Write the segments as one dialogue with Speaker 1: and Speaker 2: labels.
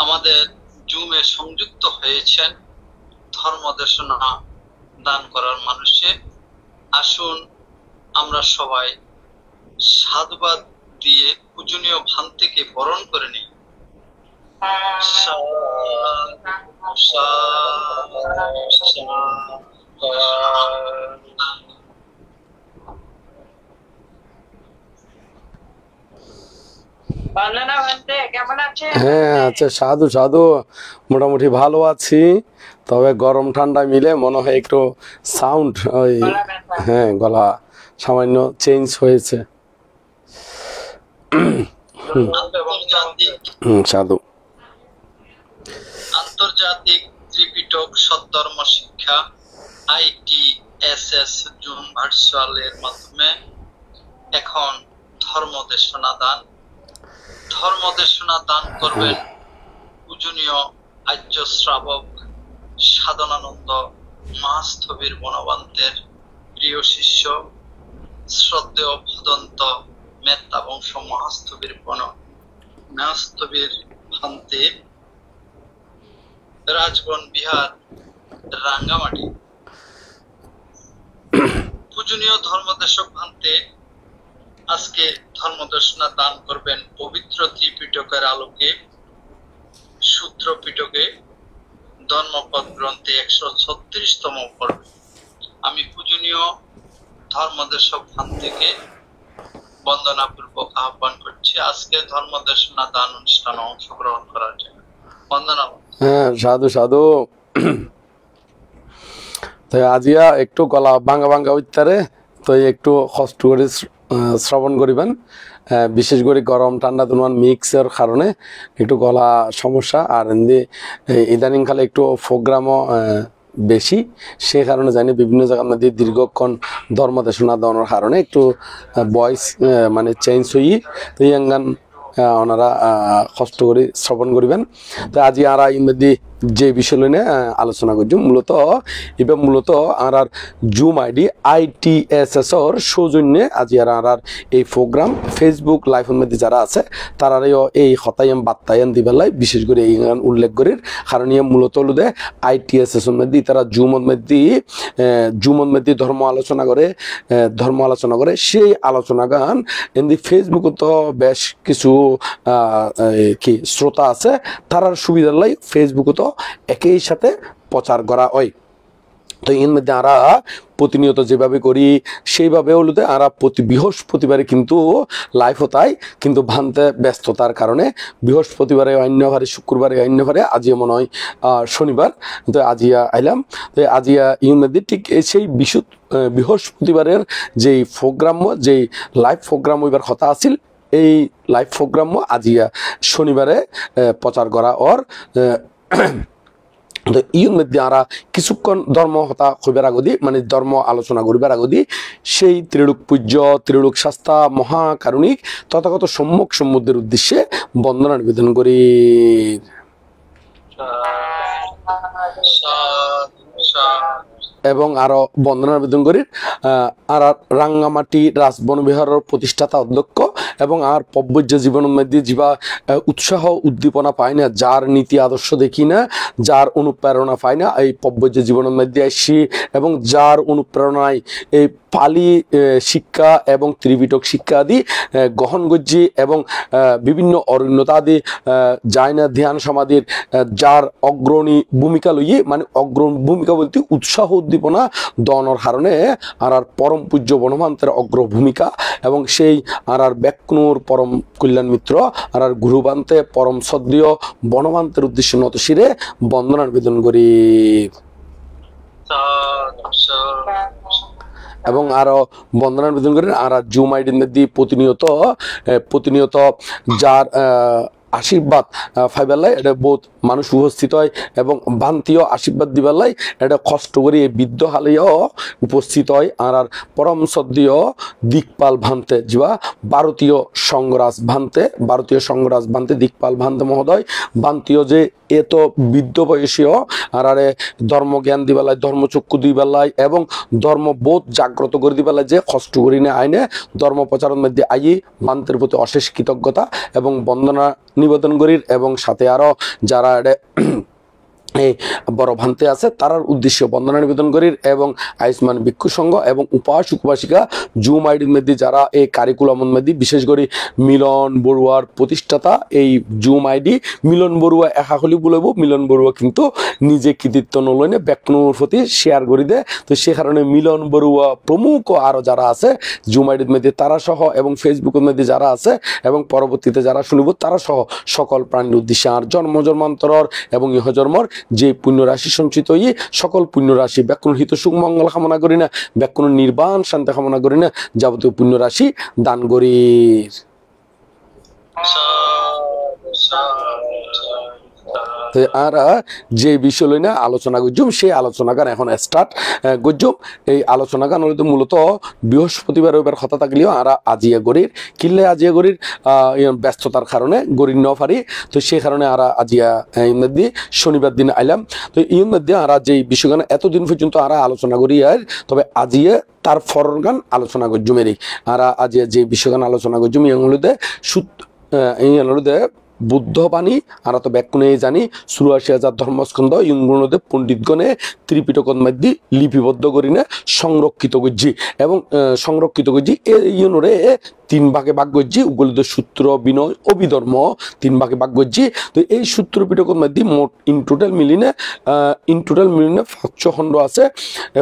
Speaker 1: আমাদের জুমে সংযুক্ত হয়েছেন ধর্ম দেশনা দান করার মানুষে। আসুন আমরা সবাই সাধুবাদ দিয়ে পূজনীয় ভান্তিকে বরণ করে নিই।
Speaker 2: হ্যাঁ আচ্ছা, সাধু সাধু, মোটামুটি ভালো আছি, তবে গরম ঠান্ডা মিলে মনে হয় একটু সাউন্ড ওই হ্যাঁ গলা সামান্য চেঞ্জ হয়েছে। সাধু।
Speaker 1: আন্তর্জাতিক ত্রিপিটক সদ্ধর্ম শিক্ষা ITSS জুম ভার্চুয়াল এর মাধ্যমে এখন ধর্ম দেশনা দান করবেন পূজনীয় আর্য শ্রাবক সাধনানন্দ মহাস্থবির বনবান্তের প্রিয় শিষ্য শ্রদ্ধেয় ভদন্ত মেত্তা বংশ মহাস্থবির ভান্তে, রাজবন বিহার, রাঙ্গামাটি। পূজনীয় ধর্মদেশক ভান্তে আজকে ধর্মদেশনা দান করবেন পবিত্র ত্রিপিটকের আলোকে সূত্র পিটকে ধর্মপদ গ্রন্থে 136তম পর্বে। আমি পূজনীয় ধর্মদেশক ভান্তিকে বন্দনাপূর্বক আহ্বান করছি আজকে ধর্মদেশনা দান অনুষ্ঠানে অংশগ্রহণ করার জন্য। বন্দনা।
Speaker 2: হ্যাঁ সাধু সাধু। তো আজিয়া একটু গলা ভাঙ্গা ভাঙ্গা উত্তারে, তো একটু কষ্ট করে শ্রবণ করিবেন, বিশেষ করে গরম ঠান্ডা দুমান মিক্সের কারণে একটু গলা সমস্যা, আর এমনি ইদানিং কালে একটু প্রোগ্রামও বেশি, সে কারণে জানি বিভিন্ন জায়গার মধ্যে দীর্ঘক্ষণ ধর্ম দেশনা দেওয়ার কারণে একটু ভয়েস মানে চেঞ্জ হই, তো ইয়াঙ্গান ওনারা কষ্ট করে শ্রবণ করিবেন। তো আজি আর ইমধ্যে যে বিষয় নিয়ে আলোচনা করছি মূলত আর জুম আইডি ITSS সৌজন্যে আজি আর এই প্রোগ্রাম ফেসবুক লাইভের মধ্যে যারা আছে তারাও এই হতায়াম বার্তায়ান দিবেলাই বিশেষ করে এই গান উল্লেখ করি, কারণ ইয়ে মূলত হলো ITSS মধ্যে তারা জুমত মধ্যে ধর্ম আলোচনা করে সেই আলোচনা গান এমনি ফেসবুকে তো বেশ কিছু কি শ্রোতা আছে, তারার সুবিধার লাই ফেসবুকে তো একই সাথে প্রচার করা হয়। তো এর মধ্যে আমরা প্রতিনিয়ত যেভাবে করি সেইভাবে হলো আমরা প্রতি বৃহস্পতিবারে কিন্তু লাইভ হতাই, কিন্তু ভান্তে ব্যস্ততার কারণে বৃহস্পতিবারে অন্যবারে, শুক্রবারে অন্যবারে, আজিয়া মনে হয় শনিবার, তো আজিয়া আইলাম। তো আজিয়া এর মধ্যে ঠিক সেই বৃহস্পতিবারের যেই প্রোগ্রাম, যেই লাইভ প্রোগ্রাম হইবার কথা আছিল, এই লাইভ প্রোগ্রাম আজিয়া শনিবারে প্রচার করা ওর। তো ইউর মধ্যে আমরা কিছুক্ষণ ধর্ম হতা হইবার আগদি, মানে ধর্ম আলোচনা করিবার আগদি সেই ত্রিলোক পূজ্য, ত্রিলোক শাস্তা, মহাকারুণিক তথাগত সম্যক সমুদ্রের উদ্দেশ্যে বন্দনা নিবেদন করি। এবং আরো বন্দনা নিবেদন করি আর রাঙ্গামাটি রাজবন বিহারের প্রতিষ্ঠাতা অধ্যক্ষ এবং আর পব্বজ্য জীবনের মধ্যে যা উৎসাহ উদ্দীপনা পায় না, যার নীতি আদর্শ দেখি না, যার অনুপ্রেরণা পায় না, এই পব্বজ্য জীবনের মধ্যে আসি এবং যার অনুপ্রেরণায় এই পালি শিক্ষা এবং ত্রিপিটক শিক্ষা আদি গ্রহণ করছি এবং বিভিন্ন অরণ্যতা আদি জায়না ধ্যান সমাধির যার অগ্রণী ভূমিকা লইয়ে, মানে অগ্রণী ভূমিকা বলতে উৎসাহ উদ্দীপনা দনের কারণে আর পরম পূজ্য বনমান্তের অগ্র ভূমিকা এবং সেই আর ব্যাকনুর পরম কল্যাণ মিত্র আর গুরুবান্তে পরম শ্রদ্ধেয় বনমান্তের উদ্দেশ্যে নতশিরে বন্দনা নিবেদন করি। এবং আরো বন্দনা নিবেদন করেন আর জুম আইডির মধ্যে প্রতিনিয়ত যার আশীর্বাদ ফাইবারলাই এটা বহুত মানুষ উপস্থিত হয় এবং ভান্তিও আশীর্বাদ দিবারলাই এটা কষ্ট করে এই বৃদ্ধ হালেও উপস্থিত হয়। আর পরম শ্রদ্ধেয় দিকপাল ভান্তে যা ভারতীয় সংঘরাজ ভান্তে দিকপাল ভান্তে মহোদয় ভান্তীয় যে এত বৃদ্ধ বয়সীয় আর ধর্মজ্ঞান দিবালাই, ধর্মচক্ষু দিবালাই এবং ধর্মবোধ জাগ্রত করে দিবালাই যে কষ্ট করি না আইনে ধর্ম প্রচারের মধ্যে আই ভান্তের প্রতি অশেষ কৃতজ্ঞতা এবং বন্দনা নিবেদন করির এবং সাথে আরো যারা এই বড় ভান্তে আছে তারার উদ্দেশ্যে বন্দনা নিবেদন করি এবং আয়ুষ্মান ভিক্ষু সংঘ এবং উপাসক উপাসিকা জুম আইডির মধ্যে যারা এই কারিকুলামের মধ্যে বিশেষ করে মিলন বড়ুয়ার প্রতিষ্ঠাতা এই জুম আইডি মিলন বড়ুয়া একা হলি বলব মিলন বড়ুয়া কিন্তু নিজে কৃতিত্ব নলনে ব্যাকনুর প্রতি শেয়ার করে দেয় তো সে কারণে মিলন বড়ুয়া প্রমুখ আরও যারা আছে জুম আইডির মধ্যে তারা সহ এবং ফেসবুকের মধ্যে যারা আছে এবং পরবর্তীতে যারা শুনব তারা সহ সকল প্রাণীর উদ্দেশ্যে আর জন্মান্তর এবং ইহজন্মর যে পুণ্য রাশি সঞ্চিত হয়ে সকল পুণ্য রাশি ব্যাকুণ হিত সুখ মঙ্গল কামনা করি না ব্যাকুণ নির্বাণ শান্তি কামনা করি না যাবতীয় পুণ্য রাশি দান করি আর যে বিষয় লই না আলোচনা করছুম সেই আলোচনা গান এখন স্টার্ট করছুম এই আলোচনা গান হলে মূলত বৃহস্পতিবার রবিবার কথা থাকলেও আর আজিয়া গড়ির কিনলে আজিয়া গড়ির ব্যস্ততার কারণে গড়ির ন পারি তো সেই কারণে আর আজিয়া ইমদি শনিবার দিন আইলাম তো ইমদি আর যে বিষয় গান এতদিন পর্যন্ত আর আলোচনা করি আর তবে আজিয়া তার ফরর গান আলোচনা করছুম এরই আর আজিয়া যে বিষয় গান আলোচনা করছুম ইংলুদে ইংলুদে বুদ্ধ বাণী আর তো ব্যাকুণে জানি ৮৪,০০০ ধর্মস্কন্ধ ইংগুণদে পণ্ডিতগণে ত্রিপিটকর মধ্যে লিপিবদ্ধ করি না সংরক্ষিত করছি এবং সংরক্ষিত করছি ইউনোরে ৩ ভাগে ভাগ করছি উগুলোতে সূত্র বিনয় অভিধর্ম ৩ ভাগে ভাগ করছি তো এই সূত্র পিটকর মধ্যে মোট ইন টোটাল মিলিনে ৫০০ খণ্ড আছে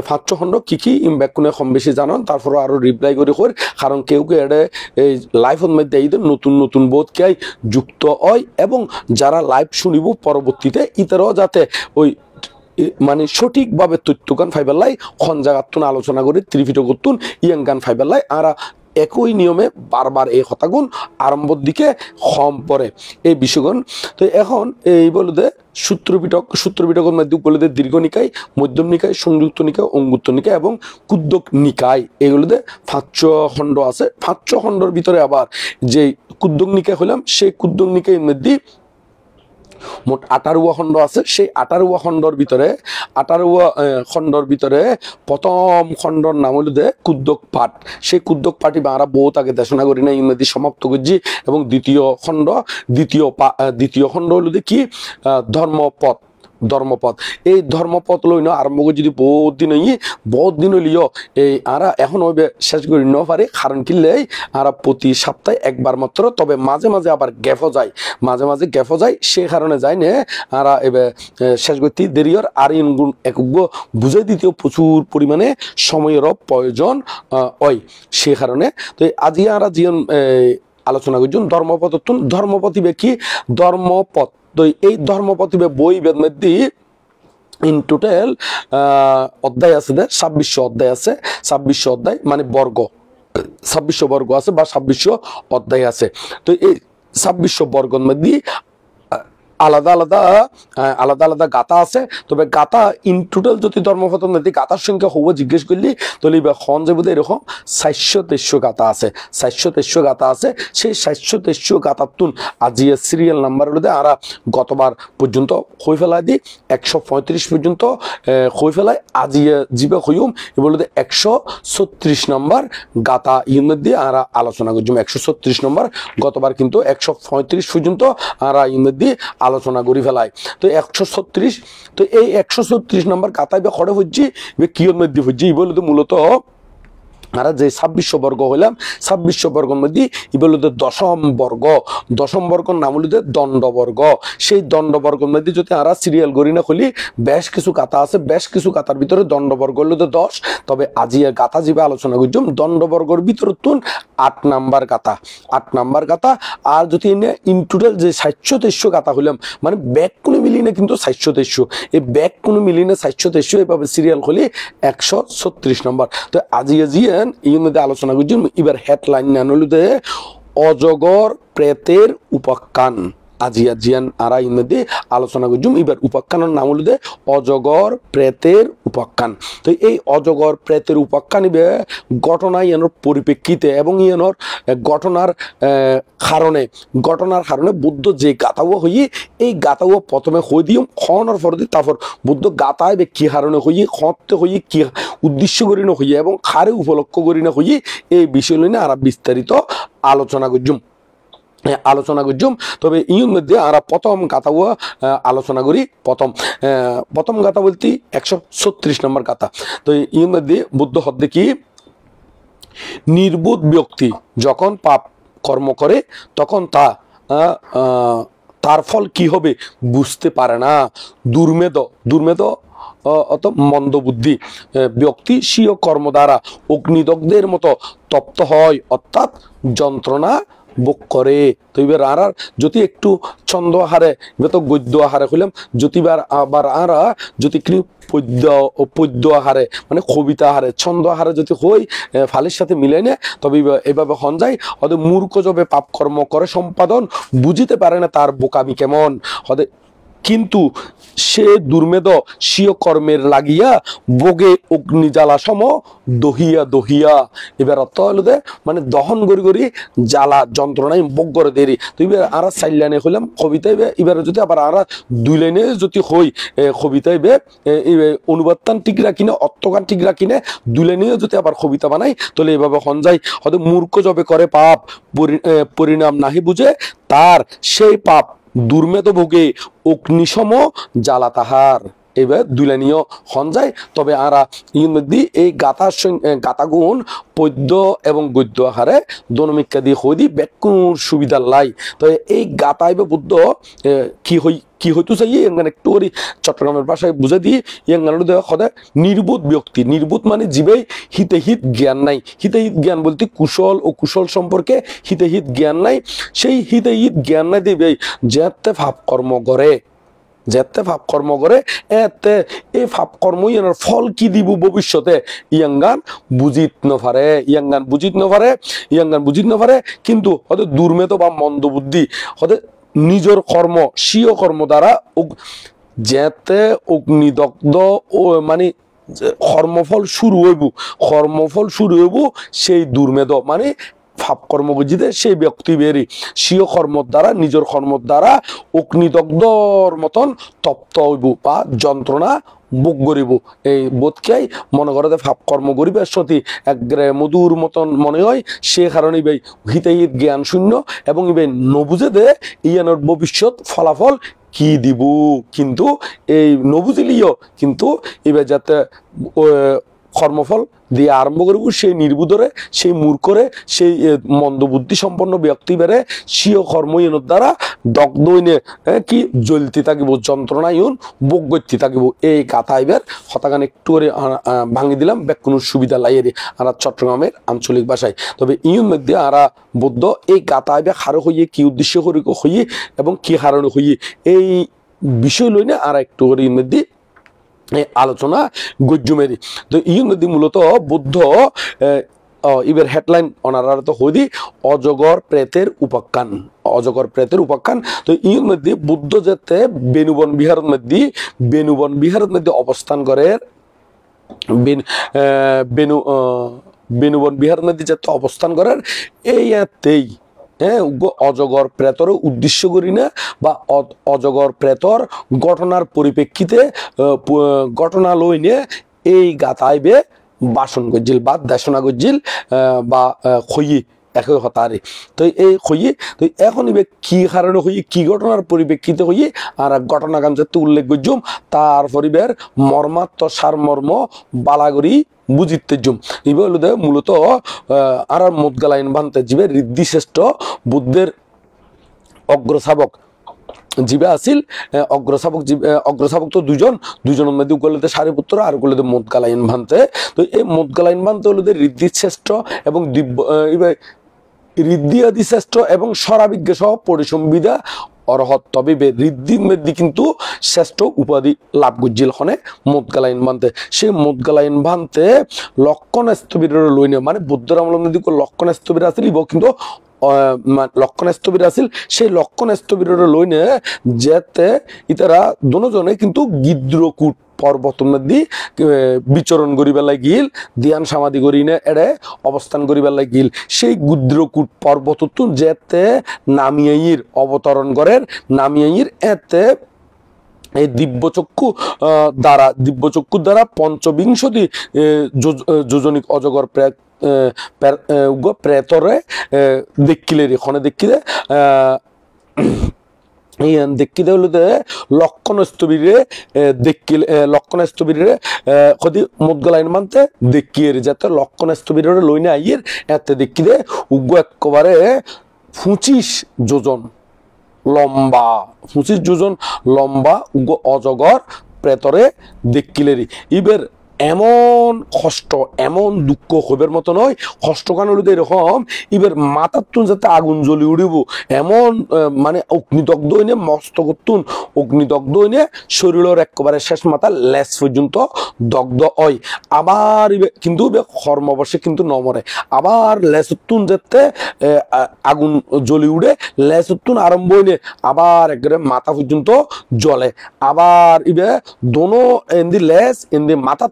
Speaker 2: ৫০০ খণ্ড কি ব্যাকুণে কম বেশি জানান তারপরে আরো রিপ্লাই করে কারণ কেউ এটা এই লাইফের মধ্যে এই নতুন নতুন বোধ কে যুক্ত হয় এবং যারা লাইভ শুনিব পরবর্তীতে ইতারাও যাতে ওই মানে সঠিকভাবে তথ্য গান ফাইবার লাই খন জায়গাতুন আলোচনা করে ত্রিপিটক করতুন ইয়াং গান ফাইবার লাই আর একই নিয়মে বারবার এই কথাগুন আরম্ভর দিকে কম পড়ে এই বিষয়গুন তো এখন এই বলতে সূত্রপিটকের মধ্যে বলতে দীর্ঘ নিকায় মধ্যম নিকায় সংযুক্ত নিকায় অঙ্গুত্র নিকায় এবং কুদ্দক নিকায় এগুলোতে ৫০০ খণ্ড আছে ৫০০ খণ্ডর ভিতরে আবার যে কুদ্দক নিকায় হইলাম সেই কুদ্দক নিকায়ের মধ্যে মোট ১৮ খণ্ড আছে সেই ১৮ খণ্ডর ভিতরে প্রথম খণ্ডর নাম হলো দে কুদ্দক পাঠ সেই কুদ্দক পাঠই আমরা বহুত আগে দেশনা করি না ইংরেজি সমাপ্ত করছি এবং দ্বিতীয় খণ্ড হলো দে কি ধর্মপথ এই ধর্মপথ লইন আরম্ভ করে যদি বহুত দিন হইলিও এই আরা এখন ওইবে শেষ করি ন পারে কারণ কিনলে আরা প্রতি সপ্তাহে একবার মাত্র তবে মাঝে মাঝে আবার গ্যাপও যায় সে কারণে যায় না আরা এবার শেষ করতে দেরিয়র আর ইনগুণ একজ্ঞ বুঝাই দিতেও প্রচুর পরিমাণে সময়েরও প্রয়োজন হয় সে কারণে তো আজি আরা জীবন আলোচনা করছেন ধর্মপথিবে কি ধর্মপথ তো এই ধর্মপথিবে বই বেদ মধ্যে ইন টোটাল অধ্যায় আছে ২৬০০ অধ্যায় আছে ২৬০০ অধ্যায় মানে বর্গ ২৬০০ বর্গ আছে বা ২৬০০ অধ্যায় আছে তো এই ২৬০০ বর্গের মধ্যে আলাদা আলাদা গাথা আছে তবে গাথা ইন টোটাল যদি ধর্মপথের মধ্যে গাথার সংখ্যা হবো জিজ্ঞেস করলি তাহলে খন যাবো এরকম ৪০০ গাথা আছে ৪০০ গাথা আছে সেই ৪০০ গাথার তুন আজি সিরিয়াল নাম্বার হলে আর গতবার পর্যন্ত হয়ে ফেলাই দি ১৩৫ পর্যন্ত হয়ে ফেলায় আজি জীবে হইম বলতে ১৩৬ নম্বর গাথা ইউনিট দিয়ে আর আলোচনা করছিলাম ১৩৬ নম্বর গতবার কিন্তু ১৩৫ পর্যন্ত আর ইউনিট দিয়ে আলোচনা করি ফেলায় তো ১৩৬ তো এই ১৩৬ নম্বর কাতায় খড়ে হচ্ছে কিয়র মধ্যে হচ্ছে এই বলতে মূলত আর যে ২৬০০ বর্গ হইলাম ২৬০০ বর্গের মধ্যে ই বলতে দশম বর্গর নাম হলো দণ্ডবর্গ সেই দণ্ডবর্গের মধ্যে যদি আর সিরিয়াল করি না খুলি বেশ কিছু কাতা আছে বেশ কিছু কাতার ভিতরে দণ্ডবর্গ হলো ১০ তবে আজি গাথা যেভাবে আলোচনা করছিলাম দণ্ডবর্গর ভিতরে তুন ৮ নাম্বার গাথা আর যদি ইন টোটাল যে ৪০০ গাথা হইলাম মানে ব্যাক কোনো মিলিয়ে কিন্তু ৪০০ এই ব্যাক কোনো মিলিয়ে ৪০০ এভাবে সিরিয়াল খুলি ১৩৬ নম্বর তো আজি এই মধ্যে আলোচনা করছি এবার হেডলাইন নাম হলো অজগর প্রেতের উপাখ্যান আজিয়ান আরা এই মধ্যে আলোচনা করছি এবার উপাখ্যানের নাম হলো অজগর প্রেতের উপাখ্যান তো এই অজগর প্রেতের উপাখ্যান ইবে ঘটনা ইয়ানোর পরিপ্রেক্ষিতে এবং ইয়ানোর ঘটনার কারণে বুদ্ধ যে গাথাও হই এই গাথাও প্রথমে হই দিম খনার পর তারপর বুদ্ধ গাথায় কি কারণে হই খতে হই কি উদ্দেশ্য করি না হই এবং খারে উপলক্ষ করি না হই এই বিষয় নিয়ে আর বিস্তারিত আলোচনা করছি আলোচনা করছুম। তবে ইউর মধ্যে আমরা প্রথম গাথাও আলোচনা করি। প্রথম গাথা বলতে 136 নম্বর গাথা। তো ইউর মধ্যে বুদ্ধ হদ্দে কি নির্বোধ ব্যক্তি যখন পাপ কর্ম করে তখন তার ফল কি হবে বুঝতে পারে না। দুর্মেধ অত মন্দবুদ্ধি ব্যক্তি স্বীয় কর্ম দ্বারা অগ্নিদগ্ধের মতো তপ্ত হয়, অর্থাৎ যন্ত্রণা ভোগ করে। তো এবার আর যদি একটু ছন্দ আহারে এবার তো গদ্য আহারে হইলাম, যতিবার আবার আরা যদি কি পদ্য আহারে মানে কবিতা আহারে ছন্দ আহারে যদি হই ফালের সাথে মিলে নে, তবে এভাবে হন যায় হয়তো মূর্খ যবে পাপ কর্ম করে সম্পাদন বুঝিতে পারে না তার বোকামি কেমন হতে, কিন্তু সে দুর্মেধ স্বীয় কর্মের লাগিয়া বগে অগ্নিজ্বালা সম দহিয়া। এবার অর্থ হলো দে মানে দহন করি জ্বালা যন্ত্রণায় বগ করে দেরি। তো এবার আর 4 লাইনে হইলাম কবিতা। এবার যদি আবার আর 2 লাইনে যদি হই কবিতা অনুবাদটান ঠিক রাখিনে অর্থগান ঠিক রাখিনে 2 লাইনে যদি আবার কবিতা বানাই তাহলে এভাবে হন যায় হয়তো মূর্খ যবে করে পাপ পরিণাম নাহি বুঝে তার সেই পাপ দুর্মেধ ভোগে অগ্নিসম জ্বালা তাহার। এবার 2 লাইনীয় হন যায়। তবে আরা ইংরেজি এই গাতাগুণ পদ্য এবং গদ্য আহারে দনমিকা দিয়ে হই দি ব্যাকুর সুবিধার লাই। তো এই গাতা এবার বুদ্ধ কি হইতো চাই এখানে একটু করি চট্টগ্রামের ভাষায় বুঝে দিই। ইয়াঙ্গানো দেওয়া সদায় নির্বোধ ব্যক্তি, নির্বোধ মানে জীবে হিতেহিত জ্ঞান নাই। হিতেহিত জ্ঞান বলতে কুশল ও কুশল সম্পর্কে হিতেহিত জ্ঞান নাই। সেই হিতেহিত জ্ঞান নাই দিবে যেতে ভাব কর্ম করে, যেতে ভাব কর্ম করে এতে এই ভাব কর্মই এনার ফল কি দিব ভবিষ্যতে ইয়াঙ্গান বুঝিত নপারে। কিন্তু হয়তো দুর্মেধ বা মন্দবুদ্ধি হয়তো নিজের কর্ম স্বীয় কর্ম দ্বারা যেতে অগ্নিদগ্ধ ও মানে কর্মফল শুরু হইব সেই দুর্মেধ মানে ভাব কর্ম বুঝিতে সেই ব্যক্তি বেরি স্বীয় কর্মর দ্বারা নিজের কর্মর দ্বারা অগ্নিদগ্ধর মতন তপ্ত হইব বা যন্ত্রণা ভোগ করিব। এই বোধকেই মনে করে ভাব কর্ম করিবার সতী একগ্রে মধুর মতন মনে হয়। সে কারণে ইবাই হিতাহিত জ্ঞান শূন্য এবং ইবাই নবুঝে দে ইয়ানোর ভবিষ্যৎ ফলাফল কি দিব, কিন্তু এই নবুঝিলিও কিন্তু এবার যাতে কর্মফল দিয়ে আরম্ভ করব সেই নির্বুধরে সেই মূর্খরে সেই মন্দবুদ্ধি সম্পন্ন ব্যক্তি বেড়ে স্বীয় কর্মইনের দ্বারা দগ্ধ হইনে কি জ্বলতে থাকিব যন্ত্রণায়ন ভোগ করতে থাকিব। এই কথা এবার হতাগান একটু করে ভাঙি দিলাম ব্যাকুনোর সুবিধা লাইয়ে আর চট্টগ্রামের আঞ্চলিক ভাষায়। তবে ইউর মধ্যে আরা বৌদ্ধ এই গাথা এবার হারো হইয়ে কি উদ্দেশ্য করি হইয়ে এবং কি হারণে হইয়ে এই বিষয় লইনে আর একটু করে ইউর মধ্যে আলোচনা গজ্জুমেরি। তো ইউর মধ্যে মূলত বুদ্ধ এবার হেডলাইন অনার তো হইদি অজগর প্রেতের উপাখ্যান। তো ইউর মধ্যে বুদ্ধ যেতে বেনুবন বিহারের মধ্যে অবস্থান করে বেনুবন বিহারের মধ্যে যেতে অবস্থান করার এইতেই অজগর প্রেতর উদ্দেশ্য করি না বা অজগর প্রেতর ঘটনার পরিপ্রেক্ষিতে ঘটনা লইনে এই গাতাইবে বাসন গজ্জিল বা দেশনা গজ্জিল বা খই একই হতারে। তো এই খই তো এখন এবার কি কারণে হই কি ঘটনার পরিপ্রেক্ষিতে হই আর ঘটনাগান যাতে উল্লেখ করছুম তারপরিবের মর্মাত্ম সারমর্ম বালাগরি বুঝিতে জুম। এবার হলো মূলত আর মুদগালাইন বানতে জীবের ঋদ্ধি শ্রেষ্ঠ বুদ্ধের অগ্রশাবক জীবে আসিল। অগ্রশাবক তো দুজনের মধ্যে উগলতে সারিপুত্র আর উগলতে মুদগালাইন ভানতে। তো এই মুদগালাইন ভানতে হলো ঋদ্ধি শ্রেষ্ঠ এবং দিব্য ঋদ্ধি আদি শ্রেষ্ঠ এবং স্বরাবিজ্ঞ সহ পরিসংবিদা অরহত। তবে ঋদ্ধির মধ্যে কিন্তু শ্রেষ্ঠ উপাধি লাভ করছিল হনে মুদগালাইন ভানতে। সেই মুদগালাইন ভানতে লক্ষণ স্থবির লইনে মানে বুদ্ধের আমলের মধ্যে লক্ষণ স্থবির আসিল কিন্তু লক্ষণ স্থবির আসিল। সেই লক্ষণ স্থবির লইনে যেতে ইতারা দুজনে কিন্তু গিদ্রকূট পর্বত মধ্যে বিচরণ করিবার লাগিল, ধ্যান সমাধি করি না এড়ে অবস্থান করিবার লাগিল। সেই গুদ্রকূট পর্বত যেতে নামিয়াইর অবতরণ করেন নামিয়াইর এতে এই দিব্যচক্ষু দ্বারা পঞ্চবিংশতি যোজনিক অজগর প্রেতরে দেখিলেরি খনে দেখিলে দেখিতে হলো লক্ষণস্তবীরে লক্ষণস্তবীরে কদি মুদগলাইন মানতে দেখিয়ে যাতে লক্ষণস্তবীরে লইনে আইয়ের এতে দেখিতে উগ্র একেবারে 25 যোজন লম্বা 25 যোজন লম্বা উগ্র অজগর প্রেতরে দেখিলেরি ইবের এমন কষ্ট এমন দুঃখ হবের মতো নয় কষ্ট কান হলো এরকম এবার মাথার তুন যাতে আগুন জ্বলি উড়িব এমন মানে অগ্নিদগ্ধ হইনে মস্তকতুন অগ্নিদগ্ধ হইনে শরীরের একেবারে শেষ মাথা লেস পর্যন্ত দগ্ধ হয় আবার কিন্তু কর্মবশে কিন্তু নমরে আবার লেসতুন যেতে আগুন জ্বলি উড়ে লেসতুন আরম্ভ হইনে আবার একবারে মাথা পর্যন্ত জ্বলে আবার ইবে দোনো এন্দি লেস এন্দি মাথা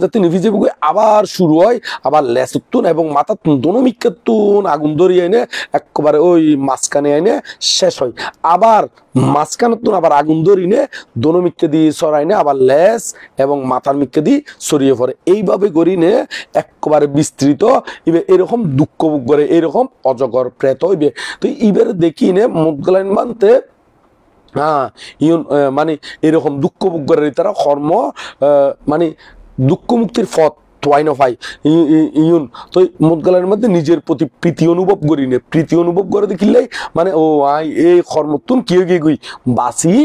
Speaker 2: যাতে নিভিজে আবার শুরু হয় আবার লেসতুন এবং মাথাতুন দোনো মিক্কাতুন আগুন ধরিয়ে এনে একেবারে ওই মাঝখানে এনে শেষ হয় আবার মাঝখানতুন আবার আগুন ধরিয়ে দোনো মিক্কে দিয়ে সরাইনে আবার লেস এবং মাথার মিক্কে দিয়ে সরিয়ে পড়ে এইভাবে করিনে একেবারে বিস্তৃত ইবে এরকম দুঃখ ভোগ করে এরকম অজগর প্রেত হইবে তো ইবের দেখি নে মুদগলাইন মানতে মানে এরকম দুঃখ ভোগ করে তারা কর্ম মানে দুঃখ মুক্তির পথ তোয়াই নফাই ইউন তো মুদগলাইন মধ্যে নিজের প্রতি প্রীতি অনুভব করি নে প্রীতি অনুভব করে দেখিলেই মানে ও আই এই কর্মতুন কিয়ে গিয়ে গুই বাসি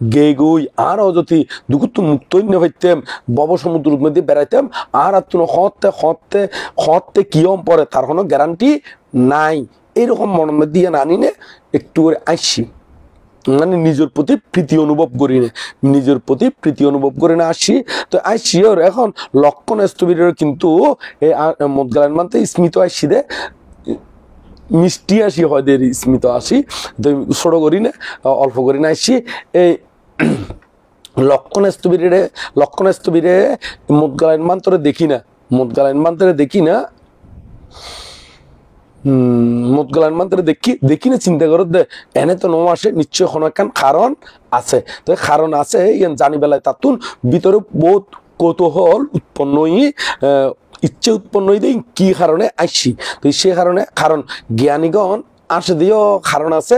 Speaker 2: গে গুই আর যদি দুঃখ মুক্ত হইতাম বব সমুদ্রের মধ্যে বেড়াইতাম আর তুন হতে কিয়ম পরে তার কোনো গ্যারান্টি নাই এরকম মনের মধ্যে আনি নে একটু করে আসি মানে নিজের প্রতি প্রীতি অনুভব করি না নিজের প্রতি প্রীতি অনুভব করে না আসি তো আসি ওর এখন লক্ষণ স্থবিরের কিন্তু মুদগলাইন মানতে স্মিত আসি দে মিষ্টি আসি হয় দের স্মিত আসি তো ছোট করি না অল্প করি না আসি এই লক্ষণ স্থবিরে মুদগলাইন মান্তরে দেখি না মুদগলাইন মান্তরে দেখি না মুদগলাইন মান্তরে দেখি না চিন্তা করো দে এনে তো নো আসে নিশ্চয় কোনো একখান কারণ আছে তো কারণ আছে ইয়ান জানি বেলায় তাতুন ভিতরে বহুত কৌতূহল উৎপন্ন ইচ্ছে উৎপন্ন হয়ে দেয় কি কারণে আসছি তো সে কারণ জ্ঞানীগণ আসে দিয়েও কারণ আছে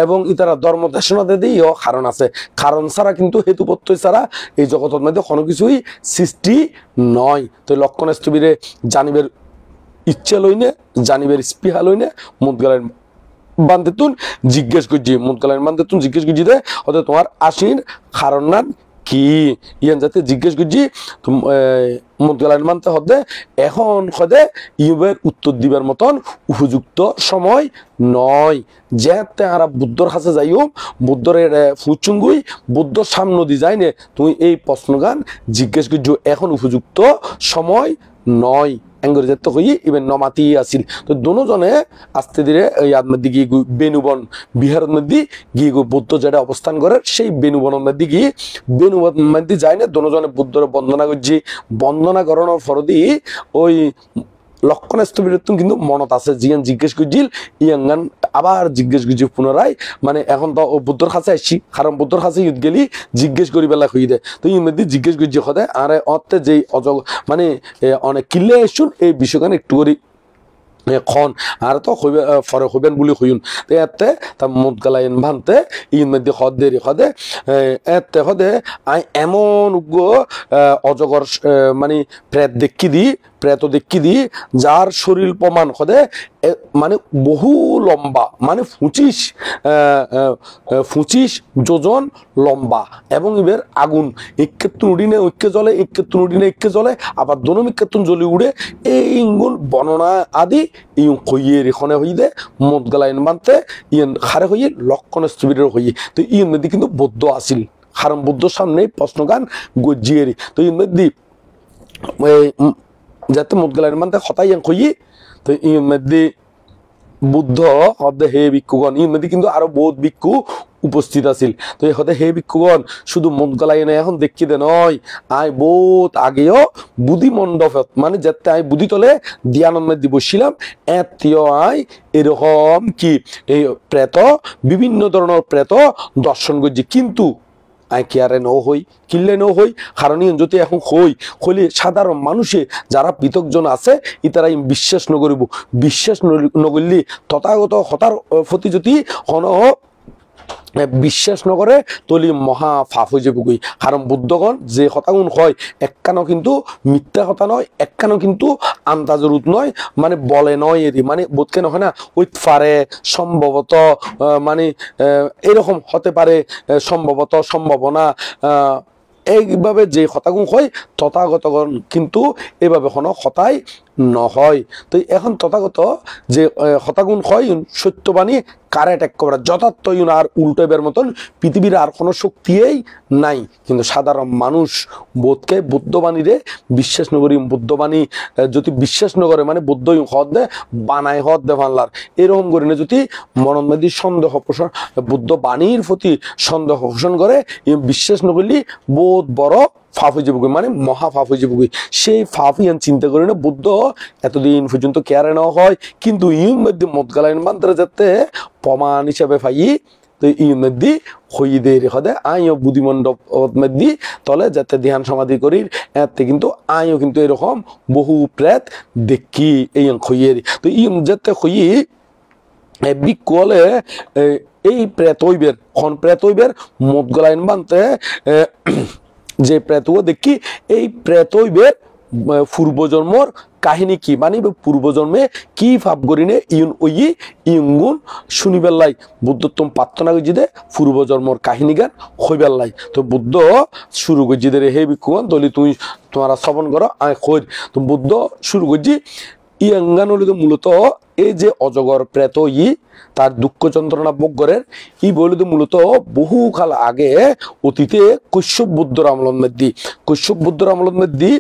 Speaker 2: এবং ইতারা ধর্ম দেশনাতে দিয়েও কারণ আছে কারণ ছাড়া কিন্তু হেতু প্রত্যয় ছাড়া এই জগতের মধ্যে কোনো কিছুই সৃষ্টি নয় তো লক্ষণ স্থবিরে জানিবের ইচ্ছা লইনে জানিবের স্পৃহা লইনে মুদগলাইন বান্ধেতুন জিজ্ঞেস করছি মুদগলাইন বান্ধেতুন জিজ্ঞেস করছি দে হয়তো তোমার আসির কারণ না কি ইয়ান যাতে জিজ্ঞেস করছি মুদগলাইন মানতে হদে এখন হদে ইউবের উত্তর দিবার মতন উপযুক্ত সময় নয় যেতে আরা বুদ্ধর কাছে যাইও বুদ্ধর ফুচুঙ্গুই বুদ্ধর সামনে দি যায়নে তুমি এই প্রশ্নগান জিজ্ঞেস করছো এখন উপযুক্ত সময় নয় এঙ্গরেজের তো হই ইভেন নমাতি আসিল তো দুজনে আস্তে ধীরে ইয়াদ মধ্যে গিয়ে বেনুবন বিহারের মধ্যে গিয়ে বুদ্ধ যেটা অবস্থান করে সেই বেনুবনের মধ্যে গিয়ে বেনুবন মধ্যে যায় না দুজনে বুদ্ধর বন্দনা করছি বন্দনা করানোর ফরদি ওই লক্ষণ স্থবিরত্ব কিন্তু মনত আছে জিয়ান জিজ্ঞেস করছিল ইয়াঙ্গান আবার জিজ্ঞেস করছি পুনরায় মানে এখন তো বুদ্ধর কাছে আসছি কারণ বুদ্ধর কাছে ইউদ গেলি জিজ্ঞেস করি বেলা হয়ে দেয় তো ইর মধ্যে জিজ্ঞেস করছি সদে আর অর্থে যেই অজগ মানে অনেক কিল্লে এসুন এই বিষয়খানে একটু করি খন আর তো ফরে হবেন বলে হইন তো এতে তা মুদগলাইন ভানতে ইন মধ্যে হদে এতে হদে আই এমন উগ্র অজগর মানে প্রেত দেখি দি যার শরীর প্রমাণ হদে মানে বহু লম্বা মানে 25 যোজন লম্বা এবং এবার আগুন একেতুন উড়িনে ঐক্যে জ্বলে একেতুন উড়িনে একে জ্বলে আবার দোনো একেতুন জ্বলি উড়ে এই ইঙ্গুল বর্ণনা আদি ইউ হইয়ে রেখনে হই দে মুদগলাইন মানতে ইয়েন খারে হইয়ে লক্ষণ স্থবিরের হইয়ে তো ইয়ের মধ্যে কিন্তু বৌদ্ধ আসিল কারণ বৌদ্ধর সামনে প্রশ্নগান গজিয়ে তো ইয়ের মধ্যে যাতে মুদগলাইন মানতে হতাই হইয়ে তো ইয়ের মধ্যে বুদ্ধ হদে হে ভিক্ষুগণ ইয়ের মধ্যে কিন্তু আরো বহুত ভিক্ষু উপস্থিত আছিল তো হদে হে ভিক্ষুগণ শুধু মুদগলাইনে এখন দেখি দে নয় আই বহুত আগেও বুদ্ধি মণ্ডপত মানে যাতে আই বুদ্ধি তলে ধ্যানের মধ্যে বসছিলাম এতিও আই এরকম কি এই প্রেত বিভিন্ন ধরনের প্রেত দর্শন করছি কিন্তু আই কেয়ারে ন হই কিনলে ন হই কারণ যদি এখন হইলে সাধারণ মানুষে যারা পৃথকজন আছে ইতারা বিশ্বাস নকরিব বিশ্বাস নকরলি তথাগত হতার প্রতি যদি হন বিশ্বাস নকরে তলি মহা ফাফ হয়ে যাবগৈ কারণ বুদ্ধগণ যে কথাগুণ হয় একখানো কিন্তু মিথ্যা কথা নয় একখানো কিন্তু আন্দাজরুত নয় মানে বলে নয় এরি মানে বোধকে নয় না ওই পারে সম্ভবত মানে এরকম হতে পারে সম্ভবত সম্ভাবনা এইভাবে যে কথাগুণ হয় তথাগতগণ কিন্তু এভাবে কোনো কথাই নহয় তো এখন তথাগত যে হতাগুণ হয় সত্যবাণী কারেক্ট একেবারে যথার্থ আর উল্টোবের মতন পৃথিবীর আর কোনো শক্তিই নাই কিন্তু সাধারণ মানুষ বোধকে বুদ্ধবাণীরে বিশ্বাস নকরি বুদ্ধবাণী যদি বিশ্বাস নকরে মানে বুদ্ধ হদ দে বানায় হদ দে বাংলার এরকম করি না যদি মনমেদি সন্দেহ পোষণ বুদ্ধ বাণীর প্রতি সন্দেহ পোষণ করে বিশ্বাস নকরলি বোধ বড় ফাফ হয়ে যাবগৈ মানে মহা ফাফ হয়ে যাবগৈ সেই ফাফ ইয়ান চিন্তা করি না বুদ্ধ এতদিন পর্যন্ত কেয়ারে নেওয়া হয় কিন্তু ইউর মধ্যে মদগালাইন মান্ত্রে যাতে প্রমাণ হিসাবে পাই তো ইউর মধ্যে হইদের হদে আইও বুদ্ধিমণ্ডপ মধ্যে তলে যাতে ধ্যান সমাধি করি এতে কিন্তু আইও কিন্তু এরকম বহু প্রেত দেখি এই হইয়ের তো ই যাতে হই বিকলে এই প্রেত হইবের খন প্রেত হইবের মদগালাইন মানতে যে প্রেত দেখি এই প্রেত হইবের পূর্বজন্মর কাহিনী কি মানে পূর্বজন্মে কি ভাব করিনে ইউন ওই ইয়ুন শুনিবার লাই বুদ্ধত্তম প্রার্থনা করছি দে পূর্বজন্মর কাহিনী গান হইবার লাই তো বুদ্ধ শুরু করছি দে হে বিক্ষুগণ তলি তুই তোমারা শ্রবণ করো আয় হই তো বুদ্ধ শুরু করছি ইয়াঙ্গান হলে তো মূলত এই যে অজগর প্রেত তার দুঃখ যন্ত্রণা ভোগ করেন ই বলে তো মূলত বহুকাল আগে অতীতে কৈশ্যপ বুদ্ধর আমলের মধ্যে কৈশ্যপ বুদ্ধর আমলের মধ্যে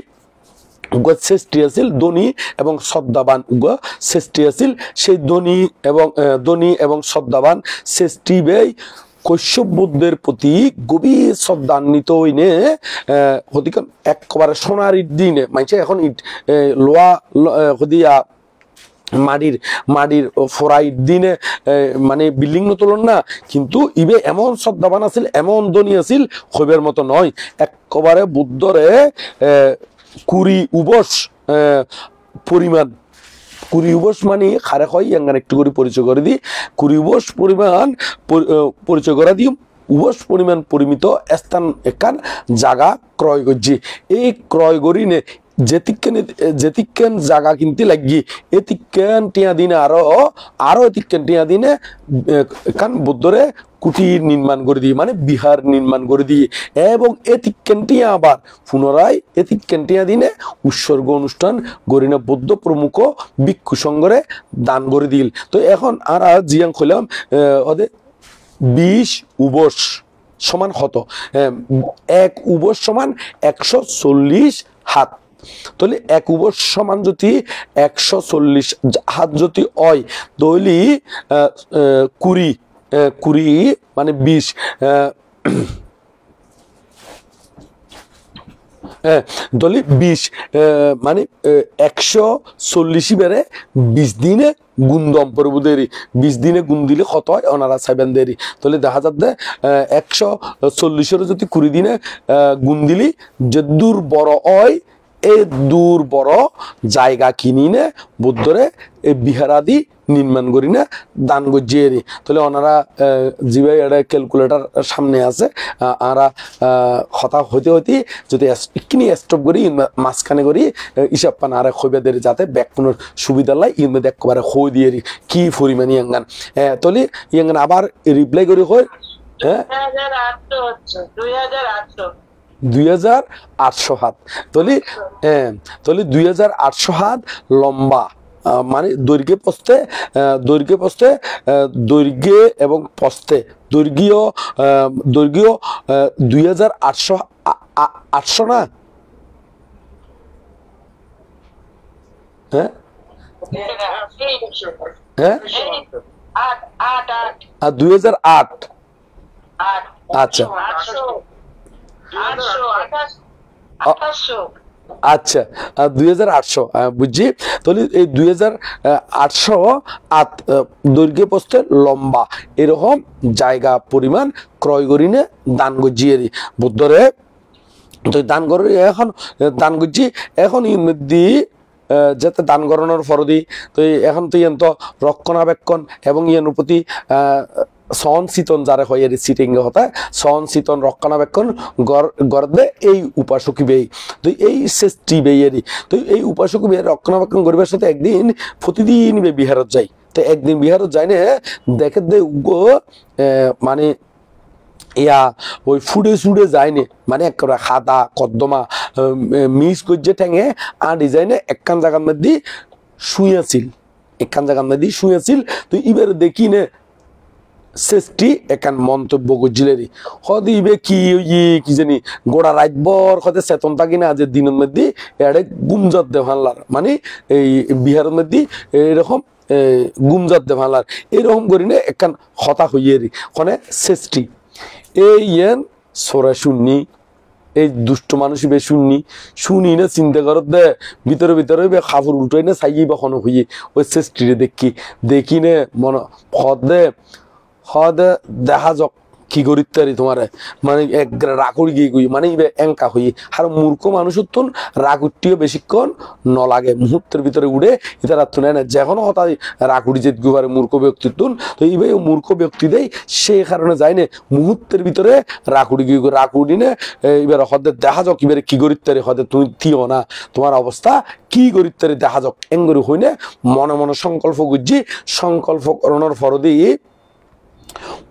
Speaker 2: শ্রেষ্ঠী আছিল ধনী এবং শ্রদ্ধাবান শ্রেষ্ঠী আছিল সেই ধনী এবং শ্রদ্ধাবান শ্রেষ্ঠী বেই কৈশ্যপ বুদ্ধের প্রতি গভীর শ্রদ্ধান্বিত হইনে হদিকে একবারে সোনারির দিনে মাইছে এখন লোয়া হদিয়া মাটির ফোরাই দিনে মানে বিল্ডিং নতুলন না কিন্তু ইবে এমন শ্রদ্ধাবান আছিল এমন ধনী আছিল হইবের মতো নয় একবারে বুদ্ধরে 20 উবস পরিমাণ 20 উবস মানে খারে হয় ইয়াঙ্গান একটু করে পরিচয় করে দিই 20 উবস পরিমাণ পরিচয় করে দিই উবস পরিমাণ পরিমিত স্থান একান জায়গা ক্রয় করছি এই ক্রয় করিনে যেতিকেন জায়গা কিনতে লাগি এতিকেন টিয়া দিনে আরো এতিকেন টিয়া দিনে কান বুদ্ধরে কুটির নির্মাণ করে দিয়ে মানে বিহার নির্মাণ করে দিয়ে এবং এতিকেন টিয়া আবার পুনরায় এতিকেন টিয়া দিনে উৎসর্গ অনুষ্ঠান গরিনা বুদ্ধ প্রমুখ ভিক্ষু সংঘরে দান করে দিল তো এখন আর জিয়াং খইলাম ওদের 20 উবস সমান কত 1 উবস সমান 140 হাত তাহলে 1 উবস সমান যদি 140 হাত যদি হয় তাহলে 20 মানে 20 তাহলে 20 মানে 140 বেড়ে 20 দিনে গুন্দম পড়বো দেরি 20 দিনে গুণ দিলে কত হয় ওনারা চাইবেন দেরি তাহলে দেখা যাচ্ছে 140 যদি 20 দিনে গুণ দিলি যে দূর বড় হয় এই দূর বড় জায়গা কিনিনে বুদ্ধরে এই বিহারাদি নির্মাণ করি না দান গজিয়ে তাহলে ওনারা জিবে এটা ক্যালকুলেটার সামনে আছে আরা হতা হইতে হইতে যদি কিনি স্টপ করি মাঝখানে করি হিসাব পান আর খইবেদের যাতে ব্যাকপুনের সুবিধা লাই ইন মধ্যে একবারে খই দিয়ে কি পরিমাণ ইয়াঙ্গান তাহলে ইয়াঙ্গান আবার রিপ্লাই করি হয় 2800 হাত তাহলে 2800 হাত লম্বা মানে দৈর্ঘ্যে প্রস্থে দৈর্ঘ্যে এবং প্রস্থে দৈর্ঘ্য 2800 না হ্যাঁ 2008 আচ্ছা 2800 আচ্ছা 2800 বুঝছি। তাহলে এই 2800 দৈর্ঘ্য প্রস্থে লম্বা এরকম জায়গা পরিমাণ ক্রয় করিনে দান গজিয়ে বুদ্ধরে। তো দান করি এখন দান করছি এখন ইমধ্যে যাতে দান করানোর ফরদি তো এখন তো ইয়েন তো রক্ষণাবেক্ষণ এবং ইয়ের প্রতি সহন শীতন যারা হয় এর সিটিং হতায় সহন শীতন রক্ষণাবেক্ষণ গড়ে এই উপাসকী বেই। তো এই শেষটি বেয়েরই তো এই উপাসকী বেয়ের রক্ষণাবেক্ষণ করিবার সাথে একদিন প্রতিদিন বিহারত যাই। তো একদিন বিহারত যাই না দেখে দে মানে ইয়া ওই ফুডে সুডে যায়নি মানে একটা খাদা কদ্দমা মিস করছে ঠেঙে আর ডিজাইনে একখান জায়গার মধ্যে শুয়েছিল একখান জায়গার মধ্যে শুয়েছিল। তো এবার দেখি নে শেষটি একান মন্তব্য করছিলেরই হয়তো ইবে কি জানি গোড়া রাতবর হয়তো চেতন থাকি না যে দিনের মধ্যে এড়ে গুমজাত দেভানলার মানে এই বিহারের মধ্যে এরকম গুমজাত দেভানলার এরকম করি না একান হতা হইয়েরি ওখানে শেষটি এই ইয়েন সোরা শুননি এই দুষ্ট মানুষ বে শুনি না চিন্তা করত দে ভিতরে ভিতরে খাফুর উল্টোই না চাই বা কোনো হইয়ে ওই শেষটিরে দেখি নে মনে হদ দেখা যাক কি করিতারি তোমার মানে এক রাকুড়ি গিয়ে গুই মানে ইবে এঙ্কা হই আর মূর্খ মানুষের তুন রাকুটিও বেশিক্ষণ ন লাগে মুহূর্তের ভিতরে উড়ে ইতার আর তুনে না যখন হঠাৎ রাকুড়ি যেত গুবারে মূর্খ ব্যক্তির তুন তো ইবে মূর্খ ব্যক্তি দেই সেই কারণে যায় না মুহূর্তের ভিতরে রাকুড়ি গিয়ে রাকুড়ি নে এবার হদে দেখা যাক এবারে কি করিতারি হদে তুমি থিও না তোমার অবস্থা কি করিতারি দেখা যাক এঙ্গরি হই না মনে মনে সংকল্প গুজি সংকল্প করণের ফরদি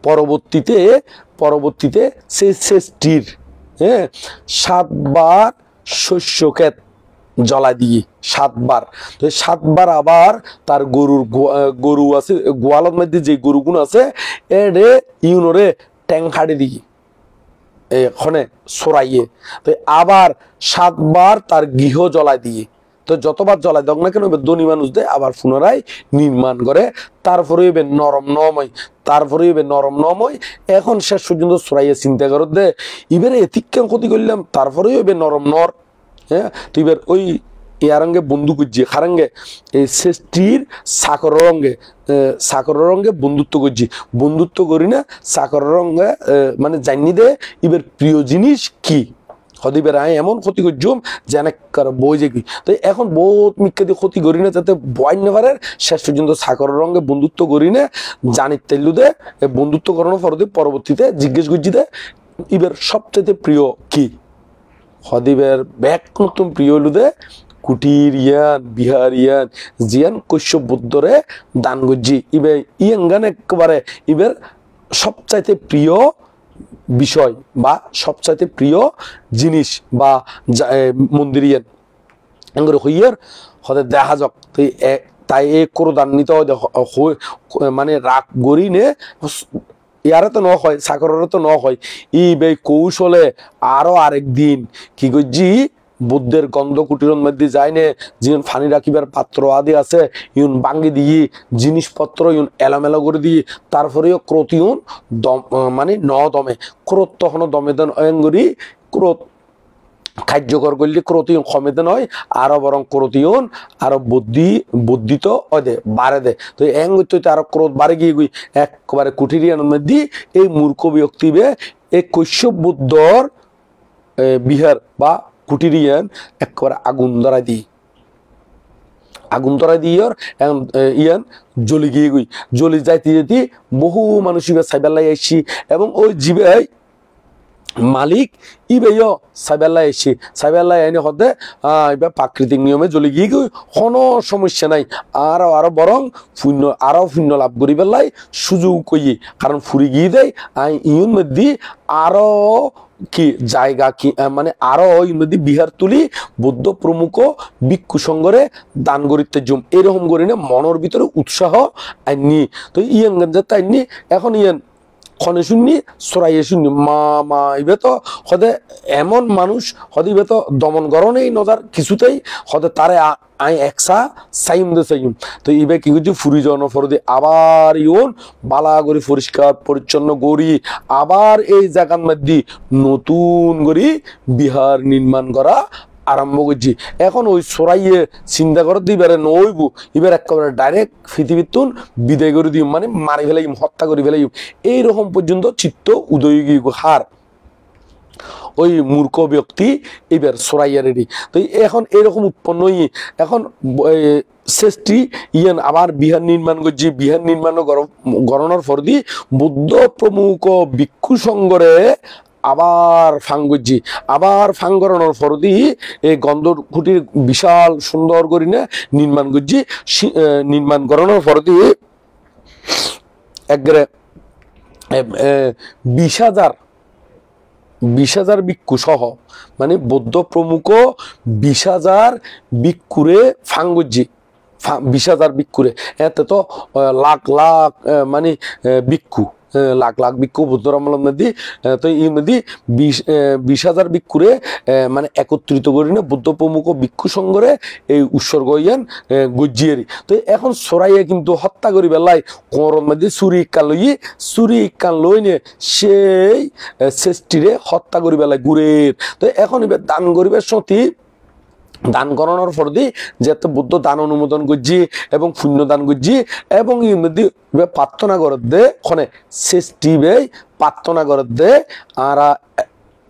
Speaker 2: পরবর্তীতে সেই শেষটির 7 বার শস্য ক্ষেত জ্বলা দিয়ে 7 বার। তো 7 বার আবার তার গরু আছে গোয়ালের মধ্যে যে গরুগুলো আছে এডে ইউনোরে ট্যাং হাড়ে দিয়ে এখানে সরাইয়ে তো আবার 7 বার তার গৃহ জ্বলা দিয়ে। তো যতবার জ্বলাই দেখ না কেন ধনী মানুষ দেয় আবার পুনরায় নির্মাণ করে তারপরে নরম নময় এখন শেষ পর্যন্ত সরাইয়ে চিন্তা করত দে এবারে এতিক্যান ক্ষতি করলাম তারপরে নরম নর। হ্যাঁ তো এবার ওই ইয়ারঙ্গে বন্ধু করছি খারাঙ্গে এই শেষটির সাকর রঙ্গে বন্ধুত্ব করছি বন্ধুত্ব করি না সাকর রঙ্গে মানে জানি দে এবার প্রিয় জিনিস কি হদিবের আয় এমন ক্ষতি করছুম যে বই যে তো এখন বহুত মিক্কা দিয়ে ক্ষতি করি না যাতে বয় না পারে শেষ পর্যন্ত সাকর রঙে বন্ধুত্ব করি না জানি তেলু দে বন্ধুত্ব করানোর পরবর্তীতে জিজ্ঞেস করছি দে ইবের সবচেয়ে প্রিয় কি হদিবের ব্যাক নতুন প্রিয় হলু দে কুটির ইয়ান বিহার ইয়ান জিয়ান কৈশ্যপ বুদ্ধরে দান গজ্জি ইবে ইয়ান একেবারে ইবের সবচাইতে প্রিয় বিষয় বা সবচাইতে প্রিয় জিনিস বা মন্দিরিয়ান হইয়ার হতে দেখা যাক তাই এ করদান নিতে মানে রাগ গড়ি নে ইয়ারে তো ন হয় সাগরের তো ন হয় ই বে কৌশলে আরো আরেকদিন কি করছি বুদ্ধের গন্ধ কুটিরের মধ্যে যায় নে যিন ফানি রাখিবার পাত্র আদি আছে ইউন বাঙ্গি দিয়ে জিনিসপত্র ইউন এলোমেলো করে দিয়ে তারপরেও ক্রোধ ইউন মানে ন দমে ক্রোধ তখন দমে দেন অয়ঙ্গরি ক্রোধ কার্যকর করলে ক্রোধ ইউন কমে দেন হয় আরো বরং ক্রোধ ইউন আরো বুদ্ধি তো দে বাড়ে দে তো এং আরো ক্রোধ বাড়ে গিয়ে গুই একবারে কুটিরিয়ানের মধ্যে এই মূর্খ ব্যক্তি এই কৈশ্যপ বুদ্ধর বিহার বা কুটিরিয়ান একবারে আগুন ধরা দিয়ে ইয়ান জ্বলি গিয়ে গুই জ্বলি যাইতে যেতে বহু মানুষ সাইবেলাই আইসি এবং ওই জীবে মালিক ইবেও সাইবেলাই আইসি সাইবেলাই আইনে হতে এবার প্রাকৃতিক নিয়মে জ্বলি গিয়ে গুই কোনো সমস্যা নাই আরো বরং পুণ্য লাভ করি পেলাই সুযোগ কই কারণ ফুরি গিয়ে দেয় ইউন মধ্যে আরো কি জায়গা কি মানে আরো ওই নদী বিহার তুলি বৌদ্ধ প্রমুখ ভিক্ষু সংঘরে দান করিতে জম এরকম করি না মনের ভিতরে উৎসাহ আইনি তো ইয়ান যাতে আইনি এখন ইয়ান খনে শুননি সরাইয়ে শুননি মা ইবে তো হদে এমন মানুষ হদে ইবে তো দমন গরণেই নজার কিছুতেই হদে তারে আই একসা সাইম দে সাইম তো ইবে কি করছি ফুরি জন ফরদি আবার ইউন বালা করি পরিষ্কার পরিচ্ছন্ন করি আবার এই জায়গার মধ্যে নতুন করে বিহার নির্মাণ করা আরম্ভ করছি এখন ওই সরাইয়ে চিন্তা করে দিবারে নইব এবার একেবারে ডাইরেক্ট পৃথিবীতুন বিদায় করে দিই মানে মারি ফেলাই হত্যা করে ফেলাই এইরকম পর্যন্ত চিত্ত উদয় হার ওই মূর্খ ব্যক্তি এবার সরাইয়া রেডি তো এখন এরকম উৎপন্ন এখন শেষটি ইয়ান আবার বিহার নির্মাণ করছি বিহার নির্মাণ গণনার পর দি বুদ্ধ প্রমুখ ভিক্ষু সংঘরে আবার ফাঙ্গজি আবার ফাঙ্গরণের পর দি এই গন্ধর কুটির বিশাল সুন্দর করে নির্মাণ করছি নির্মাণ করানোর পর দি একবারে 20,000 ভিক্ষু সহ মানে বৌদ্ধ প্রমুখ 20,000 ভিক্ষুরে ফাঙ্গজি 20,000 ভিক্ষুরে এতে তো লাখ লাখ মানে ভিক্ষু লাখ লাখ ভিক্ষু বুদ্ধ রামলাম নদী তো এই নদী 20,000 ভিক্ষুরে মানে একত্রিত করি না বুদ্ধ প্রমুখ ভিক্ষু সংঘরে এই উৎসর্গ ইয়ান গজ্জিয়ারি তো এখন সরাইয়া কিন্তু হত্যা করি বেলায় কোরর মধ্যে চুরি কান লই নে সেই শেষটিরে হত্যা করি বেলায় গুড়ের তো এখন এবার দান করিবার সতী দান করানোর পর দি যেহেতু বুদ্ধ দান অনুমোদন করছি এবং পুণ্য দান করছি এবং প্রার্থনা করে দে ওখানে শেষটি প্রার্থনা করে দে আর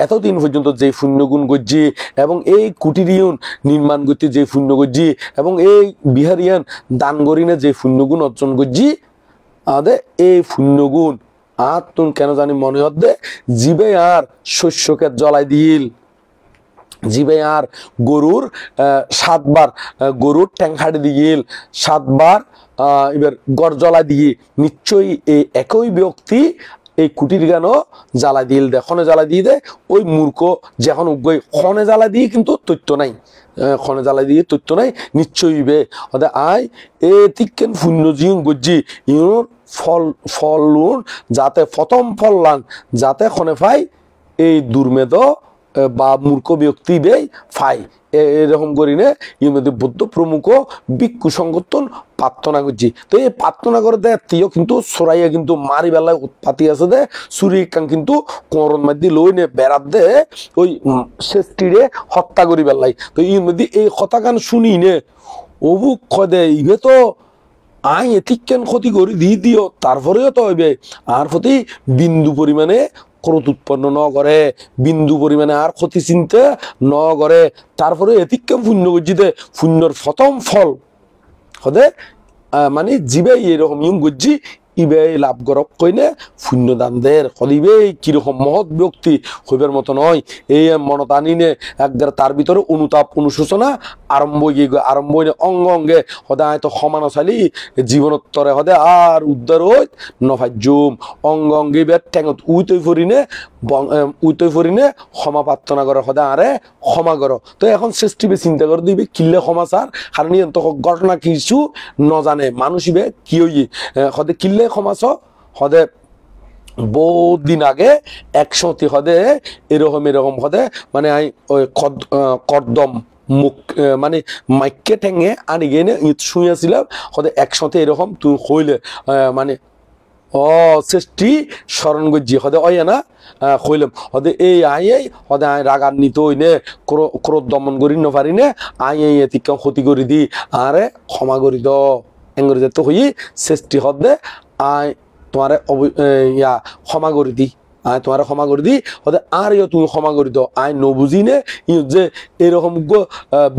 Speaker 2: এতদিন পর্যন্ত যে পুণ্যগুণ করছি এবং এই কুটিরিয়ন নির্মাণ করতে যে পুণ্য করছি এবং এই বিহারিয়ান দান করিনে যে পুণ্যগুণ অর্জন করছি আমাদের এই পুণ্যগুণ আর তুন কেন জানি মনে হচ্ছে জীবে আর শস্যকে জ্বলাই দিল জীবে আর গরুর 7 বার গরুর ট্যাংখাড়ি দিল 7 বার এবার গরজলা দিয়ে নিশ্চয়ই এই একই ব্যক্তি এই কুটির গানও জ্বালা দিল দে খনে জ্বালা দিয়ে দে ওই মূর্খ যখন উগই খনে জ্বালা দিয়ে কিন্তু তথ্য নাই খনে জ্বালা দিয়ে তথ্য নাই নিশ্চয়ই বে ওদের আয় এ তিকেন শূন্য জিং গজ্জি ইউর ফল লুন যাতে প্রথম ফল লান যাতে খনে পাই এই দুর্মেধ বা মূর্খ ব্যক্তি বেই ফাই এরকম করি নে ইউনিটি বুদ্ধ প্রমুখ ভিক্ষু সংগঠন প্রার্থনা করছি তো এই প্রার্থনা করে দেয় তিও কিন্তু সরাইয়া কিন্তু মারি বেলায় উৎপাতি আছে দে চুরি কান কিন্তু কোরন মধ্যে লই নে বেড়াত দে ওই শেষটিরে হত্যা করি বেলাই তো ইউনিটি এই কথা কান শুনি নে অবুক খদে ইবে তো আই এতিকেন ক্ষতি করি দিও তারপরেও তো হইবে আর প্রতি বিন্দু পরিমাণে ক্রোধ উৎপন্ন ন করে বিন্দু পরিমাণে আর ক্ষতি চিন্তা ন করে তারপরে এতিকে পুণ্য গজ্জিতে পুণ্যর প্রথম ফল হদে মানে জীবে এরকম ইম গজ্জি ইবে লাভ গরক কইনে পুণ্য দান দের হদিবে কিরকম মহৎ ব্যক্তি হইবার মতো নয় এই মনত আনিনে একদার তার ভিতরে অনুতাপ অনুশোচনা আরম্ভ হইনে অঙ্গ অঙ্গে হদায় তো সমানশালী জীবনোত্তরে হদে আর উদ্ধার হইত নভাজ্যুম অঙ্গ অঙ্গে বের ঠেঙত উইতই ফরিনে ক্ষমা প্রার্থনা করে সদা আরে ক্ষমা করো তো এখন সৃষ্টিবে চিন্তা করে দিবে কিল্লে ক্ষমা চার কারণ ঘটনা কিছু নজানে মানুষ ইবে কি হই সদে কিল্লে ক্ষমা চ সদে বহুত দিন আগে 100 হদে এরকম হদে মানে ওই কর্দম মুখ মানে মাইকে ঠেঙে আনি গিয়ে শুয়েছিলাম হদে 100 এরকম তুই হইলে মানে সৃষ্টি স্মরণ গজ্জি হদে অয় না কইলাম হদে এই আই হদে আই রাগান্বিত হইনে ক্রোধ দমন করি নপারি নে আই এতিক ক্ষতি করি দি আরে ক্ষমা করি দ এঙ্গরি যেতে হই সৃষ্টি হদে আই তোমার ইয়া ক্ষমা করি দি আয় তোমার ক্ষমা করে দি হতে আর তুমি ক্ষমা করে দাও আয় নবুঝি নে যে এরকম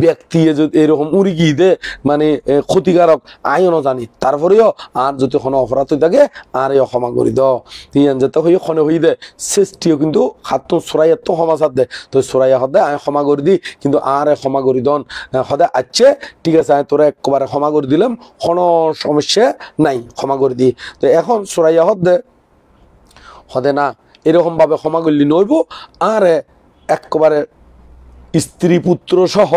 Speaker 2: ব্যক্তি এরকম উড়ি গিয়ে দে মানে ক্ষতিকারক আয়ও না জানি তারপরেও আর যদি কোনো অপরাধ হয়ে থাকে আর ক্ষমা করে দাও তিয়ান যেতে হই ক্ষণে হই দে সৃষ্টিও কিন্তু হাত সরাইয়ার তো ক্ষমা সার দে তো সরাইয়া হদে আয় ক্ষমা করে দি কিন্তু আর ক্ষমা করি দন হদে আচ্ছে ঠিক আছে আয় তোরা একবারে ক্ষমা করে দিলাম কোনো সমস্যা নাই ক্ষমা করে দি তো এখন সরাইয়া হদে না এরকম ভাবে ক্ষমা করলি নইব আর একবারে স্ত্রী পুত্র সহ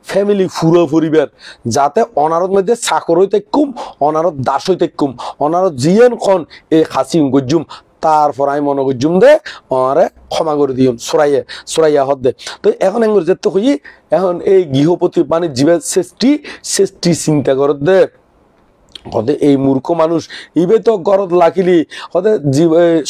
Speaker 2: ফ্যামিলি পুরো পরিবার যাতে অনারত মধ্যে চাকর হইতে কুম অনারত দাস হইতে কুম অনারত জিয়ান খন এই খাসি গজ্জুম তারপর আমি মনে গজ্জুম দে আরে ক্ষমা করে দিও সরাইয়া হদ দে তো এখন এঙ্গর যেতে হই এখন এই গৃহপতি মানে জীবের সৃষ্টি চিন্তা করে দে হতে এই মূর্খ মানুষ ইবে তো গরদ লাখিলি হতে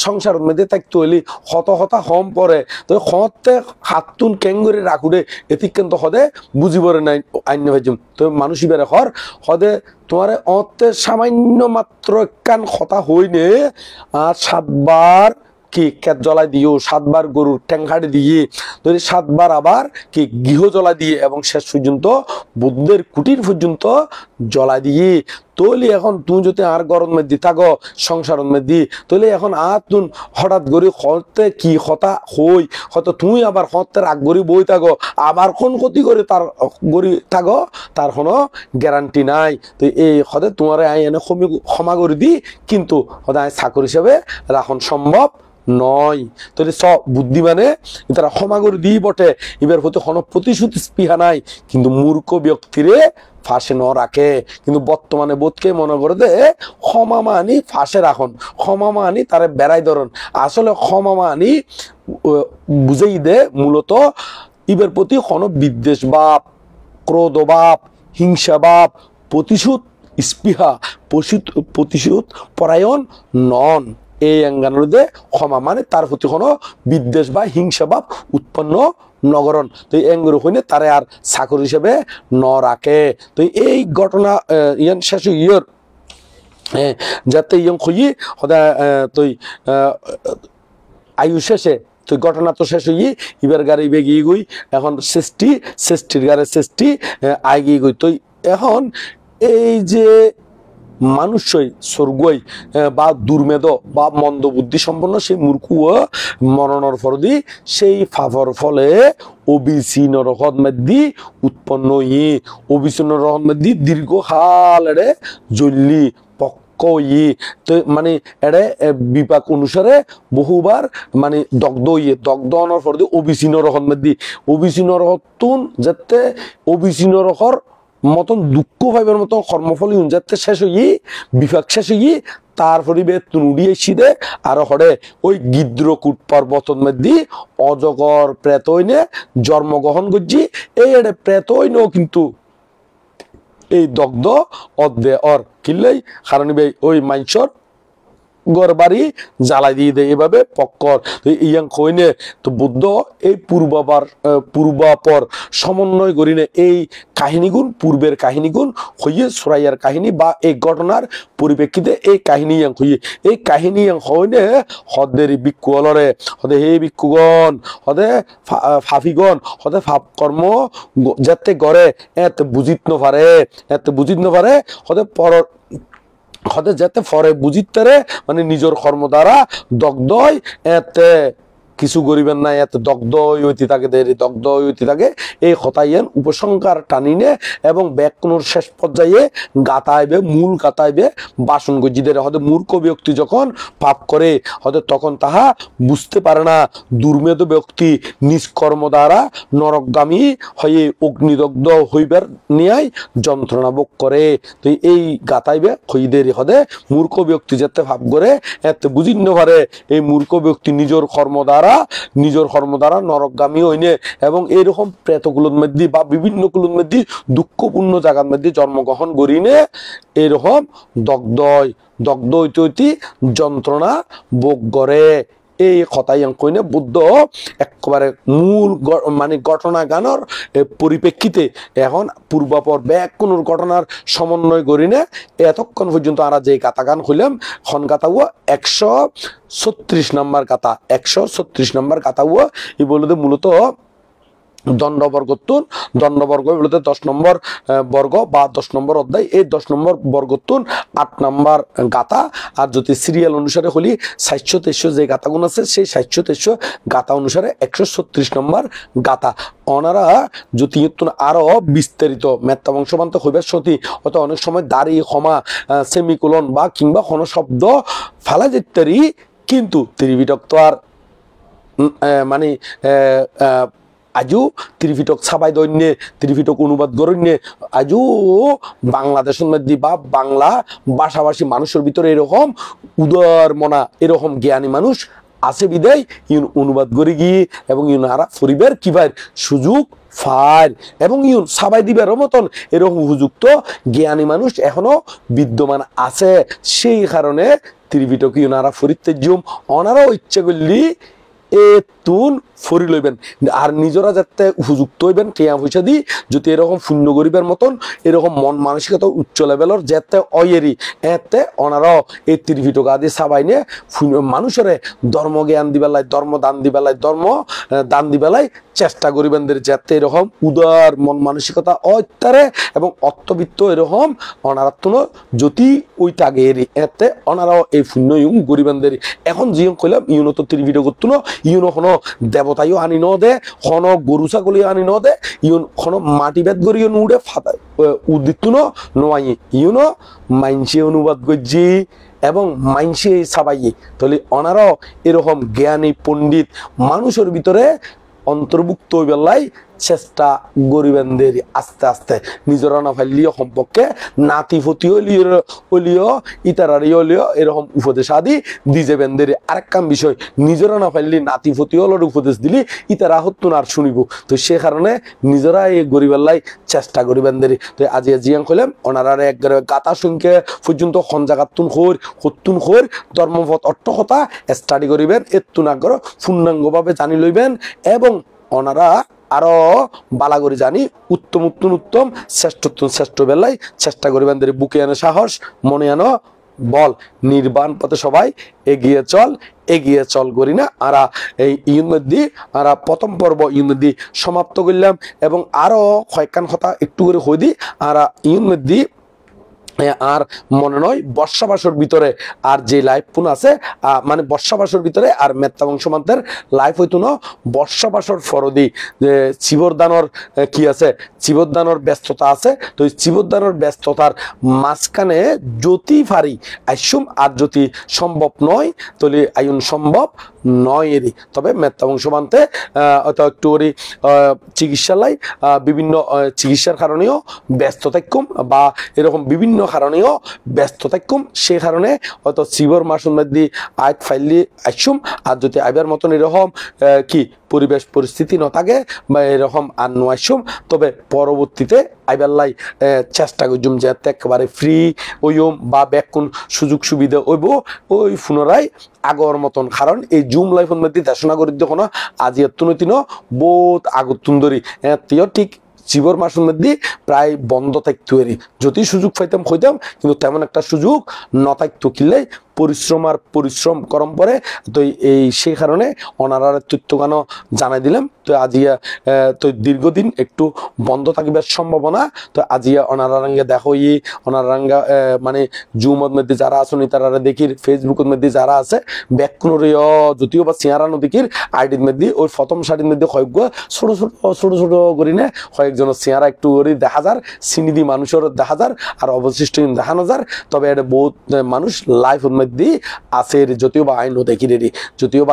Speaker 2: সংসার মধ্যে থাকতে হইলি হত হতা হম পরে তো হতে হাতুন কেঙ্গুরে রাখুরে এটি কিন্তু হদে বুঝিবরে নাই আইন ভাইজুম তো মানুষ ইবে হর হদে তোমার অতে সামান্য মাত্র কান হতা হইনে আর 7 বার কি কেত জ্বলাই দিও 7 বার গরুর ট্যাংহাড়ি দিয়ে যদি 7 বার আবার কি গৃহ জ্বলা দিয়ে এবং শেষ পর্যন্ত বুদ্ধের কুটির পর্যন্ত জ্বলা দিয়ে তৈলি এখন তুমি যদি আর গরম মধ্যে থাকো সংসার মধ্যে তৈলি এখন আর তুন হঠাৎ করে হতে কি হতা হই হয়তো তুমি আবার হতে রাগ গড়ি বই থাকো আবার কোন ক্ষতি করে তার গড়ি থাকো তার কোনো গ্যারান্টি নাই তো এই হতে তোমার আই এনে ক্ষমা করে দি কিন্তু হতে আই চাকর হিসেবে রাখন সম্ভব নয় তাহলে সব বুদ্ধিমানে তারা ক্ষমা করে দিই বটে এবার হতে কোনো প্রতিশোধ স্পৃহা নাই কিন্তু মূর্খ ব্যক্তিরে ফাঁসে ন রাখে কিন্তু বর্তমানে বোধকে মনে করে দে ক্ষমা মানি ফাঁসে রাখন ক্ষমা মানি তারা বেড়াই ধরন আসলে ক্ষমা মানি বুঝেই দে মূলত ইবের প্রতি কোনো বিদ্বেষ ভাব ক্রোধ ভাব হিংসা ভাব প্রতিশোধ স্পৃহা প্রতিশোধ পরায়ণ নন এই অঙ্গানুরোধে ক্ষমা মানে তার প্রতি কোনো বিদ্বেষ বা হিংসা ভাব উৎপন্ন নগরণ তো এই অঙ্গুর হইনে তারে আর চাকর হিসেবে ন রাখে তো এই ঘটনা ইয়ান শেষ ইয়র যাতে ইয়ং খুঁজি সদায় তুই আয়ু শেষে তুই ঘটনা তো শেষ হই ইবার গাড়ি বেগিয়ে গই এখন সৃষ্টির গাড়ি সৃষ্টি আগিয়ে গই তুই এখন এই যে মানুষই স্বর্গই বা দুর্মেধ বা মন্দ বুদ্ধি সম্পন্ন সেই মূর্খ মরণর ফরদি সেই ফাফর ফলে অবিচ্ছিন্ন রহত মধ্যে উৎপন্ন অবিচ্ছিন্ন রহত মধ্যে দীর্ঘকাল এড়ে জ্বললি তো মানে এড়ে বিপাক অনুসারে বহুবার মানে দগ্ধ হওয়ার ফলে অবিচ্ছিন্ন রহত মধ্যে অবিচ্ছিন্ন রহতুন যাতে অবিচ্ছিন্ন রহর মতন দুঃখ ভাইবার মতন কর্মফল যাতে শেষ হই বিভাগ শেষ হই তারপরে তুনুড়িয়ে সিদে আর হরে ওই গিদ্রকূট পর্বতন মধ্যে অজগর প্রেতইনে জন্মগ্রহণ করছি এই এড়ে প্রেতইনও কিন্তু এই দগ্ধ অর্ধে অর কিনলেই কারণ ওই মাইনসর ঘর বাড়ি জ্বালাই দিয়ে দেয় এভাবে পক্কর তো ইয়াং কইনে তো বুদ্ধ এই পূর্বাপর সমন্বয় করিনে এই কাহিনীগুণ পূর্বের কাহিনীগুণ হইয়ে সুরাইয়ার কাহিনী বা এই ঘটনার পরিপ্রেক্ষিতে এই কাহিনী ইয়াং হইয়ে এই কাহিনী ইয়াং হইনে হদের বিক্ষুলরে হদে হে বিক্ষুগণ হদে ফাফিগণ হদে ফাপ কর্ম যাতে গড়ে এত বুঝিত নপারে হদে পর হতে যেতে ফরে বুঝিতে মানে নিজের কর্ম দ্বারা দগ্ধ এতে কিছু করিবেন না এত দগ্ধ হইতে থাকে দগ্ধ হইতে থাকে এই হতাইয়েন উপসংহার টানিনে এবং ব্যাকরণের শেষ পর্যায়ে গাতাইবে মূল গাতাইবে বাসন গজিদের হতে মূর্খ ব্যক্তি যখন পাপ করে হতে তখন তাহা বুঝতে পারে না দুর্মেধ ব্যক্তি নিষ্কর্ম দ্বারা নরকগামী হয়ে অগ্নিদগ্ধ হইবার নিয়াই যন্ত্রণা ভোগ করে তো এই গাতাইবে হইদের হদে মূর্খ ব্যক্তি যেতে ভাব করে এত বুঝিন্ন পারে এই মূর্খ ব্যক্তি নিজের কর্ম দ্বারা নরকগামী হইনে এবং এরকম প্রেতগুলোর মধ্যে বা বিভিন্ন গুলোর মধ্যে দুঃখপূর্ণ জায়গার মধ্যে জন্মগ্রহণ করিনে এরকম দগ্ধ হইতে যন্ত্রণা ভোগ করে এই কথাই কইনে বুদ্ধ একেবারে মূল মানে ঘটনা গানের পরিপ্রেক্ষিতে এখন পূর্বাপর কোন ঘটনার সমন্বয় করিনে এতক্ষণ পর্যন্ত আমরা যে গাথা গান হইলাম খন গাথা 136 নম্বর গাথা 136 নম্বর গাথা এই বলতে মূলত দণ্ডবর্গ বলতে 10 নম্বর বর্গ বা 10 নম্বর অধ্যায় এই 10 নম্বর বর্গতুন 8 নম্বর গাথা আর যদি সিরিয়াল অনুসারে হলি 723 যে গাথাগুণ আছে সেই 723 গাথা অনুসারে 136 নম্বর গাথা ওনারা যদি আরো বিস্তারিত মেত্তা বংশবান্ত হইবার সতী অত অনেক সময় দাড়ি ক্ষমা সেমিকোলন বা কিংবা কোনো শব্দ ফালা যেতারি কিন্তু ত্রিপিটক তো আর মানে আজও ত্রিপিটক ছাপাই দৈন্যে ত্রিপিটক অনুবাদ গরণ্যে আজও বাংলাদেশের মধ্যে বা বাংলা ভাষাভাষী মানুষের ভিতরে এরকম উদার মনা এরকম জ্ঞানী মানুষ আছে বিদায় ইউন অনুবাদ করে গিয়ে এবং ইউনারা পরিবার কিভাবে সুযোগ ফাইল এবং ইউন সাবাই দিবার মতন এরকম উপযুক্ত জ্ঞানী মানুষ এখনো বিদ্যমান আছে। সেই কারণে ত্রিপিটক ইউনারা ফরিত্তেজুম অনারাও ইচ্ছা করলি তুন ফরি লইবেন আর নিজরা যাতে উপযুক্ত হইবেন টিয়া পয়সা দি যদি এরকম শূন্য গরিবের মতন এরকম মন মানসিকতা উচ্চ লেভেলের যেতে অয়েরি এতে ওনারাও এই ত্রিপিটক আদি সাবাইনে মানুষের ধর্ম জ্ঞান দিবেলাই ধর্ম দান দিবেলাই ধর্ম দান দিবেলাই চেষ্টা করিবেন যাতে এরকম উদার মন মানসিকতা অত্যারে এবং অর্থবিত্ত এরকম অনারাত্ম যদি ওই তাগে এরি এতে ওনারাও এই শূন্য ইউং গরিবেনদের এখন জিও কইলাম ইউনো তো ত্রিপিটক করতো না ইউনো কোনো দেবতাইও আনি ন দে কোনো গরু ছাগলিও আনি ন দে ইউন কোনো মাটি বেদ করিও নুড়ে ফাতা উদ্দিত নয় ইউনো মাইনসে অনুবাদ করছি এবং মাইনসে সাবাই তাহলে অনারও এরকম জ্ঞানী পণ্ডিত মানুষের ভিতরে অন্তর্ভুক্ত হইবেলাই চেষ্টা গরিবেনদের আস্তে আস্তে নিজরা না ফাইলিও সম্পর্কে নাতি ফতি হলিও ইতারারি হলিও এরকম উপদেশ আদি দিজেবেনদের আরেক কাম বিষয় নিজরা না ফাইলি নাতি ফতি হলের উপদেশ দিলি ইতারা হতুন আর শুনিব তো সে কারণে নিজরা এই গরিবেল্লাই চেষ্টা গরিবেনদের তো আজি জিয়াং কইলাম ওনারা একবারে গাতা সংখ্যা পর্যন্ত খন জাগাতুন হতুন ধর্মপথ অর্থকথা স্টাডি করিবেন এতুন আগ্রহ পূর্ণাঙ্গভাবে জানি লইবেন এবং ওনারা আরো বালা করে জানি উত্তম শ্রেষ্ঠ বেলায় চেষ্টা করিবেন বুকে আনো সাহস মনে আনো বল নির্বাণ পথে সবাই এগিয়ে চল করি না আরা এই ইউনদি আরা প্রথম পর্ব ইউনদি সমাপ্ত করলাম এবং আরো কয়েকখান কথা একটু করে হই দি আরা ইউনদি আর মনে নয় বর্ষাবাসর ভিতরে আর যে লাইভ পুন আছে মানে বর্ষাবাসর ভিতরে আর মেত্তা বংশমান্তের লাইভ হইতো না বর্ষাবাসর ফরদি যে চিবরদানর কি আছে চিবরদানর ব্যস্ততা আছে তো এই চিবরদানর ব্যস্ততার মাঝখানে যদি পারি আইসুম আর যদি সম্ভব নয় তাহলে আইন সম্ভব নয় এরই তবে মেত্তা বংশমান্তে হয়তো একটু করে চিকিৎসালয় বিভিন্ন চিকিৎসার কারণেও ব্যস্ত থাকুম বা এরকম বিভিন্ন কারণেও ব্যস্ত থাকুম সে কারণে হয়তো শিবর মাসুর মধ্যে আইট ফাইলি আইসুম আর যদি আইবার মতন এরকম কি পরিবেশ পরিস্থিতি ন থাকে বা এরকম আর নো আইসুম তবে পরবর্তীতে আইবাল্লাই চেষ্টা করছুম যে একেবারে ফ্রি ওইম বা ব্যাকুন সুযোগ সুবিধা ওইব ওই পুনরায় আগর মতন কারণ এই জুম লাইফের মধ্যে দেশনা করি যখন আজি এত্তুন বহুত আগতুন ধরি ঠিক জীবর মাসের মধ্যে প্রায় বন্ধ থাকতো এরি যদি সুযোগ পাইতাম হইতাম কিন্তু তেমন একটা সুযোগ ন থাকতো কিনলে পরিশ্রম করম পরে তো এই সেই কারণে ওনারা তথ্যগান জানাই দিলাম তো আজিয়া তো দীর্ঘদিন একটু বন্ধ থাকবার সম্ভাবনা তো আজিয়া ওনারা রঙে দেখো ওনারা রঙ্গা মানে জুমের মধ্যে যারা আসুন তারা দেখির ফেসবুকের মধ্যে যারা আছে ব্যাকুনরীয় যদিও বা সিয়ারানো দেখির আইডির মধ্যে ওই প্রথম সারির মধ্যে কয়েক ছোট ছোট করি না কয়েকজন সিয়ারা একটু করে দেখা যার সিনিদি মানুষের দেখা যার আর অবশিষ্ট দেখানো যার তবে এটা বহুত মানুষ লাইফ দি আছে যদিও বা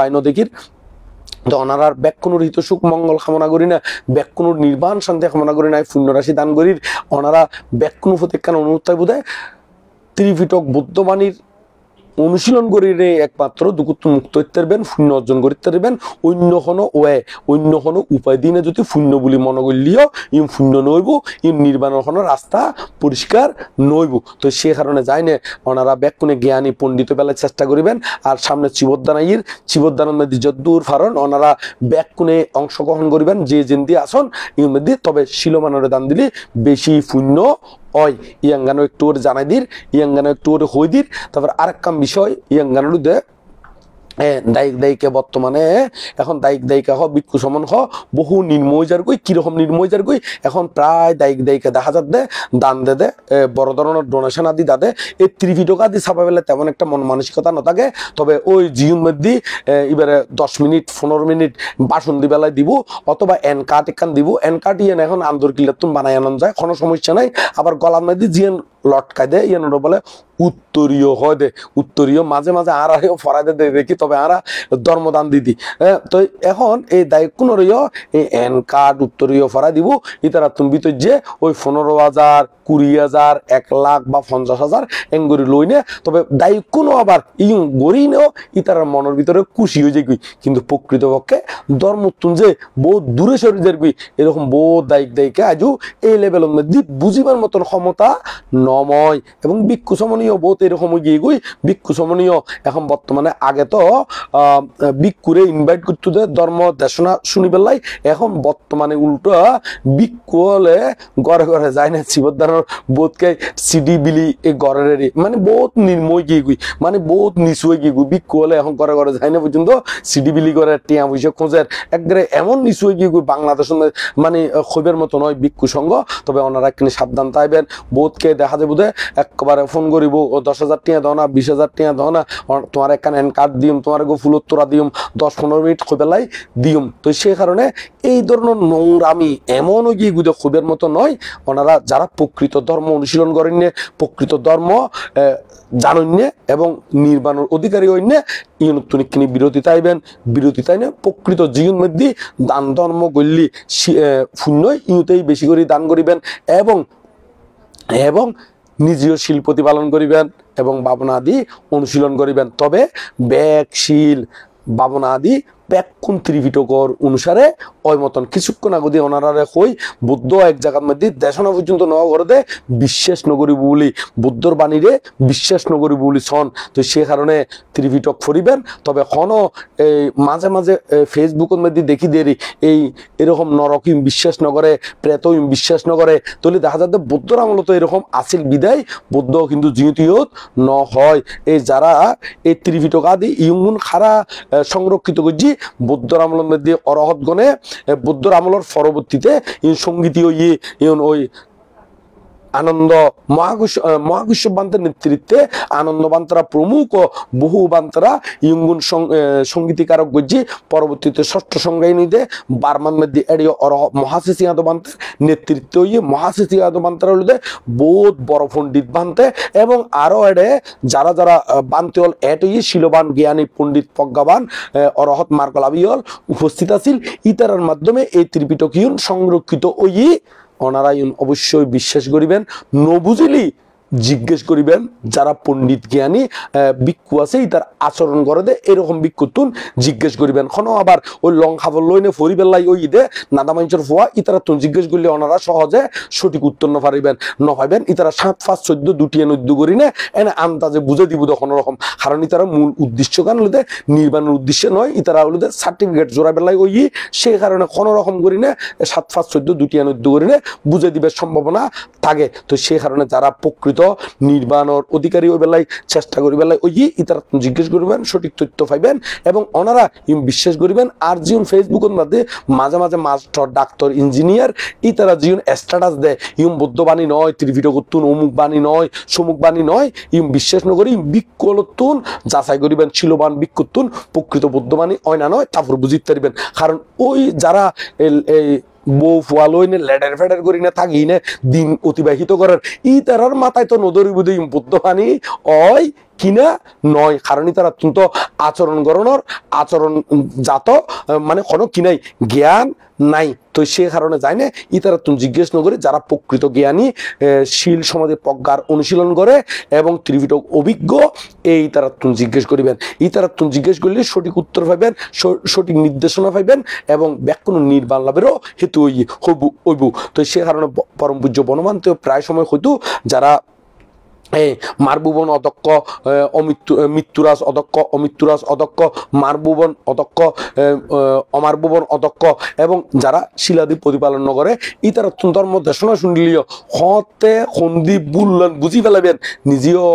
Speaker 2: আইন দেখির তো ওনার ব্যাকুনুর হিত সুখ মঙ্গল কামনা করি না ব্যাকুনুর নির্বাণ শান্তি কামনা করি না পুণ্য রাশি দান করির ওনারা ব্যাকুনু প্রত্যেকখান অনুরোধ বোধ ত্রিপিটক বুদ্ধবাণীর অনুশীলন করিলে একমাত্র দুকুত মুক্ত হইতে পারবেন শূন্য অর্জন করতে পারবেন অন্য কোনো উপায় দিনে যদি শূন্য বলে মনে করলেও ইম শূন্য নইব ইম নির্বাণের কোনো রাস্তা পরিষ্কার নইব তো সে কারণে যাই না ওনারা ব্যাকুনে জ্ঞানী পণ্ডিত বেলায় চেষ্টা করিবেন আর সামনে চিবদানের মধ্যে যদ্দূর ফারণ ওনারা ব্যাকুনে অংশগ্রহণ করিবেন যে জিন্দি আসন ইম মধ্যে তবে শিলমানের দান দিলে বেশি শূন্য হয় ইয়াঙ্গানো একটু করে জানাই দির ইয়াঙ্গানো একটু করে হই দির তারপর আরেক কাম বিষয় ইয়াঙ্গানোর দে দায়িকে বর্তমানে এখন দায়িকা বিক্ষু সমন বহু নির্ময়জার গই কিরকম নির্ময়জার গই এখন প্রায় দায়িকা দেখা যাচ্ছে দান দে বড় ধরনের ডোনেশন আদি দাদে এই ত্রিপিটক আদি ছাপা পেলে তেমন একটা মন মানসিকতা ন থাকে তবে ওই জিউন মধ্যে এবারে 10 মিনিট 15 মিনিট বাসন দি বেলায় দিব অথবা এন কার্ড এখান দিব এন কার্ড ইয়ে এখন আন্দর কিলাতুন বানাই আনন্দ যায় কোনো সমস্যা নাই আবার গলার মধ্যে জিয়ান লটকাই দে ইয়ান বলে উত্তরীয় হয় দে উত্তরীয় মাঝে মাঝে আর ফরাই দে দেখি তবে আরা ধর্মদান দিদি তো এখন এই দায় কোন এই এন কার্ড উত্তরীয় ফরাই দিব ইতারা তুমি ভিতর যে ওই 15,000 20,000 1 লাখ বা 50,000 এঙ্গুরি লই নে তবে দায় কোনো আবার ইং গড়ি নেও ইতারার মনের ভিতরে খুশি হয়ে যায় কিন্তু প্রকৃতপক্ষে ধর্মতুন যে বহু দূরে সরে যাবি এরকম বহু দায়িকে আজও এই লেভেলের মধ্যে বুঝিবার মতন ক্ষমতা নময় এবং ভিক্ষু সমনীয় বহুত এরকম গিয়ে গই ভিক্ষু সমনীয় এখন বর্তমানে আগে তো ভিক্ষুরে ইনভাইট করতে দে ধর্ম দেশনা শুনিবার লাই এখন বর্তমানে উল্টো ভিক্ষু হলে ঘরে ঘরে যায় না শিবদানোর বোধকে সিডি বিলি এই ঘরের মানে বহুত নির্ময় গিয়ে গই মানে বহুত নিচু হয়ে গিয়ে গই ভিক্ষু হলে এখন ঘরে ঘরে যায় না পর্যন্ত সিডি বিলি করে টিয়া পয়সা খোঁজের একবারে এমন নিচু হয়ে গিয়ে গই বাংলাদেশের মানে খবরের মতো নয় ভিক্ষু সঙ্গ তবে ওনারা একখানি সাবধান থাকবেন বোধকে দেখা যাবে বোধে একবারে ফোন করিব 10,000 টাকা দাও না 20,000 টাকা দাও না তোমার একখান এন কার্ড দিম তোমার গো ফুলত তোরা দিম 10-15 মিনিট খবেলাই দিম তো সেই কারণে এই ধরনের নোংরামি এমনও গিয়ে গুদে খবের মতো নয় ওনারা যারা প্রকৃত ধর্ম অনুশীলন করেন প্রকৃত ধর্ম জানেন এবং নির্বাণের অধিকারী হইন ইউনিক বিরোধিতা আইবেন বিরোধিতা আইনে প্রকৃত জীবন মধ্যে দান ধর্ম গল্লি শূন্য ইউতেই বেশি করে দান করিবেন এবং এবং নিজীয় শিল প্রতিপালন করিবেন এবং ভাবনা আদি অনুশীলন করিবেন তবে ব্যাগশীল ভাবনা আদি ব্যাকুণ ত্রিপিটকর অনুসারে ওই মতন কিছুক্ষণ আগে ওনারা হই বুদ্ধ এক জায়গার মধ্যে দেশনা পর্যন্ত নেওয়া করে বিশ্বাস নগরী বলি বুদ্ধর বাণীরে বিশ্বাস নগরী বলি সন তো সে কারণে ত্রিপিটক ফরিবেন তবে এখনো এই মাঝে মাঝে ফেসবুকের মধ্যে দেখি দেরি এই এরকম নরকিম বিশ্বাস নগরে প্রেতইম বিশ্বাস নগরে তাহলে দেখা যাচ্ছে বুদ্ধর আমল তো এরকম আসিল বিদায় বুদ্ধ কিন্তু জিয়তিয়ত ন হয় এই যারা এই ত্রিপিটক আদি ইউন খারা সংরক্ষিত করছি বুদ্ধর আমলের মধ্যে অরহত গণে বুদ্ধর আমলের পরবর্তীতে সঙ্গীত ওই আনন্দ মহাকুষ্য বান্তের নেতৃত্বে আনন্দ বান্তরা প্রমুখ বহু বান্তরা ইয়ুঙ্গুন সঙ্গীতিকারক গজ্জি পরবর্তীতে ষষ্ঠ সংজ্ঞায়নীতে বার্মান মধ্যে এড়িয়ে মহাশেষিয়াদ বান্তের নেতৃত্বে মহাশেষিয়াদ বান্তরা হলে বহুত বড় পণ্ডিত বান্তে এবং আরো এড়ে যারা যারা বান্তে হল এট শিলবান জ্ঞানী পণ্ডিত প্রজ্ঞাবান অরহত মার্গলাবিহল উপস্থিত আছিল ইতারার মাধ্যমে এই ত্রিপিটকীয় সংরক্ষিত ওনারা অবশ্যই বিশ্বাস করিবেন নবুঝিলি জিজ্ঞেস করিবেন যারা পণ্ডিত জ্ঞানী ভিক্ষু আছে তার আচরণ করে দে এরকম ভিক্ষুতুন জিজ্ঞেস করিবেন কোনো আবার ওই লং খাবার লইনে ফরিবেলাই ওই দে নাদা মাঞ্চর ফোয়া ইতারা তুন জিজ্ঞেস করলে ওনারা সহজে সঠিক উত্তর নপাইবেন ইতারা 7, 5, 14 2 9 করি না এনে আন্দাজে বুঝে দিব কোনো রকম কারণ ইতারা মূল উদ্দেশ্য কারণ হলে নির্বাণের উদ্দেশ্যে নয় ইতারা হলে সার্টিফিকেট জোড়া বেলাই ওই সেই কারণে কোনো রকম করি না 7, 5, 14 2 9 করি না বুঝে দিবে সম্ভাবনা থাকে তো সেই কারণে যারা প্রকৃত নির্বাণর অধিকারী ওই বেলায় চেষ্টা করি বেলায় ওই ইতারা জিজ্ঞেস করবেন সঠিক তথ্য পাইবেন এবং ওনারা বিশ্বাস করিবেন আর জীবন ফেসবুকের মধ্যে মাঝে মাঝে মাস্টার ডাক্তার ইঞ্জিনিয়ার ইতারা জীবন স্ট্যাটাস দেয় বুদ্ধবাণী নয় ত্রিপিটকতুন অমুক বাণী নয় সমুক বাণী নয় বিশ্বাস নকরি বিক্ষলতুন যাচাই করিবেন শিলবান বিক্ষতুন প্রকৃত বুদ্ধবাণী অয়না নয় তারপর বুঝিতে পারিবেন কারণ ওই যারা এই বউ ফুয়ালইনে লেডার ফেডার করি না থাকি না দিন অতিবাহিত করার তারার মাথায় তো নদরি বুধ বুদ্ধবাণী অয় কিনা নয় কারণ তারা অত্যন্ত আচরণ গণর আচরণ জাত মানে কোনো কিনাই জ্ঞান নাই তো সে কারণে যায় না তারা তুমি জিজ্ঞেস নকরে যারা প্রকৃত জ্ঞানী শীল সমাজে প্রজ্ঞার অনুশীলন করে এবং ত্রিপিটক অভিজ্ঞ তারা তুমি জিজ্ঞেস করিবেন তারা তুমি জিজ্ঞেস করলে সঠিক উত্তর পাইবেন সঠিক নির্দেশনা পাইবেন এবং ব্যাকুণ নির্বাণ লাভেরও হেতু হইবু তো সে কারণে পরম পূজ্য বনমান্ত প্রায় সময় হয়তো যারা মারবুবন অধ্যক্ষ মৃত্যুরাজ অধ্যক্ষ অমৃত্যুরাজ অধ্যক্ষ মারবুবন অধ্যক্ষ অমারবুবন অধ্যক্ষ এবং যারা শিলাদি প্রতিপালন করে ইতার ধর্ম দেশনা শুনলিও হতে সন্ধি বুললেন বুঝি পেলাবেন নিজেও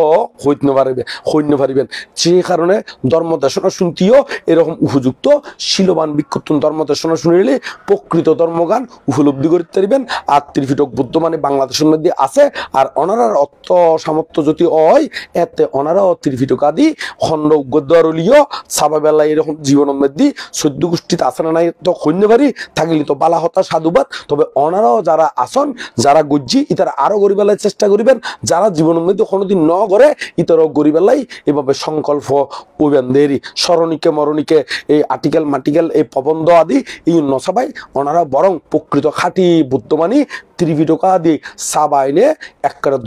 Speaker 2: হইতে পারিবেন সেই কারণে ধর্ম দেশনা শুনতেও এরকম উপযুক্ত শিলবান বিক্ষুব্ধ ধর্ম দেশনা শুনিলে প্রকৃত ধর্মগান উপলব্ধি করতে পারিবেন আর ত্রিপিটক বুদ্ধ মানে বাংলাদেশের মধ্যে আছে আর অনারার অর্থ সামর্থ্য সমর্থ যদি হয় এতে ওনারা 30 টাকা দি খন্ড গদ্দারলিও সাবাবেলা এরকম জীবনের মধ্যে 14 গোষ্ঠীতে আসে না নাই তো কইতে পারি থাকলে তো বালা হতা সাধুবাদ তবে ওনারাও যারা আসন যারা গজ্জি ইতারা আরো গরিবেলায় চেষ্টা করিবেন যারা জীবনের মধ্যে কোনোদিন ন করে ইতারাও গরিবেলাই এভাবে সংকল্প উবেন দেরি স্মরণিকে মরণিকে এই আর্টিকেল মাটিকেল এই প্রবন্ধ আদি এই নসাবাই ওনারা বরং প্রকৃত খাঁটি বুদ্ধমানি 30 টাকা দিয়ে সাবাইনে একটা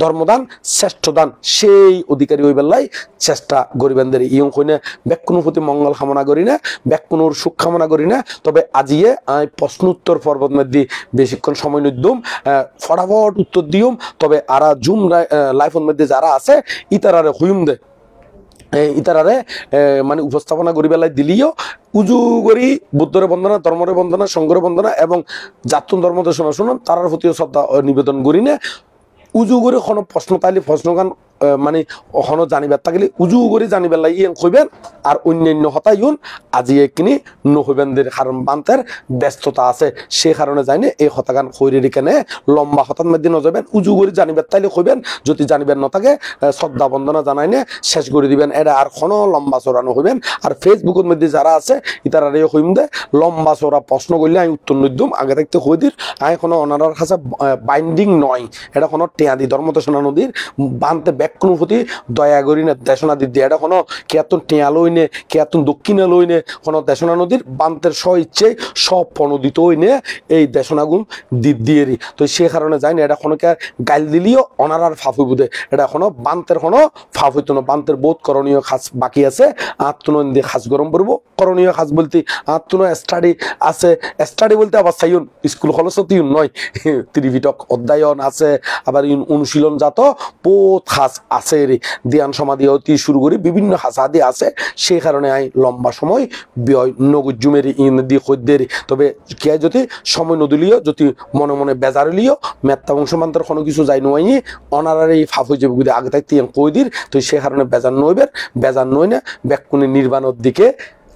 Speaker 2: ধর্মদান শ্রেষ্ঠ দান সেই অধিকারী হই বেলাই চেষ্টা করিবেনদের ইয়ং কইনে ব্যাকুনুর প্রতি মঙ্গল কামনা করি না ব্যাকুনুর সুখ কামনা করি না তবে আজিয়ে আমি প্রশ্ন উত্তর পর্বত মধ্যে বেশিক্ষণ সময় নিদ্যুম ফটাফট উত্তর দিউম তবে আরা জুম লাইফের মধ্যে যারা আছে ইতারারে হুইম দে ইতারারে মানে উপস্থাপনা করি বেলায় দিলিও উজু করি বুদ্ধরে বন্দনা ধর্মরে বন্দনা সংঘরে বন্দনা এবং জাতুন ধর্ম দেশনা শুনুন তারার প্রতিও শ্রদ্ধা নিবেদন করি না উজু করে কোনো প্রশ্ন তাইলে প্রশ্নগান মানে ওখানে জানিবার থাকলে উজু করে জানিবার লাগিয়ে কইবেন আর অন্যান্য হতাইন আজি একনি নহইবেনদের কারণ বান্তের ব্যস্ততা আছে সে কারণে যায়নি এই হতাগান কইরে কেনে লম্বা হতার মধ্যে নজাবেন উজু করে জানিবার তাইলে কইবেন যদি জানিবেন না থাকে শ্রদ্ধা বন্দনা জানাইনে শেষ করে দিবেন এটা আর কোনো লম্বা চড়ানো হইবেন আর ফেসবুকের মধ্যে যারা আছে ইতারা রে কইম দে লম্বা চড়া প্রশ্ন করলে আমি উত্তর নিদ্যুম আগে থাকতে কই দির আমি কোনো ওনার কাছে বাইন্ডিং নয় এটা কোনো টেয়াদি ধর্মদেশনা নদীর বানতে কোনো প্রতি দয়া করি না দেশনা দিদি এটা কোনো কেতন টিয়া লইনে কেতন দক্ষিণে লইনে কোনো দেশনা নদীর বান্তের স্ব ইচ্ছে সব প্রণোদিত হইনে এই দেশনাগুন দিদিয়েরই তো সে কারণে যাই না এটা কোনো কে গাইল দিলিও অনারার ফাফ হইবুদে এটা কোনো বান্তের কোনো ফাফ হইতো না বান্তের বহুত করণীয় কাজ বাকি আছে আত্মন দিয়ে কাজ গরম করবো করণীয় কাজ বলতে আত্মন স্টাডি আছে স্টাডি বলতে আবার সাইন স্কুল খরচতিও নয় ত্রিপিটক অধ্যায়ন আছে আবার অনুশীলন জাত বহুত কাজ আছে ধ্যান সমাধি অতি শুরু করি বিভিন্ন হাসাদি আছে সেই কারণে আই লম্বা সময় ব্যয় নগুজুমেরি ইন দিয়ে খদ্দেরি তবে কে যদি সময় নদীলিও যদি মনে মনে বেজারলিও মেত্তা বংশমান্তর কোনো কিছু যাই নয় অনারার এই ফাফ হয়ে যাবে আগে থাকতে কইদির তো সে কারণে বেজার নই না ব্যাকুনি নির্বাণের দিকে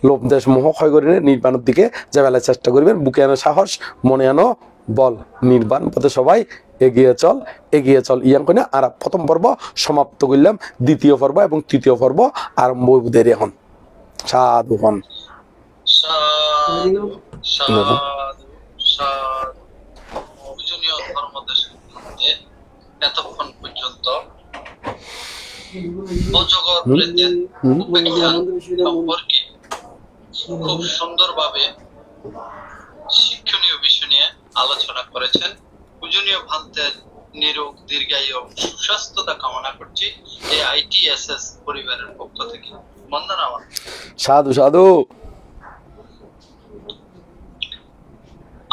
Speaker 2: লোভ দেশ মোহ ক্ষয় করি নির্বাণের দিকে যাবেলার চেষ্টা করবেন বুকে আনো সাহস মনে আনো বল নির্বাণ পথে সবাই এগিয়ে চল ইয়াং কইনা আর প্রথম পর্ব সমাপ্ত করলাম দ্বিতীয় পর্ব এবং তৃতীয় পর্ব আরম্ভ দেরি এখন সাধু হন
Speaker 1: এতক্ষণ পর্যন্ত অজগর প্রেতের উপাখ্যান সম্পর্কে খুব সুন্দরভাবে শিক্ষণীয় বিষয় নিয়ে আলোচনা করেছেন পূজনীয় ভান্তের নিরোগ দীর্ঘায়ু এবং সুস্বাস্থ্যতা কামনা করছি এই ITSS পরিবারের পক্ষ থেকে বন্দনা
Speaker 2: সাধু সাধু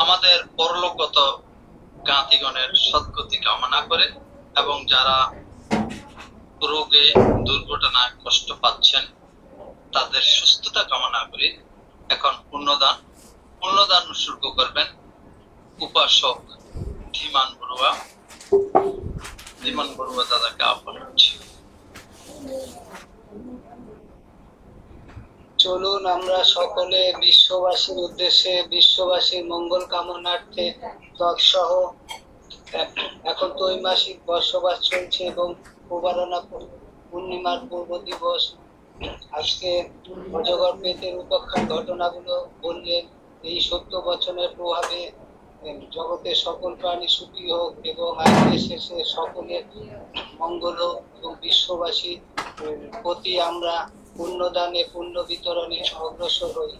Speaker 1: আমাদের পরলোকগত জ্ঞাতিগণের সদ্গতি কামনা করে এবং যারা রোগে দুর্ঘটনায় কষ্ট পাচ্ছেন তাদের সুস্থতা কামনা করে এখন পুণ্যদান উৎসর্গ করবেন উপাসক ধীমান বড়ুয়া দাদাকে আহ্বান করছি।
Speaker 3: চলুন আমরা সকলে বিশ্ববাসীর উদ্দেশ্যে বিশ্ববাসীর মঙ্গল কামনার্থে তৎসহ এখন ত্রৈমাসিক বর্ষবাস চলছে এবং প্রবারণা পূর্ণিমার পূর্ব দিবস আজকে অজগর প্রেতের উপাখ্যান ঘটনাগুলো বললেন এই সত্য বচনের প্রভাবে জগতের সকল প্রাণী সুখী হোক এবং আজকে শেষে সকলের মঙ্গল হোক এবং বিশ্ববাসীর প্রতি আমরা পুণ্যদানে পুণ্য বিতরণে অগ্রসর হই।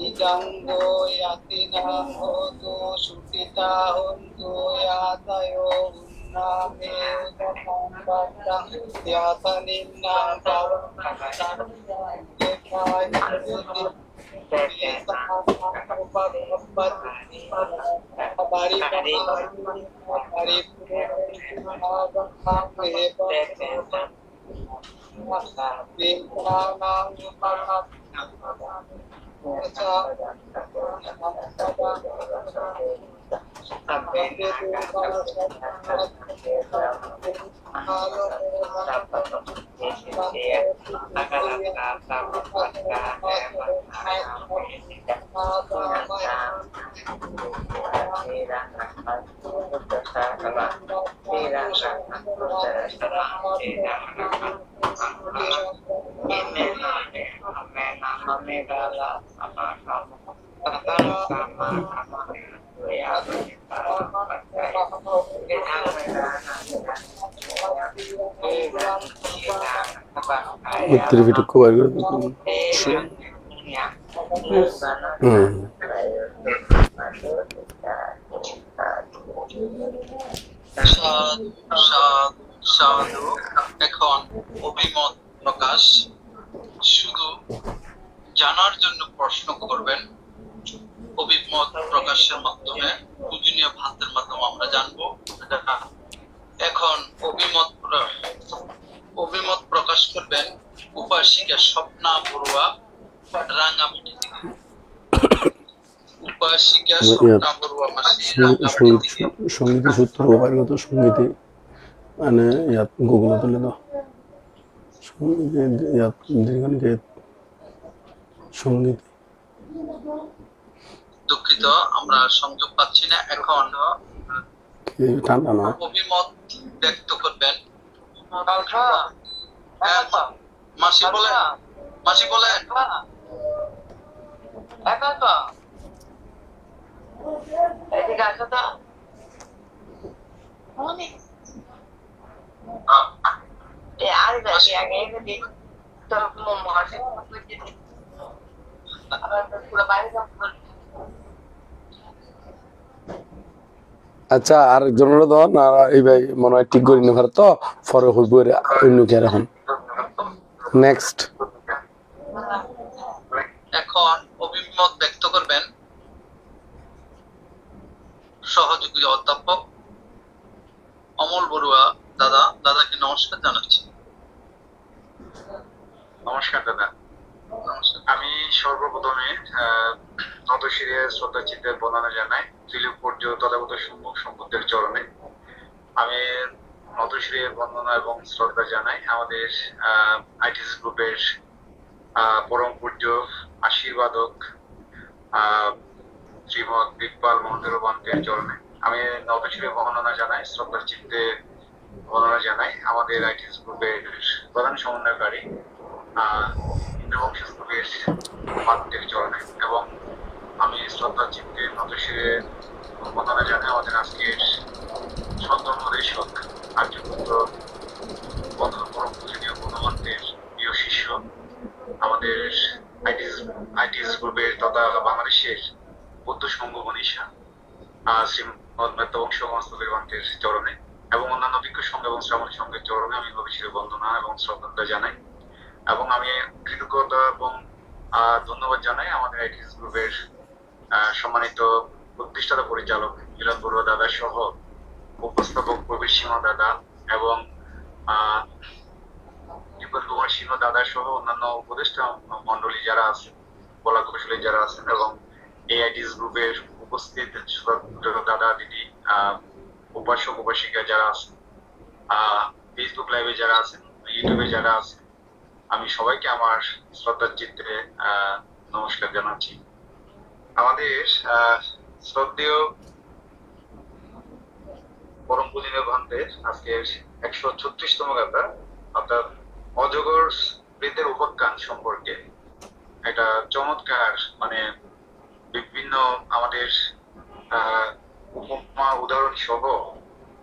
Speaker 3: ইদাঙ্গ ইয়াতিনাং হতো সুখিতা হন্তু ইয়াতায় উন্নামে উদাকাম্বাদাং ইয়াতানিন্নাং পাবনাং দেখায়
Speaker 2: উত্তর ভিডিও কভার করে
Speaker 1: সাধু সাধু সাধু। এখন অভিমত প্রকাশ, শুধু জানার জন্য প্রশ্ন করবেন। অভিমত প্রকাশের মাধ্যমে, পূজনীয় ভ্রান্তের মাধ্যমে আমরা জানবো। এখন অভিমত প্রকাশ করবেন উপাসিকা স্বপ্না বড়ুয়া, রাঙ্গামাটি থেকে। উপাসিকা স্বপ্না বড়ুয়া মাসি, রাঙ্গামাটি থেকে।
Speaker 2: সঙ্গীত সূত্র কভারগত সঙ্গীত মানে ইয়াত গুগল তুলে দাও। সঙ্গীত ইয়াত দীর্ঘনকে সঙ্গীত।
Speaker 1: দুঃখিত, আমরা সংযোগ পাচ্ছি না। এখন
Speaker 2: ঠান্ডা না
Speaker 1: অভিমত ব্যক্ত করবেন। মাসি বলেন, মাসি বলেন।
Speaker 2: আচ্ছা, আরেকজনের ধন আর এই ভাই মনে হয় ঠিক করি না তো পরে হইব অন্য কে এখন। নেক্সট
Speaker 1: এখন অভিমত ব্যক্ত করবেন সহযোগী অধ্যাপক অমল বড়ুয়া। দাদা, দাদাকে নমস্কার জানাচ্ছি।
Speaker 4: নমস্কার দাদা। আমি সর্বপ্রথমে নতশিরে শ্রদ্ধা চিত্তের বর্ণনা জানাই ত্রিলোকপূজ্য তথাগত সম্পদের চরণে। আমি নতশিরে বন্দনা এবং শ্রদ্ধা জানাই আমাদের আইটিসি গ্রুপের পরম পূজ্য আশীর্বাদক শ্রীমৎ দিকপাল মহেন্দ্র ভ্রান্তের চরণে আমি নতশিরে বর্ণনা জানাই, শ্রদ্ধার চিত্তে বর্ণনা জানাই আমাদের আইটিসি গ্রুপের প্রধান সমন্বয়কারী ইন্দ্রবংশ গ্রুপের ভ্রান্তের চরণে, এবং আমি শ্রদ্ধার চিত্তে নতশিরে বর্ণনা জানাই আমাদের আজকের সদ্যমদেশক আর্যপুত্র পরম পূজনীয় বন্ধুবান্ধবের প্রিয় শিষ্য, আমাদের আইটিএস গ্রুপের তথা বাংলাদেশের বৌদ্ধ সংঘ মনীষা শ্রীমৎ বংশ মস্তকের ভ্রান্তের চরণে এবং অন্যান্য ভিক্ষু সংঘ এবং শ্রাবণী সংঘের চরণে আমি গভীর বন্দনা এবং শ্রদ্ধা জানাই। এবং আমি কৃতজ্ঞতা এবং ধন্যবাদ জানাই আমাদের আইটিএস গ্রুপের সম্মানিত প্রতিষ্ঠাতা পরিচালক মিলন বড়ুয়া দাদা সহ উপস্থাপক প্রবীর সিংহ দাদা এবং নিপুণ কুমার সিংহ দাদা সহ অন্যান্য উপদেষ্টা মন্ডলী যারা আছেন, কলা কৌশলী যারা আছেন, এবং এই আইটিএস গ্রুপের উপস্থিত দাদা দিদি, উপাসক উপাসিকা যারা আছেন, ফেসবুক লাইভে যারা আছেন, ইউটিউবে যারা আছেন, আমি সবাইকে আমার শ্রদ্ধার চিত্তে নমস্কার জানাচ্ছি। আমাদের শ্রদ্ধেয় পরম পূজনীয় ভ্রান্তের আজকের 136তম গাথা অর্থাৎ অজগর বৃদ্ধের উপাখ্যান সম্পর্কে একটা চমৎকার মানে বিভিন্ন আমাদের উপমা উদাহরণ সহ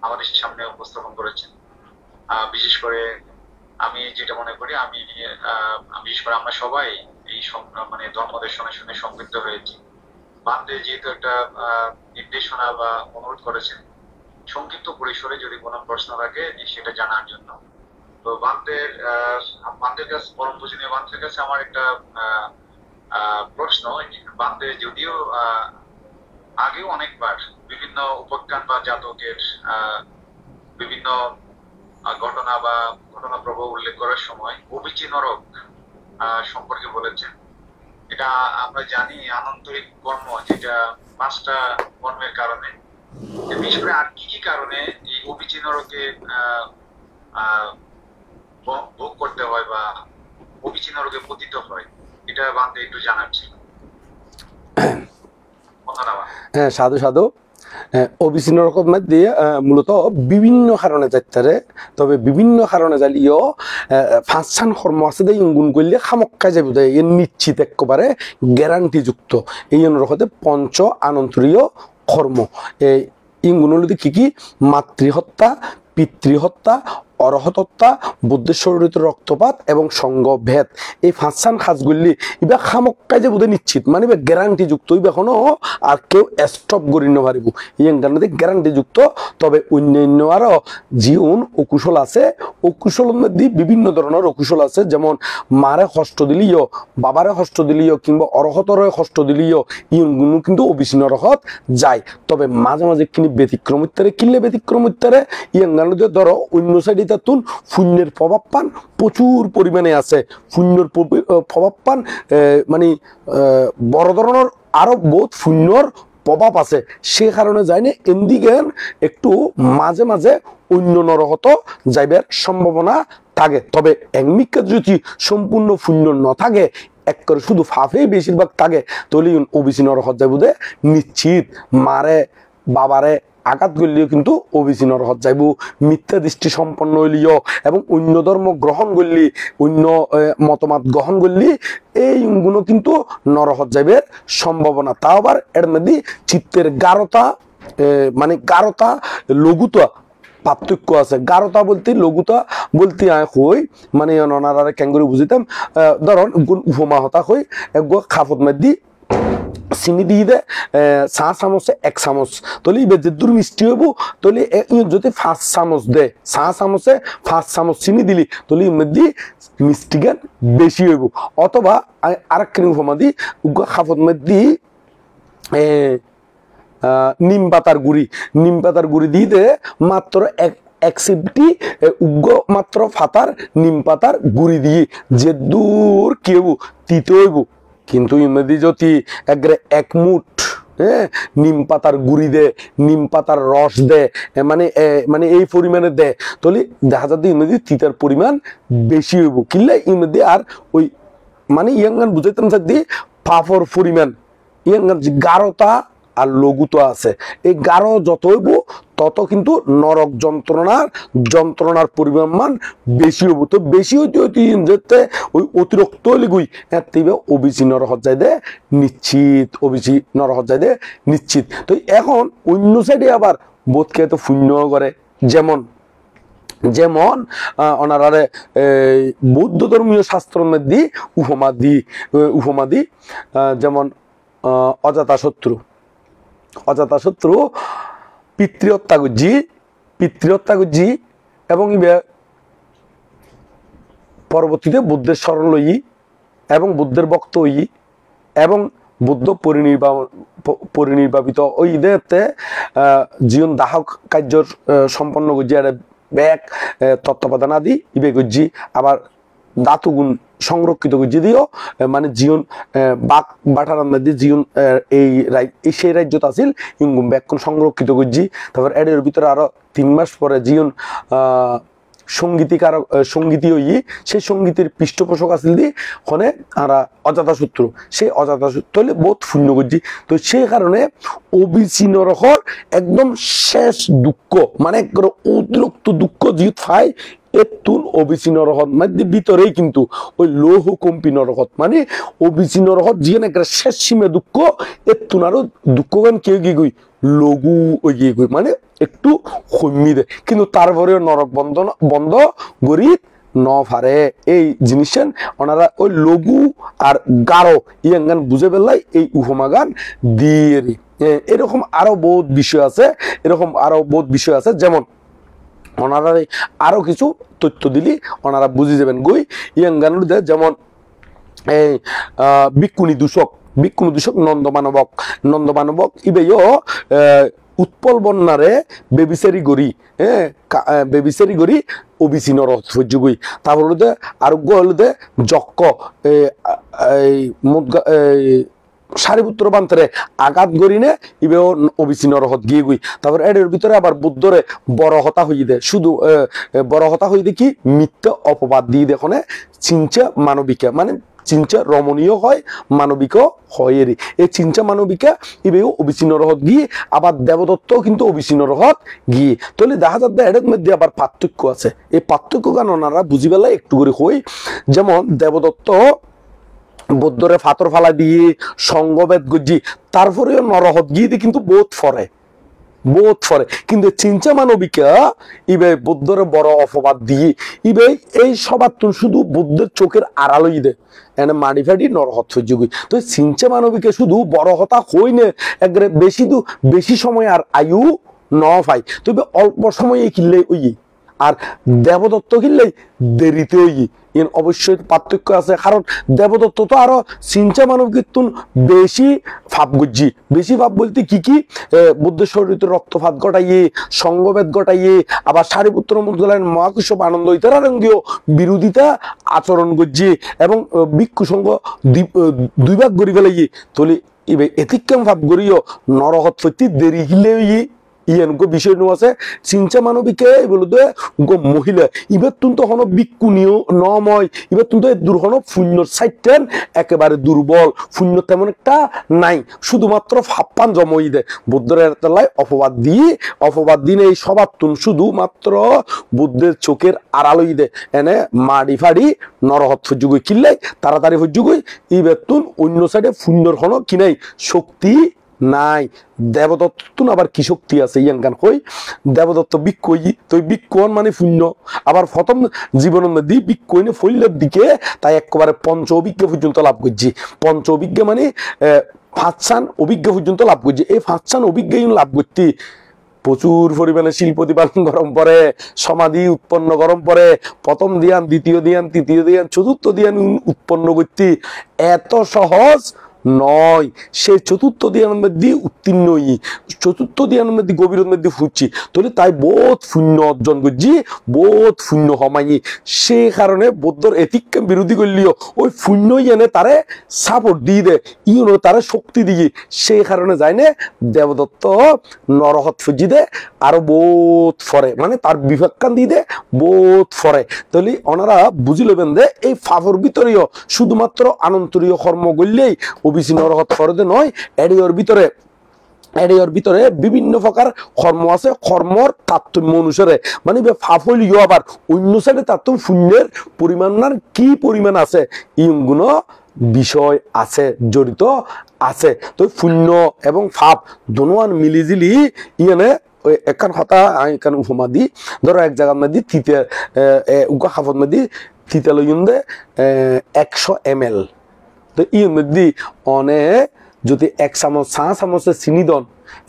Speaker 4: আমাদের সামনে উপস্থাপন করেছেন। বিশেষ করে আমি যেটা মনে করি, বিশেষ করে আমরা সবাই এই মানে ধর্ম দর্শনের সঙ্গে সম্পৃক্ত হয়েছি। বান্ধে যেহেতু একটা নির্দেশনা বা অনুরোধ করেছেন সংক্ষিপ্ত পরিসরে যদি কোনো প্রশ্ন থাকে সেটা জানার জন্য, তো বান্ধের কাছে পরম পূজনীয় বান্ধের কাছে আমার একটা প্রশ্ন। বান্ধে যদিও আগেও অনেকবার বিভিন্ন উপাখ্যান বা জাতকের বিভিন্ন ঘটনা বা ঘটনা প্রবাহ উল্লেখ করার সময় অবিচি নরক সম্পর্কে বলেছেন। এটা আমরা জানি আনন্তরিক কর্ম, যেটা 5টা কর্মের কারণে, বিশেষ করে আর কি কি কারণে এই অবিচি নরকে ভোগ করতে হয় বা অবিচি নরকে পতিত হয়, এটা বান্ধে একটু জানার ছিল।
Speaker 2: হ্যাঁ, সাধু সাধু। ওবিসি নরকত মধ্যে মূলত বিভিন্ন কারণে যাইতারে, তবে বিভিন্ন কারণে যাইলেও ফাঁসান কর্ম আছে দে ইঙ্গুন করলে খামক্কা যাবে দেয় এর নিশ্চিত একেবারে গ্যারান্টিযুক্ত। এই অনুরকতে পঞ্চ আনন্তরীয় কর্ম এই ইঙ্গুনগুলিতে কি কি? মাতৃহত্যা, পিতৃহত্যা, অরহত হত্যা, বুদ্ধেশ্বরিত রক্তপাত এবং সঙ্গভেদ। এই ফাঁসান কাজগুলি ইবা খামক্কাই যে বোধ নিশ্চিত মানে গ্যারান্টি যুক্ত, ইবা এখনো আর কেউ স্টপ করি নপারিব এই ইন্টারনেটে গ্যারান্টি যুক্ত। তবে অন্যান্য আরো জীবন অকুশল আছে, অকুশলের মধ্যে বিভিন্ন ধরনের অকুশল আছে, যেমন মারে কষ্ট দিলিও, বাবারে কষ্ট দিলিও কিংবা অরহতরে কষ্ট দিলিও ইগুলো কিন্তু ওবিসি নরকত যায়। তবে মাঝে মাঝে কিনি ব্যতিক্রম ইত্যারে কিনলে ব্যতিক্রম ইত্যারে ইয়াঙ্গানো ধরো অন্য সাইডে তুন শূন্যের প্রভাব পান প্রচুর পরিমাণে আছে, শূন্যর প্রভাব পান মানে বড় ধরনের আরো বহুত শূন্যর প্রভাব আছে। সে কারণে যায় না এদিকে একটু মাঝে মাঝে অন্য নরহত যাইবার সম্ভাবনা থাকে। তবে একমিকা যদি সম্পূর্ণ শূন্য ন থাকে, এক করে শুধু ফাফেই বেশিরভাগ থাকে, তাহলে ওবিসি নরহত যাইব দে নিশ্চিত। মারে বাবারে আঘাত করলেও কিন্তু ওবিসি নরহত যাইব, মিথ্যা দৃষ্টি সম্পন্ন হইলিও এবং অন্য ধর্ম গ্রহণ করলি, অন্য মতবাদ গ্রহণ করলি এই গুলো কিন্তু নরহত যাইবের সম্ভাবনা। তাও আবার এর মধ্যে চিত্তের গাঢ়তা মানে গাঢ়তা লঘুতা পার্থক্য আছে। গাঢ়তা বলতে লঘুতা বলতে হই মানে ওনারা কেন করে বুঝিতাম, ধরুন উপমা হতা হই খাফত মধ্যে চিনি দিয়ে দে চা চামচে 1 চামচ, তাহলে এবার যে দূর মিষ্টি হইব, তাহলে যদি 5 চামচ দে, চা চামচে 5 চামচ চিনি দিলি, তাহলে এর মধ্যে মিষ্টি গান বেশি হইব। অথবা আরেক উপমা দি খাফত মধ্যে নিম পাতার গুড়ি দিয়ে দে মাত্র এক সিমটি উগ্র মাত্র ফাতার নিম পাতার গুড়ি দিয়ে যে দূর কেউ তিতে হইব। কিন্তু ইমেদি যদি এক মুঠ নিম পাতার গুড়ি দে, নিম পাতার রস দে, মানে এই পরিমাণে দে, তাহলে দেখা যাচ্ছে ইমেদি তিতার পরিমাণ বেশি হইব। কিনলে ইমেদি আর ওই মানে ইয়াঙ্গান বুঝাইতাম থাকতে পাপর পরিমাণ ইয়াঙ্গান যে গাঢ়তা আর লঘুতা আছে, এই গাঢ় যত হইব তত কিন্তু নরক যন্ত্রণার পরিমাণ বেশি হইব। তো বেশি হইতে হইতে ওই অতিরিক্ত হইলে গুই এর ওবিসি নরহত যাই দে নিশ্চিত, ওবিসি নরহত যাই দে নিশ্চিত। তো এখন অন্য সাইডে আবার বোধকে তো শূন্য করে, যেমন ওনারে বৌদ্ধ ধর্মীয় শাস্ত্রের মধ্যে উপমা দি যেমন অজাতশত্রু পিতৃহত্যা করছি এবং পরবর্তীতে বুদ্ধের শরণ লই এবং বুদ্ধের ভক্ত হই এবং বুদ্ধ পরিনির্বাপিত ওই ইদেতে জীবন দাহক কার্য সম্পন্ন করছি আর ব্যাগ তত্ত্বাবধান আদি ইবে করছি, আবার ধাতুগুণ সংরক্ষিত করছি দিও মানে জীবন বাক বাটার মধ্যে জীবন সেই রাজ্যত আছিল ইঙ্গুম ব্যাগ সংরক্ষিত করছি। তারপর এর ভিতরে আরো 3 মাস পরে জীবন সঙ্গীতি হই, সেই সঙ্গীতের পৃষ্ঠপোষক আছিল দি ওখানে আর অজাতশত্রু, সেই অজাতশত্রু হলে বহুত শূন্য করছি। তো সেই কারণে ওবিসি নরকর একদম শেষ দুঃখ মানে অতিরিক্ত দুঃখ জিত পায় এতুন ওবিসি নরকত মধ্যে ভিতরেই কিন্তু ওই লৌহ কম্পি নরকত মানে ওবিসি নরকত জিয়ে একটা শেষ সীমে দুঃখ এতুন আরো দুঃখ গান কেউ কি গই লঘু ওই গিয়ে গই মানে একটু কমি দেয়, কিন্তু তারপরেও নরক বন্ধ গরিব ন পারে। এই জিনিস ওনারা ওই লঘু আর গাঢ় ইয়ান গান বুঝে পেলাই এই উপমা গান দিয়ে এরকম আরো বহুত বিষয় আছে, যেমন ওনারা আরো কিছু তথ্য দিলি ওনারা বুঝে যাবেন গই ইয়ান গানের যেমন এই ভিক্ষুণী দূষক নন্দমানবক ইবেও উৎপল বন্যারে বেবিচারি গড়ি ওবিসি নরহত সহ্য গই। তারপর হলুদে আরোগ্য হলুদে যক্ষ সারিপুত্র বান্তরে আঘাত গড়িনে ইবেও ওবিসি নরহত গিয়ে গই। তারপর এর ভিতরে আবার বুদ্ধরে বড় হতা হই দে, শুধু বড় হতা হই দে কি মিথ্যা অপবাদ দিয়ে দেখনে চিনচা মানবিকা মানে চিন্তা রমণীয় হয় মানবিক হয় এর এই চিন্তা মানবিকা ইবে ওবিসি নরহত গিয়ে আবার দেবদত্ত কিন্তু ওবিসি নরহত গিয়ে তাহলে দেখা যাচ্ছে এর মধ্যে আবার পার্থক্য আছে এই পার্থক্য কারণ ওনারা বুঝি বেলায় একটু করে হই যেমন দেবদত্ত বৌদ্ধরে ফাতর ফালা দিয়ে সঙ্গবেদ গজি তারপরেও নরহত গিয়ে কিন্তু বোধ ফরে কিন্তু চিন্তা মানবিকা ইবে বুদ্ধরে বড় অপবাদ দিয়ে ইবে এই সবার শুধু বুদ্ধের চোখের আড়ালই দে এনে মাড়ি ফাড়ি নরহত সহ্য করি তো চিন্তা মানবিকা শুধু বড় হতা হই নে একবারে বেশি সময় আর আয়ু ন পাই তবে অল্প সময়ে কিনলে ওই আর দেবদত্ত কিনলে দেরিতে ওই অবশ্যই পার্থক্য আছে কারণ দেবদত্ত তো আরো চিন্তা মানব কীর্তন বেশি ভাব গজ্জি বেশি ভাব বলতে কি বুদ্ধের শরীরে রক্তপাত ঘটাইয়ে সঙ্গভেদ ঘটাইয়ে আবার সারিপুত্র মুদ্গলায় মহাকুশব আনন্দ ইতারাঙ্গীয় বিরোধিতা আচরণ গজ্জি এবং ভিক্ষু সঙ্গ দুই ভাগ গড়ি ফেলাইয়ে তলে এতিক্রম ভাব গড়িও নরহত প্রতি দেরি হিলে ইয়ানগো বিষয় নো আছে চিন্তা মানবিকে বলতে গো মহিলা ইবার তুন তো হন বিক্ষুনিও নময় ইবার তুন তো দুর্ঘন শূন্যর সাইটেন একেবারে দুর্বল শূন্য তেমন একটা নাই শুধুমাত্র ফাপ্পান জমই দে বুদ্ধের তলায় অপবাদ দিন এই সবার তুন শুধুমাত্র বুদ্ধের চোখের আড়ালই দে এনে মাড়ি ফাড়ি নরহত সহ্যগই কিনলাই তাড়াতাড়ি সহ্যগই ইবার তুন অন্য সাইডে শূন্যর হন কি নাই শক্তি নাই দেবদত্ত আবার কি শক্তি আছে ইয়াঙ্গান কই দেবদত্ত বিক্ষই তো বিক্ষণ মানে শূন্য আবার প্রথম জীবনের মধ্যে বিক্ষইনে ফইলের দিকে তাই একেবারে পঞ্চ অভিজ্ঞ পর্যন্ত লাভ করছি পঞ্চ অভিজ্ঞ মানে ফাঁসান অভিজ্ঞ পর্যন্ত লাভ করছি এই ফাঁসান অভিজ্ঞ লাভ করতে প্রচুর পরিমাণে শিল্প দিবান গরম পরে সমাধি উৎপন্ন গরম পরে প্রথম ধ্যান দ্বিতীয় ধ্যান তৃতীয় ধ্যান চতুর্থ ধ্যান উৎপন্ন করতে এত সহজ নয় সে চতুর্থ ধ্যানের মধ্যে উত্তীর্ণ চতুর্থ ধ্যানের মধ্যে গভীরের মধ্যে ফুটছি তাহলে তাই বোধ শূন্য অর্জন করছি বোধ শূন্য হমাই সে কারণে বৌদ্ধর এতিক্রম বিরোধী করলেও ওই শূন্যই এনে তারে সাপোর্ট দিয়ে দে ইউনো তারে শক্তি দিয়ে সেই কারণে যায় না দেবদত্ত নরহত ফুজি দে আরো বোধ ফরে মানে তার বিভাগকান দিয়ে দে বোধ ফরে তাহলে ওনারা বুঝি লবেন যে এই ফাফর ভিতরেও শুধুমাত্র আনন্তরীয় কর্ম করলেই ওবিসি নরহত ফরদে নয় এডিওর ভিতরে বিভিন্ন প্রকার কর্ম আছে কর্মর তারতম্য অনুসারে মানে ফাফলিও আবার অন্য সাইডে তারতম্য শূন্যের পরিমাণ কি পরিমাণ আছে ইগুলো বিষয় আছে জড়িত আছে তো শূন্য এবং ফাপ দোনোয়ান মিলিজিলি ইয়ানে একান কথা একান উপমা দি ধরো এক জায়গার মধ্যে তিতে উগা খাফত মধ্যে তিতে লইন দে 100 ml তো ইয়ের মধ্যে অনেক যদি 1 চামচ 5 চামচে চিনি দন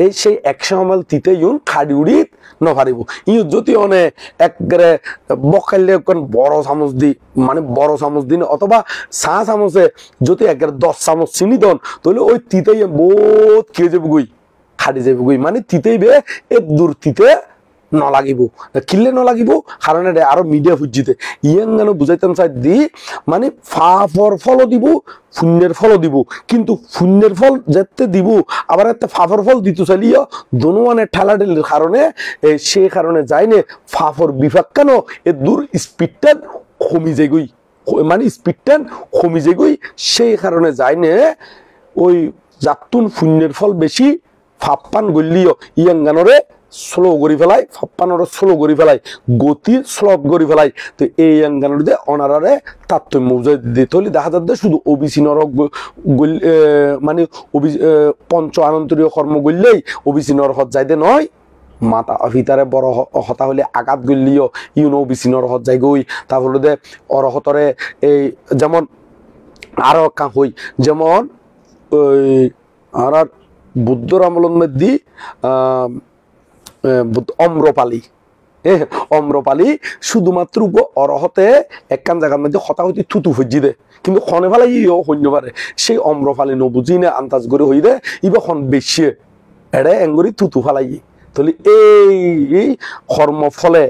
Speaker 2: এই সেই 100 ml তিতে ইউন খাড়ি উড়িত নভারিব ইউ যদি অনেক একবারে বকাইলে বড় চামচ দি মানে বড় চামচ দিন অথবা 5 চামচে যদি একবারে 10 চামচ চিনি দন তাহলে ওই তিতে বহুত খেয়ে যাবো গই খাড়ি যাবো গই মানে তিতেই বে এর দূর তিতে নলাগিব কিনলে নলাগিব কারণ এটা আরো মিডিয়া ফুজিতে ইয়ান যেন বুঝাইতাম চাই দি মানে ফাফর ফলও দিব শূন্যের ফলও দিব কিন্তু শূন্যের ফল যেতে দিব আবার একটা ফাফর ফল দিতে চাইলিও দোনোয়ানের ঠেলাঠেলির কারণে সে কারণে যায়নি ফাফর বিভাগ কেন এর দূর স্পিডটা কমি যাইগই মানে স্পিডটা কমি যাইগই সেই কারণে যায়নি ওই যাতুন শূন্যের ফল বেশি ফাপ্পান গলিও ইয়ান গানরে স্লো করি ফেলাই ফাপ্পানোর স্লো করি ফেলাই গতি স্লপ করি ফেলাই তো এই গানের দিয়ে অনারারে তারতম্য বুঝাই দিতে হলে দেখা যাচ্ছে শুধু ওবিসি নরক মানে পঞ্চ আনন্তরীয় কর্ম করলেই ওবিসি নরহত যাইতে নয় মাতা ভিতরে বড় হতা হলে আঘাত গলিও ইউনো ওবিসি নরহত যাই গই তারপরে দে অরহতরে এই যেমন আরো কা হই যেমন ওই আর বুদ্ধর আমলের মধ্যে অম্রপালি অম্রপালি শুধুমাত্র অরহতে একখান জায়গার মধ্যে হতাহতি থুতু ফজি দে কিন্তু খনে ফেলাই হইন পারে সেই অম্রপালি নবুঝি না আন্দাজ করে হই দে ইবা খন বেশি এড়ে এঙ্গরি থুতু ফেলাই তাহলে এই কর্ম ফলে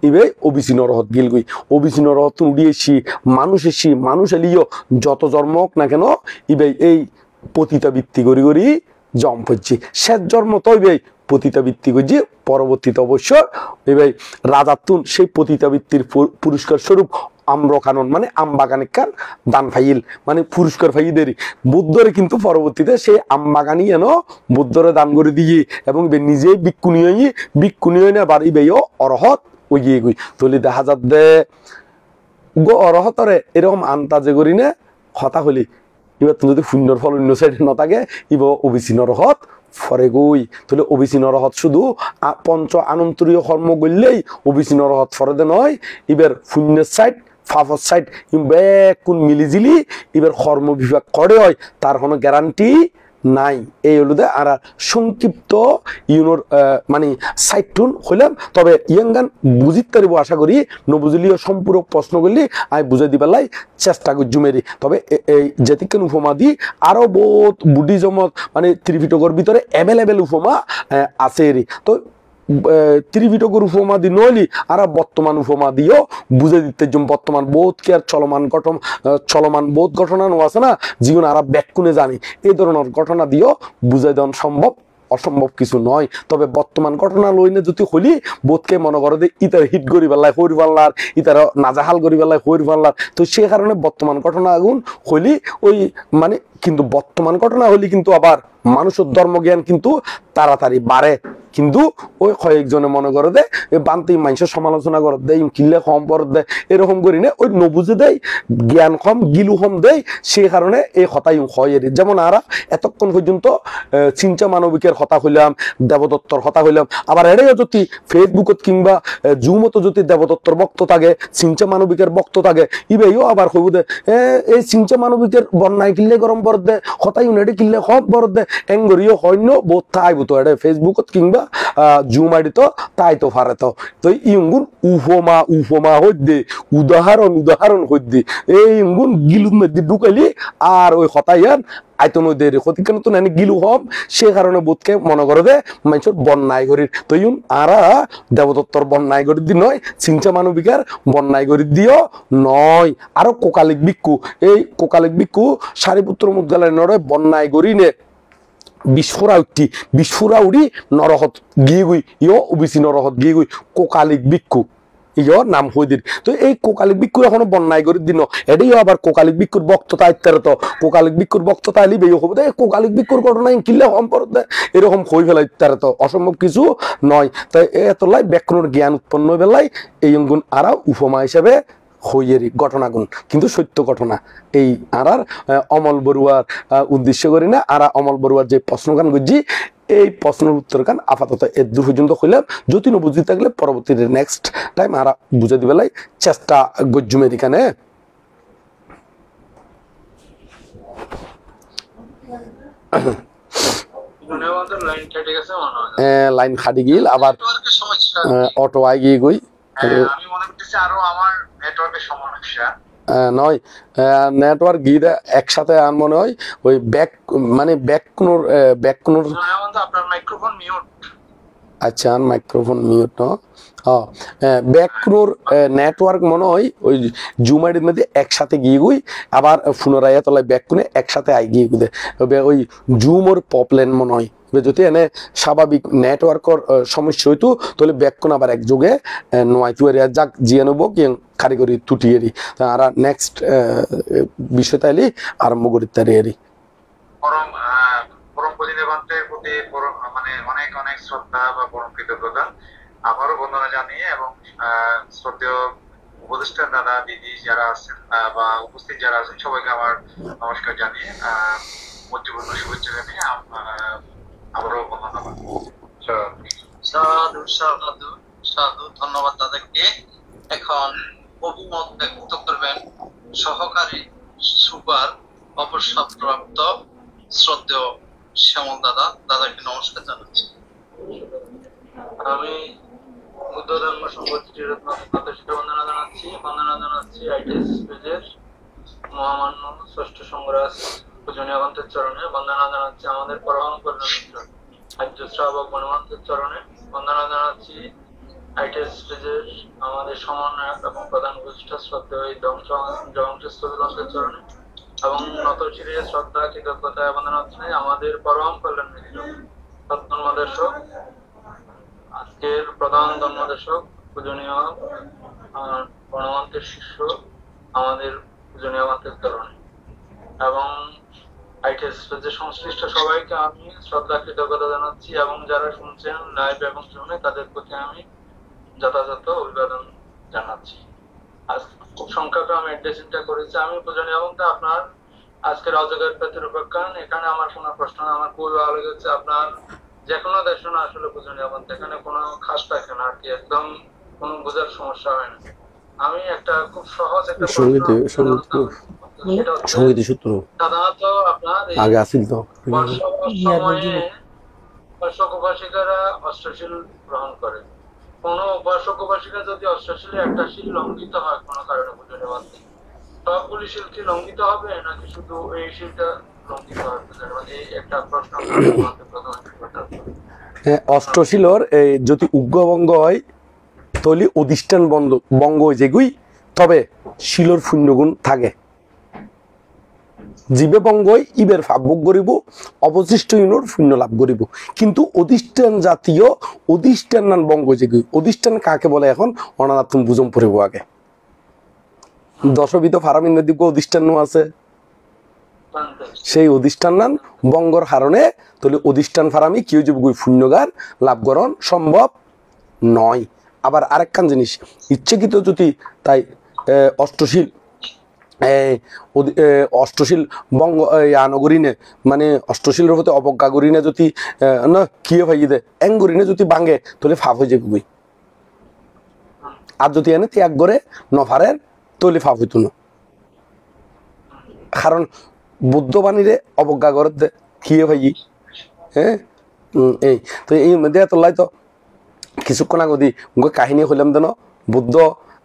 Speaker 2: ইবে ওবিসি নরহত গিল গই ওবিসি নরহত উড়িয়েছি মানুষ এলিও যত জন্ম হোক না কেন ইবে এই পতিতাবৃত্তি করি করি জম পড়ছি শেষ জন্ম তৈবে পতিতাবৃত্তি করছি পরবর্তীতে অবশ্য এবার রাজাতুন সেই পতিতাবৃত্তির পুরস্কার স্বরূপ আম্রকানন মানে আমবাগানিকার দান ফাইল মানে পুরস্কার ফাইদেরই বুদ্ধরে কিন্তু পরবর্তীতে সেই আমবাগানি এনো বুদ্ধরে দান করে দিয়ে এবং নিজে বিক্ষুনীয় না বাড়ি বেয় অরহত ওই গিয়ে গই তলি দেখা যাত দে গো অরহতরে এরকম আন্তাজে করি না হতা হলি এবার তুমি যদি শূন্যর ফল অন্য সাইডে ন থাকে ইব ওবিসি নরহত ফরে গই তাহলে ওবিসি নরহত শুধু পঞ্চ আনন্তরীয় কর্ম করলেই ওবিসি নরহত ফরে দে নয় এবার শূন্যের সাইড ফাফর সাইড কোন মিলিজিলি এবার কর্ম বিভাগ করে হয় তার কোনো গ্যারান্টি নাই এই হলো দে আর সংক্ষিপ্ত ইউনোর মানে সাইটুন হইলাম তবে ইয়াঙ্গান বুঝিতে পারিব আশা করি নবুঝলিও সম্পূরক প্রশ্ন করলে আমি বুঝাই দিবার চেষ্টা করছি মেরি তবে এই যেতিকেন উপমা দি আরো বহুত বুদ্ধিজমত মানে ত্রিপিটকর ভিতরে অ্যাভেলেবেল উপমা আছে এরি তো ত্রিপিটকর উপমা দি নইলি আর বর্তমান উপমা দিও বুঝে দিতে বর্তমান বোধ কি আর চলমান বোধ ঘটনা আছে না জীবন আর ব্যাকুনে জানি এই ধরনের ঘটনা দিও বুঝাই দেওয়া সম্ভব অসম্ভব কিছু নয় তবে বর্তমান ঘটনা লইনে যদি হলি বোধকে মনে করো যে ইতার হিট করি পেলায় হরি পাল্লার ইতার নাজাহাল করি পেলায় হরি পাল্লার তো সে কারণে বর্তমান ঘটনা আগুন হলি ওই মানে কিন্তু বর্তমান ঘটনা হলি কিন্তু আবার মানুষের ধর্মজ্ঞান কিন্তু তাড়াতাড়ি বাড়ে কিন্তু ওই কয়েকজনে মনে করে দেয় বান্তি মানুষের সমালোচনা করে দেয় কিল্লে কম পর দেয় এরকম করি না ওই নবুঝে দেয় জ্ঞান কম গিলু কম দেয় সেই কারণে এই হতাই হয় যেমন আরা এতক্ষণ পর্যন্ত চিন্তা মানবিকের হতা হইলাম দেবদত্তর হতা হইলাম আবার এটাই যদি ফেসবুকত কিংবা জুমতো যদি দেবদত্তর বক্ত থাকে চিন্তা মানবিকের বক্ত থাকে ইবেও আবার কইব দে এই চিন্তা মানবিকের বন্যায় কিল্লে গরম পর দে হতাই উনি কিল্লে কম পর দে এঙ্গরিও হইন্য বোধ থাইব তো এটা ফেসবুকত কিংবা জুম আইডি তো তাই তো ফারে তো ইঙ্গুন উপমা হইদে উদাহরণ হইদে এই ইঙ্গুন গিলুর মধ্যে ঢুকাইলি আর ওই হতাইয়ান আইতন ওই দেরি ক্ষতি কেন তো নানি গিলু হম সে কারণে বোধকে মনে করে দে মানুষের বন্যায় গরির তো ইউন আরা দেবদত্তর বন্যায় গরির দি নয় চিন্তা মানবিকার বন্যায় গরির দিও নয় আরো কোকালিক ভিক্ষু সারিপুত্র মুদ্গালয় নয় বন্যায় গরি নে বিস্ফোরা উঠি নরহত গিয়ে গুই ইয় ওবিসি নরহত গিয়ে গুই কোকালিক ভিক্ষু ইয়র নাম হইদির তো এই কোকালিক ভিক্ষুর এখনো বন্যায় করে দিন এটাইও আবার কোকালিক ভিক্ষুর বক্ততা ইত্যাদি তো কোকালিক ভিক্ষুর বক্ততা আলি বেয় হবো কোকালিক ভিক্ষুর ঘটনা কিনলে সম্পর্ক এরকম হয়ে ফেলা ইত্যাদি তো অসম্ভব কিছু নয় তাই এতলাই ব্যাকরণের জ্ঞান উৎপন্ন বেলায় এই অঙ্গুন আরা উপমা হিসেবে হইয়েরই ঘটনাগুন কিন্তু সত্য ঘটনা এই আর অমল বড়ুয়ার উদ্দেশ্য করি না আর অমল বড়ুয়ার যে প্রশ্নগান করছি এই প্রশ্নের উত্তর গান আপাতত এর দূর পর্যন্ত হইলাম যদি না বুঝতে থাকলে পরবর্তীতে নেক্সট টাইম আর বুঝে দিবেলাই চেষ্টা গজ্জুমের এখানে লাইন খাটি গিল আবার অটো আই গিয়ে গই
Speaker 4: আমি মনে করতেছি আরো আমার নেটওয়ার্কের সমস্যা
Speaker 2: নয় নেটওয়ার্ক গিয়ে একসাথে আন মনে হয় ওই ব্যাকনোর
Speaker 4: আপনার মাইক্রোফোন মিউট
Speaker 2: আচ্ছা মাইক্রোফোন মিউট ন ব্যাকনোর নেটওয়ার্ক মনে হয় ওই জুম আইডির মধ্যে একসাথে গিয়ে গুই আবার পুনরায় তলায় ব্যাকনে একসাথে আই গিয়ে গুদে ওই জুমোর প্রবলেম মনে হয় যদি এনে স্বাভাবিক নেটওয়ার্কর সমস্যা হইতো তাহলে ব্যাকন আবার একযোগে নয় তুই যাক জিয়ে নেবো কি কারিগরি তুটিয়েরি আর নেক্সট বিষয় তাইলে আরম্ভ করি তারি
Speaker 4: পরম প্রতিদেবন্তের প্রতি মানে অনেক অনেক শ্রদ্ধা বা পরম কৃতজ্ঞতা আবারও বন্দনা জানিয়ে এবং শ্রদ্ধেয় উপদেষ্টা দাদা দিদি যারা আছেন বা উপস্থিত যারা আছেন সবাইকে আমার নমস্কার জানিয়ে মৈত্রীপূর্ণ শুভেচ্ছা জানিয়ে আবারও বন্দনা
Speaker 1: সাধু সাধু সাধু ধন্যবাদ দাদাকে এখন অভিমত ব্যক্ত করবেন সহকারী সুপার অবসরপ্রাপ্ত শ্রদ্ধেয় শ্যামল দাদাকে নমস্কার জানাচ্ছি।
Speaker 5: আমি বুদ্ধ ধর্ম সংগঠনের বন্দনা জানাচ্ছি আইটিএস পেজের মহামান্য ষষ্ঠ সংগ্রাস পূজনীয় গ্রন্থের চরণে বন্দনা জানাচ্ছি। আমাদের পরম কল্যাণ আর্য শ্রাবক বনমন্ত্রের চরণে বন্দনা জানাচ্ছি। আইটিএস পেজের আমাদের সমন্বয়ক এবং প্রধান উপদেষ্টা শ্রদ্ধেয় জগন্নাথের চরণে এবং নতশিরে শ্রদ্ধা কৃতজ্ঞতা বন্দনা হচ্ছে আমাদের পরম কল্যাণ ধর্মদর্শক আজকের প্রধান ধর্মদর্শক পূজনীয় গণমন্ত্রের শিষ্য আমাদের পূজনীয় ভান্তের তরণে। এবং আইটিএস যে সংশ্লিষ্ট সবাইকে আমি শ্রদ্ধা কৃতজ্ঞতা জানাচ্ছি, এবং যারা শুনছেন লাইভ এবং শুনে তাদের প্রতি আমি যথাযথ অভিবাদন জানাচ্ছি। আজ খুব সংক্ষেপে আমি অ্যাড্রেসিংটা করেছি। আমি পূজনীয় ভান্তে আপনার আজকের অজগর পেতের উপাখ্যান, এখানে আমার কোনো প্রশ্ন না। আমার খুবই ভালো লেগেছে আপনার যে কোনো দেশে না আসলে পূজনীয় ভান্তে, এখানে কোনো খাস থাকে না আর কি, একদম কোনো বোঝার সমস্যা হয় না। আমি একটা খুব সহজ একটা
Speaker 2: সঙ্গীত সূত্র
Speaker 5: সাধারণত আপনার
Speaker 2: আগে আসিল তো
Speaker 5: সময়ে উপাসক উপাসিকারা অষ্টশীল গ্রহণ করে। কোন উপাসক উপাসিকা যদি অষ্টশীলে একটা শীল লঙ্ঘিত হয় কোনো কারণে পূজনীয় ভান্তে, সবগুলি শীল কি লঙ্ঘিত হবে নাকি শুধু এই শীলটা লঙ্ঘিত হবে? এই একটা প্রশ্ন
Speaker 2: অষ্টশীলর যদি উগ্রভঙ্গ হয় তাহলে অধিষ্ঠান বঙ্গ যেগুই, তবে শিলর শূন্যগুণ থাকে। জীবে বঙ্গ ইবের ভাব ভোগ করিব, অবশিষ্ট ইউনোর শূন্য লাভ করিব। কিন্তু অধিষ্ঠান জাতীয় অধিষ্ঠান নান বঙ্গ যেগুই, অধিষ্ঠান কাকে বলে এখন অনাথ তুমি বুঝম পড়িব। আগে দশবিধ ফারামিন্দের দিকে অধিষ্ঠান আছে, সেই অধিষ্ঠান নান বঙ্গর কারণে তাহলে অধিষ্ঠান ফারামি কেউ যে শূন্যগার লাভকরণ সম্ভব নয়। আবার আরেকখান জিনিস ইচ্ছাকৃত যদি তাই অষ্টশীল বঙ্গ আনগরিনে মানে অষ্টশীলের হতে অবজ্ঞা করিনে যদি না কিয়ে ভাই দে এং করিনে যদি ভাঙে তাহলে ফাপ হয়ে যাবে। আর যদি এনে ত্যাগ করে নফারের তাহলে ফাপ হইতো না। কারণ বুদ্ধ বাণীরে অবজ্ঞা করে দে কিয়ে ভাই। হ্যাঁ এই তো এই মধ্যে তোলাই তো কিছুক্ষণ আগে কাহিনী হইলাম দেন বুদ্ধ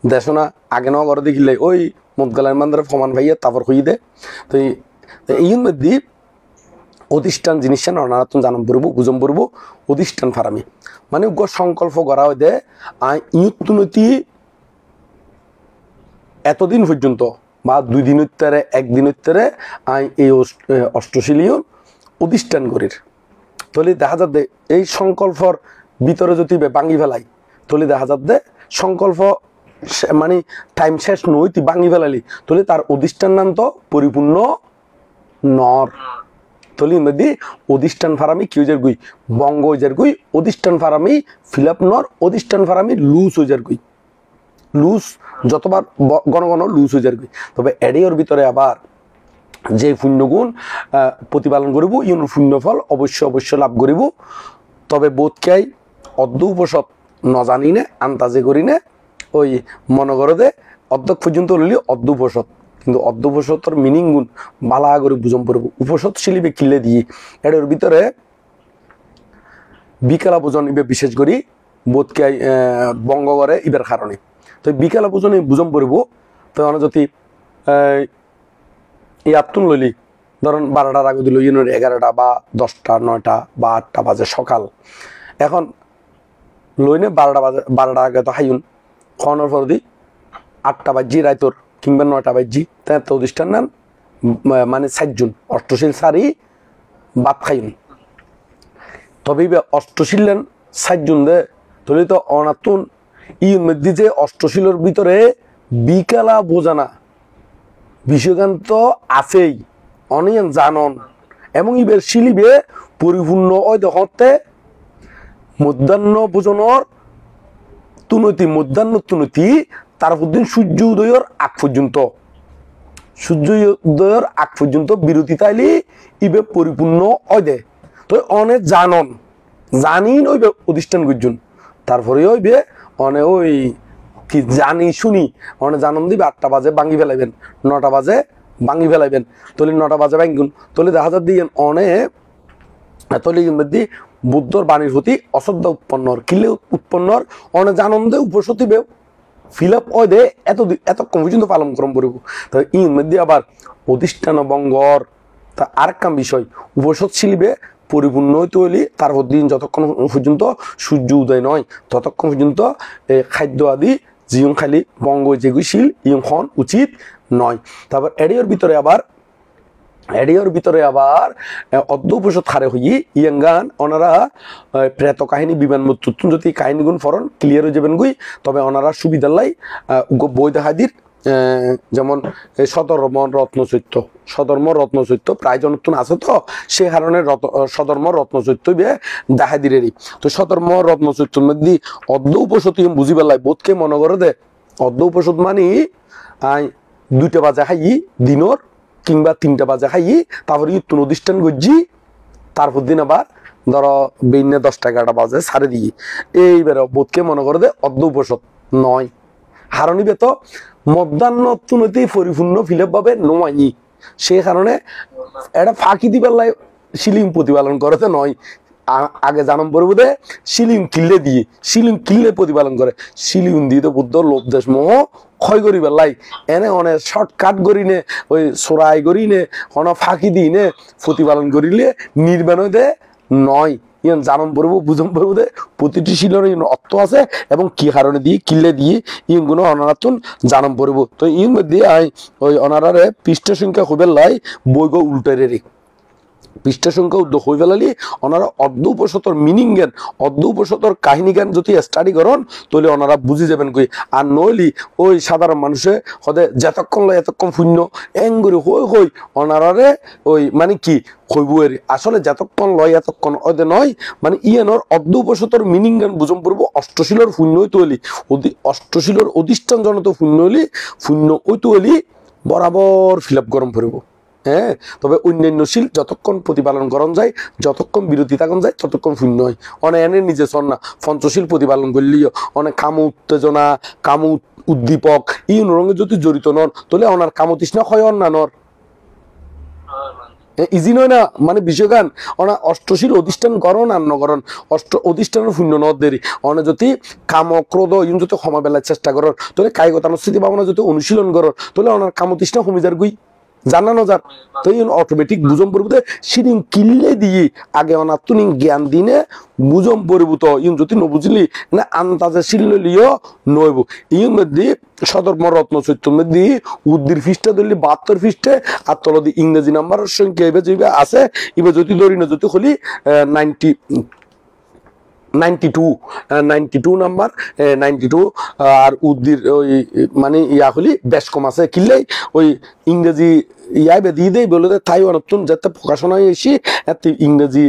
Speaker 2: দেশনা আগে নেওয়া করে দেখিলে ওই মুদগালের মান্দারে ফমান ভাইয়া তারপর হই দে। তো এই মধ্যে অধিষ্ঠান জিনিসটা নরনারাতন জানম পড়ব বুঝম পড়ব। অধিষ্ঠান ফারামি মানে সংকল্প করা হয় দে ইউত্তুনতি এতদিন পর্যন্ত বা 2 দিন উত্তরে 1 দিন উত্তরে এই অষ্টশীলীয় অধিষ্ঠান করির। তাহলে দেখা যাবে এই সংকল্পর ভিতরে যদি ভাঙি ফেলাই তাহলে দেখা যাবে সংকল্প মানে টাইম শেষ নই তুই ভাঙি ফেলালি তাহলে তার অধিষ্ঠান নাম তো পরিপূর্ণ নর। তাহলে মধ্যে অধিষ্ঠান ফারামি কি হয়ে গুই বঙ্গ হয়ে গুই, অধিষ্ঠান ফারামি ফিল আপ নর, অধিষ্ঠান ফারামি লুজ হয়ে গুই। লুজ যতবার গণ গণ লুজ হয়ে গুই। তবে এডিওর ভিতরে আবার যে পুণ্যগুণ প্রতিপালন করিব ইউন পুণ্যফল অবশ্য লাভ করিব। তবে বোধকাই অর্ধ উপসদ নজানি নে আন্তাজে করি নে ওই মনে করে দে অর্ধক পর্যন্ত হলি অর্ধ উপসদ, কিন্তু অর্ধ উপসদর মিনিং গুণ বালা করে বুঝম পড়ব। উপসদ শিলিবে কিলে দিয়ে এর ভিতরে বিকেলা ভোজন ইবে বিশেষ করি বোধকাই বঙ্গ করে ইবের কারণে। তো বিকেলা ভোজন বুঝম পড়ব। তো যদি ইয়াতুন লইলি ধরেন 12টার আগে দিল 11টা বা 10টা 9টা বা 8টা বাজে সকাল, এখন লইনে 12টার আগে তো হাইন খাওয়ানোর পর দি 8টা বাজি রায়তর কিংবা 9টা বাজি তাই তো অধিষ্ঠান নান মানে 7 জন অষ্টশীল সারি বাদ খাইন। তবে অষ্টশীল নেন 7 জন দে তাহলে তো অনাতুন ইউর মধ্যে যে অষ্টশীলের ভিতরে বিকেলা বোঝানা বিষয়কান্ত আছেই অনিয়ন জানন এবং ইবের শিলিবে পরিপূর্ণ ওই দেখতে মধ্যাহ্ন ভোজনের মধ্যাহ্ন তুনতি তারপর দিন সূর্য উদয়ের আগ পর্যন্ত বিরতি তাইলে ইবে পরিপূর্ণ ওই দে। তো অনেক জানন জানিন ওই অধিষ্ঠান গুজন তারপরে ওইবে অনে ওই কি জানি শুনি অনেক জানন দিবে 8টা বাজে ভাঙি ফেলাইবেন, 9টা বাজে ভাঙি ফেলাইবেন, তলি 9টা বাজে ভাঙ্গুন তলি দেখা যাক দিয়ে অনেক তলি মধ্যে বুদ্ধর বাণীর প্রতি অশ্রদ্ধা উৎপন্নর কিলে উৎপন্নর অনেক আনন্দে উপসতিবে ফিল আপ ওই দে এতক্ষণ পর্যন্ত পালন করম পড়ব। তো ইর মধ্যে আবার অধিষ্ঠান বঙ্গর তা আরেকটা বিষয় উপসদ শিলিবে পরিপূর্ণ হইতে হইলে তারপর দিন যতক্ষণ পর্যন্ত সূর্য উদয় নয় ততক্ষণ পর্যন্ত খাদ্য আদি জিয়ং খালি বঙ্গ যেগুশীল ইয়ং খন উচিত নয়। তারপর এডিওর ভিতরে আবার অর্ধ উপসদ খারে হই ইয়াঙ্গান ওনারা প্রেত কাহিনী বিমান মৃত্যু যদি কাহিনীগুণ ফরন ক্লিয়ার হয়ে যাবেন গুই, তবে ওনারা সুবিধার লাই বই দেখাদির যেমন সধর্ম রত্নচৈত্য প্রায় জনতুন আছে তো সে কারণে সধর্ম রত্নচৈত্য দেখা দিলে তো সধর্ম রত্নচৈত্যর মধ্যে অর্ধ উপসদ বুঝি পেলাই বোধকে মনে করে দে অর্ধ উপসদ মানে 2টা বাজে খাই দিনর কিংবা 3টা বাজে খাই তারপরে ইতুন অনুষ্ঠান গজি তারপর দিন আবার ধরো বেইনে 10টা 11টা বাজে ছাড়ে দিয়ে এইবারে বোধকে মনে করে দে অর্ধ উপসদ নয় হারণিবে তো মধ্যাহ্নতুনতি পরিপূর্ণ ফিলেপ ভাবে নয় সে কারণে এটা ফাঁকি দিবার লাই শিলিং প্রতিপালন করতে নয় আগে জানাম পড়ব দে শিলিং কিল্লে প্রতিপালন করে শিলিং দিয়ে তো বুদ্ধ লোভ দেশ মোহ ক্ষয় করি বেলাই এনে অনেক শর্টকাট করি নে ওই সোরাই করি নে অনেক ফাঁকি দিই নে প্রতিপালন করিলে নির্মাণ দে নয় ইয়ান জানম পড়বো বুঝম পড়বো দে প্রতিটি শিলের অর্থ আছে এবং কি কারণে দিয়ে কিল্লে দিয়ে ইন গুলো অনারাতুন জানম পড়বো তো ইন মধ্যে ওই অনারারে পৃষ্ঠ সংখ্যা খুবই লাই বইগ উল্টারে পৃষ্ঠা সংখ্যা হয়ে ফেলালি ওনারা অর্ধ উপসতর মিনিং জ্ঞান অর্ধ উপসতর কাহিনী জ্ঞান যদি স্টাডি করেন তাহলে ওনারা বুঝি যাবেন কই আর নইলি ওই সাধারণ মানুষে হদে যতক্ষণ লয় এতক্ষণ শূন্য এঙ্গুরি হই ওনারারে ওই মানে কি হইব আসলে যতক্ষণ লয় এতক্ষণ ওদের নয় মানে ইয়ানোর অর্ধ উপসতর মিনিং জ্ঞান বুঝম পড়বো অষ্টশীলর শূন্য হইতে হলি অষ্টশীলর অধিষ্ঠান জনত শূন্য হলি শূন্য হইতে হলি বরাবর ফিল আপ গরম পড়ব হ্যাঁ তবে অন্যান্য শিল যতক্ষণ প্রতিপালন করন যায় যতক্ষণ বিরতি থাকুন যায় ততক্ষণ শূন্য হয় অনেক এনে নিজে সন না পঞ্চশীল প্রতিপালন করলেও অনেক কাম উত্তেজনা কাম উদ্দীপক এই রঙে যদি জড়িত নন তাহলে ওনার কামতৃষ্ণা হয় না নর ইজি নয় না মানে বিষয়গান ওনা অষ্টশীল অধিষ্ঠান করন আর নগরণ অধিষ্ঠানের শূন্য নদ দেরি অনে যদি কাম ক্রোধ ইন যদি সময় বেলার চেষ্টা করন তাহলে কায়গতানুস্থিতি ভাবনা যদি অনুশীলন করন তাহলে ওনার কামতৃষ্ণা কমে যার গুই জানানো যার তো অটোমেটিক বুঝম পরিবুত সিরিং কিল্লে দিয়ে আগে অনাতুনি জ্ঞান দিনে বুঝম পরিবুত ইন যদি নবুঝলি না আন্তাজে শিল্লিও নইব ইন মধ্যে সদর্ম রত্ন চৈত্য মধ্যে উদ্দির ফিসটা ধরলি 72 ফিসটে আর তলদি ইংরেজি নাম্বার সংখ্যা এবার যে আছে এবার যদি ধরি না যদি হলি 92 নাম্বার 92 আর উদ্দির ওই মানে ইয়া হলি বেশ কম আছে কিনলেই ওই ইংরেজি ইয়াবে দিয়ে দেয় বলে তাই নতুন যাতে প্রকাশনা এসে এত ইংরেজি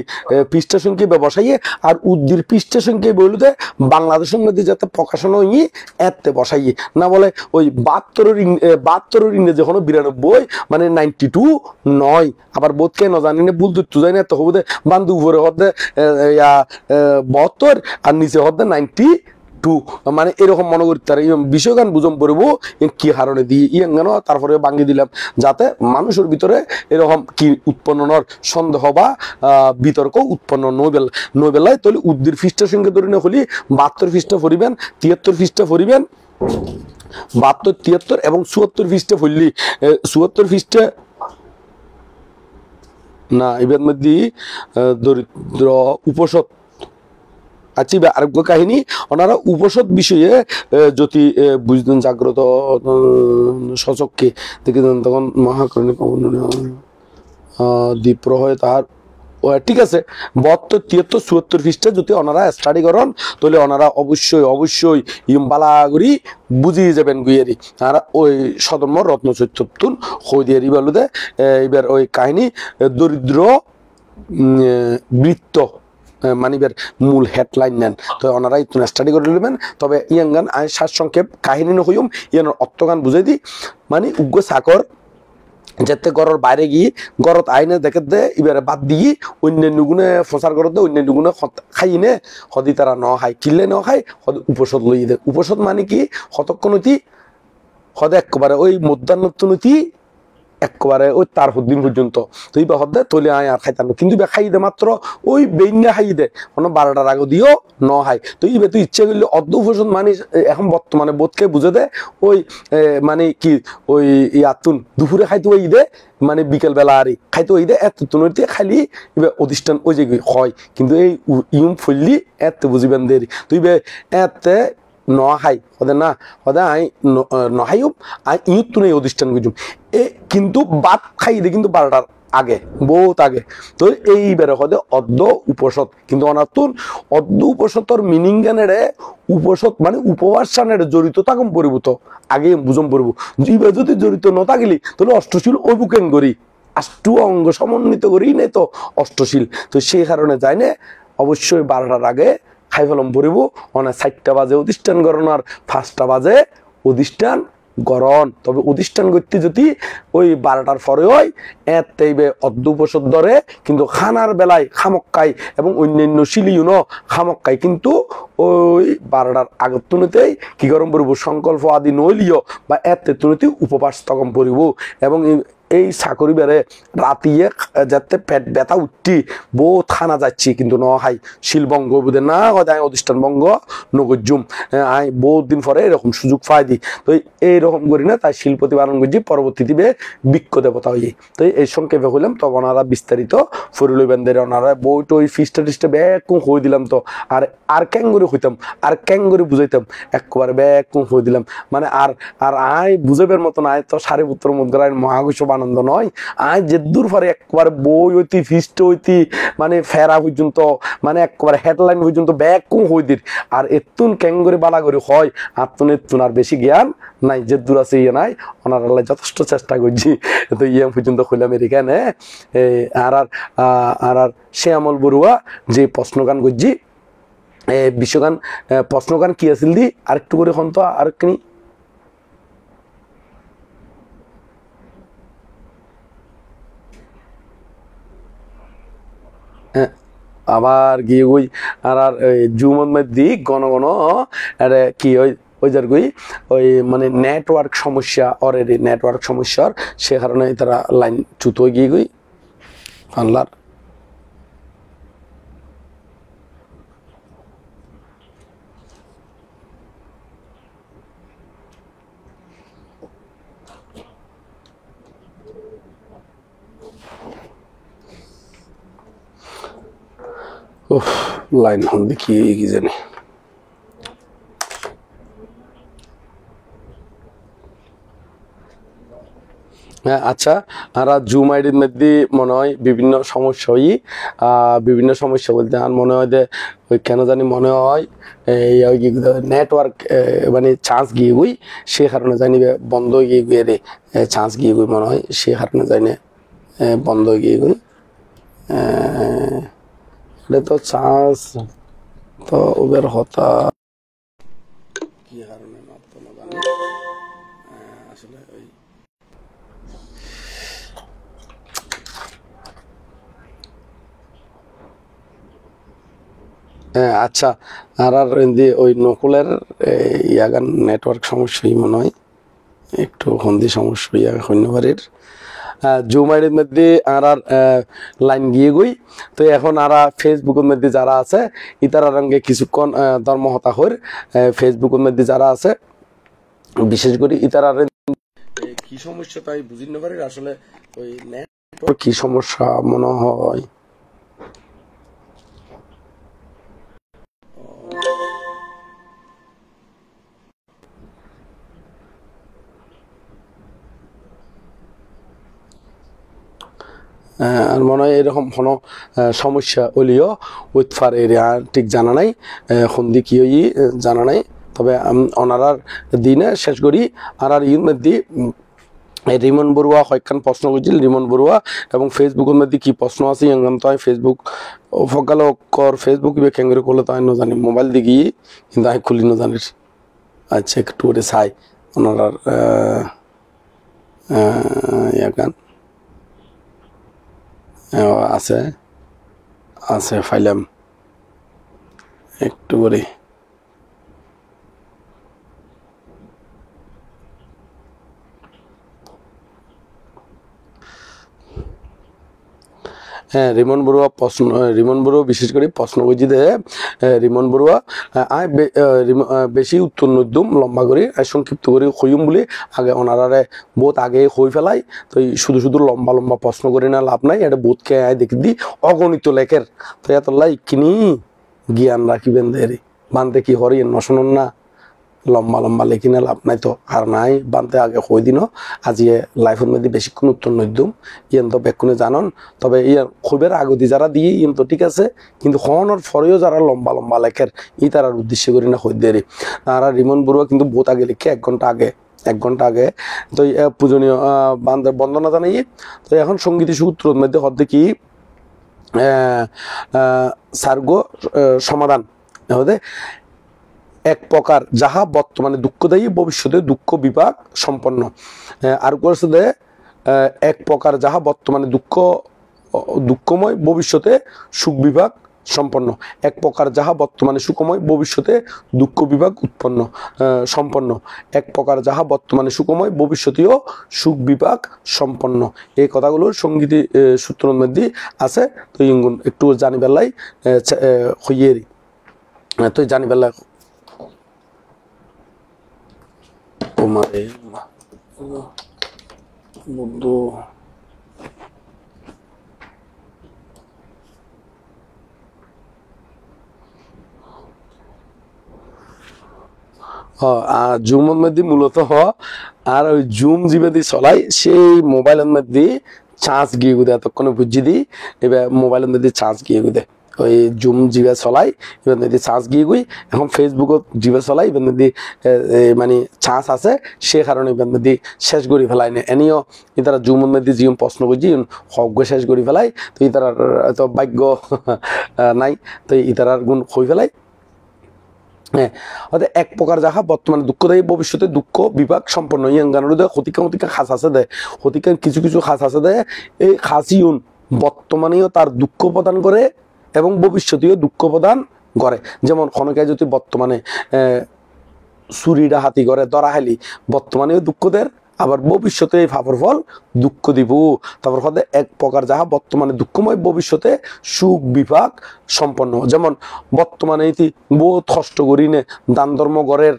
Speaker 2: পৃষ্ঠা সংখ্যা বসাইয়ে আর উদ্দির পৃষ্ঠা সংখ্যা বলে বাংলাদেশের মধ্যে যাতে প্রকাশনা ইয়ে এতে বসাইয়ে না বলে ওই 72 ইংরেজি এখনো 92 মানে 92 নয় আবার বোধকে না জানি না ভুল তো জানি না তো হবে বান্ধু উপরে হতে 72 আর নিচে হতে 92 মানে এরকম মনে করতে পারে বিষয়গান বুঝম পড়বো কি কারণে দিয়ে ইয়াঙ্গান তারপরে ভাঙি দিলাম যাতে মানুষের ভিতরে এরকম কি উৎপন্ন নর সন্দেহ বা বিতর্ক উৎপন্ন নবেলায় তাহলে উদ্দির ফিসটার সঙ্গে ধরে না হলি 72 ফিসটা পড়িবেন 73 ফিসটা পড়িবেন 72 73 এবং 74 ফিসটা পড়লি 74 ফিসটা না এবার মধ্যে দরিদ্র উপসদ আচ্ছা আরেক কাহিনী ওনারা উপসদ বিষয়ে যদি বুঝতেন জাগ্রত সচককে দেখে তখন মহাকরণে দ্বীপ্র হয় তাহার ঠিক আছে 72 73 74 ফিসটা যদি ওনারা স্টাডি করেন তাহলে ওনারা অবশ্যই বালাগুড়ি বুঝিয়ে যাবেন গুইয়ারি আর ওই সদর্ম রত্ন চৈত্যুন হইদিয়ারি বলতে এবার ওই কাহিনী দরিদ্র বৃত্ত মানিবের মূল হেডলাইন নেন তো ওনারা ইতুন স্টাডি করে নেবেন তবে ইয়াঙ্গান সার সংক্ষেপ কাহিনী নহইম ইয়ানোর অর্থগান বুঝাই দিই মানে উগ্র সাকর যেতে ঘরের বাইরে গিয়ে ঘরত আইনে দেখে দে এবারে বাদ দিয়ে অন্যান্য গুণে প্রচার করতে অন্যান্য গুণে খাই নে সদি তারা ন খায় কিনলে ন খায় সদি উপসদ লই দে উপসদ মানে কি হতক্ষণতি সদে একবারে ওই মধ্যাহ্নতি একবারে ওই তার দিন পর্যন্ত তো এই হদে তলে আয় আর খাইতাম কিন্তু খাই দে মাত্র ওই বেইনা খাই দে কোনো 12টার আগে দিও ন খাই তো এই তুই ইচ্ছে করলে অর্ধ উপসদ মানে এখন বর্তমানে বোধকে বুঝে দে ওই মানে কি ওই ইয়াতুন দুপুরে খাইতে ওই দে মানে বিকেল বেলা আরে খাইতে ওই দে এত তুনতে খালি এবার অধিষ্ঠান ওই যে হয় কিন্তু এই ইউম ফুললি এত বুঝিবেন দেরি তুই এতে ন খাই হদে না হদে আই নহাইম আই ইউত তুনে অধিষ্ঠান গুজুম এ কিন্তু বাদ খাই দে কিন্তু 12টার আগে বহুত আগে তো এইবারে হদে অর্ধ উপসদ কিন্তু অনাতুন অর্ধ উপসতর মিনিং জ্ঞানের উপসদ মানে উপবাস সানের জড়িত থাকুন পরিভূত আগে বুঝম পড়ব এইবার যদি জড়িত ন থাকিলি তাহলে অষ্টশীল অবুকেন করি আষ্টু অঙ্গ সমন্বিত করি নেই তো অষ্টশীল তো সেই কারণে যাই না অবশ্যই 12টার আগে খাই ফেলম পড়ব অনেক 4টা বাজে অধিষ্ঠান গণনার 5টা বাজে অধিষ্ঠান গরণ তবে অধিষ্ঠান করতে যদি ওই 12টার পরে হয় এতেইবে অর্ধ উপসদ ধরে কিন্তু খানার বেলায় খামক্কাই এবং অন্যান্য শিলিউন খামক্কাই কিন্তু ওই 12টার আগত তুলতেই কি গরম পড়ব সংকল্প আদি নইলিও বা এতে তুলতে উপবাস তখন পড়ব এবং এই চাকরি বেড়ে রাতিয়ে যাতে পেট ব্যথা উঠতি বহুত খানা যাচ্ছি কিন্তু ন হাই শিলবঙ্গ বুধে না হয় অধিষ্ঠান বঙ্গ নগজুম আই বহুত দিন পরে এরকম সুযোগ পাই দি তো এইরকম করি না তাই শিল প্রতিপালন করছি পরবর্তীতে বিক্ষ দেবতা হই তো এই সংক্ষেপে হইলাম তো ওনারা বিস্তারিত ফরিল বেন্দের ওনারা বইট ওই ফিস্টা টিস্টা ব্যাকুম হয়ে দিলাম তো আর ক্যাঙ্গুরি হইতাম আর ক্যাঙ্গুরি বুঝাইতাম একবারে ব্যাকুম হয়ে দিলাম মানে আর আই বুঝাবের মতন আয় তো সারিপুত্র মুদ্রায় মহাঘোষ আনন্দ নয় আজ যে দূর পরে একবারে বই হইতি ফিস্ট হইতি মানে ফেরা পর্যন্ত মানে একবারে হেডলাইন পর্যন্ত ব্যাকুম হই দির আর এতুন ক্যাঙ্গুরি বালা করে হয় আত্মন এতুন আর বেশি জ্ঞান নাই যে দূর আছে ইয়ে নাই ওনার আল্লাহ যথেষ্ট চেষ্টা করছি তো ইয়ে পর্যন্ত হইলাম এখানে আর শ্যামল বড়ুয়া যে প্রশ্নগান করছি বিশ্বগান প্রশ্নগান কি আছিল দি আরেকটু করে হন তো আরেকখানি আবার গিয়ে ওই আর জুমন মধ্যে ঘন ঘন আরে কি ওই যার গই ওই মানে নেটওয়ার্ক সমস্যা অলরেডি নেটওয়ার্ক সমস্যার সে কারণে তারা লাইন চুত হয়ে গিয়ে গই আল্লাহর লাইন হন দেখি কি জানি হ্যাঁ আচ্ছা আর জুম আইডির মধ্যে মনে হয় বিভিন্ন সমস্যা বলতে আর মনে হয় যে ওই কেন জানি মনে হয় এই নেটওয়ার্ক মানে চান্স গিয়ে গুই সে কারণে জানি বন্ধ গিয়ে গুয়ে রে চান্স গিয়ে গুই মনে হয় সে কারণে জানি বন্ধ গিয়ে গুই এটা তো চান্স তো ওদের হতা কি কারণে আসলে ওই আচ্ছা আর ওই নকুলের ইয়াগান নেটওয়ার্ক সমস্যাই মনে হয় একটু হন্দি সমস্যা ইয়া হন্যবাড়ির জুম আইডির মধ্যে আর লাইন গিয়ে গই তো এখন আর ফেসবুকের মধ্যে যারা আছে ইতারা রঙে কিছুক্ষণ ধর্মহতা হর ফেসবুকের মধ্যে যারা আছে বিশেষ করে ইতারা কি সমস্যা তাই বুঝি না পারি আসলে ওই নেটওয়ার্ক কি সমস্যা মনে হয় আর মনে হয় এরকম কোনো সমস্যা হলেও উৎফার এরিয়া ঠিক জানা নাই সন্ধি কি হই জানা নাই তবে ওনারার দিনে শেষ করি আর ইউর মধ্যে রিমন বড়ুয়া কয়েকখান প্রশ্ন করছিল রিমন বড়ুয়া এবং ফেসবুকের মধ্যে কি প্রশ্ন আছে তো ফেসবুক ফকাল ফেসবুক কেঙ্গুরি করলে তো আমি না জানি মোবাইল দিকে কিন্তু আমি খুলি না জানিস আচ্ছা একটু করে চাই ওনারার ইয়াকান আছে আছে ফাইলাম একটু করে হ্যাঁ রিমন বড়ুয়া বিশেষ করে প্রশ্ন করছি যে রিমন বড়ুয়া বেশি উত্তর নদ্যম লম্বা করে সংক্ষিপ্ত করে হইম বলে আগে ওনারারে বহুত আগে হই ফেলাই তো শুধু লম্বা লম্বা প্রশ্ন করে না লাভ নাই এটা বোধকে আয় দেখি দি অগণিত লেখের তো এত লাই কিনি জ্ঞান রাখিবেন দেরি বানতে কি হরি নশোন না লম্বা লম্বা লেখি না লাভ নাই তো আর নাই বানতে আগে হই দিন আজি লাইফের মধ্যে বেশিক্ষণ উত্তর নইদুম ইয়েন তো বেক্ষণে জানন তবে ইয়ে খুবের আগতি যারা দিয়ে ইয়েন তো ঠিক আছে কিন্তু হওয়ানোর পরেও যারা লম্বা লম্বা লেখের ই তারার উদ্দেশ্য করি না হই দেরি আর রিমন বড়ুয়া কিন্তু বহুত আগে লিখে 1 ঘন্টা আগে তো পূজনীয় বন্দনা জানাই তো এখন সঙ্গীত সূত্রের মধ্যে হদ্দে কি সার্গ সমাধান হতে এক প্রকার যাহা বর্তমানে দুঃখদায়ী ভবিষ্যতে দুঃখ বিভাগ সম্পন্ন আর করছে এক প্রকার যাহা বর্তমানে দুঃখময় ভবিষ্যতে সুখ বিভাগ সম্পন্ন এক প্রকার যাহা বর্তমানে সুখময় ভবিষ্যতে দুঃখ বিভাগ সম্পন্ন এক প্রকার যাহা বর্তমানে সুখময় ভবিষ্যতেও সুখ বিভাগ সম্পন্ন এই কথাগুলো সঙ্গীত সূত্রের মধ্যে আছে তো ইঙ্গুন একটু জানি বেলাই হইয়েরি তো জানি বেলা তোমারে বুদ্ধ জুমের মধ্যে মূলত আর ওই জুম যেভাবে চলাই সেই মোবাইলের মধ্যে চার্জ গিয়ে গুদে এতক্ষণে বুঝিয়ে দিই এবার মোবাইলের মধ্যে চার্জ গিয়ে গুদে ওই জুম জিভে চলাই এবার যদি চার্জ গিয়ে গুই এখন ফেসবুকত জিভে চলাই এবার যদি মানে চার্জ আছে সে কারণে এবার যদি শেষ করে ফেলাই না এনেও ইতারা জুমের মধ্যে জিম প্রশ্ন করছি হক শেষ করে ফেলাই তো ইতারার তো ভাগ্য নাই তো ইতারার গুণ হয়ে ফেলাই হ্যাঁ অর্থাৎ এক প্রকার যাহা বর্তমানে দুঃখদায়ী ভবিষ্যতে দুঃখ বিভাগ সম্পন্ন ইয়াঙ্গানোর হতিকা খাস আছে দেয় হতিকা কিছু কিছু খাস আছে দেয় এই খাসিউন বর্তমানেও তার দুঃখ প্রদান করে এবং ভবিষ্যতেও দুঃখ প্রদান করে যেমন খনকায় যদি বর্তমানে চুরি ডাহাতি করে দরাহালি বর্তমানেও দুঃখ দেয় আবার ভবিষ্যতে এই ফাপর ফল দুঃখ দিব তারপর হতে এক প্রকার যাহা বর্তমানে দুঃখময় ভবিষ্যতে সুখ বিভাগ সম্পন্ন যেমন বর্তমানে ইতি বহুত কষ্ট করি নে দান ধর্ম গড়ের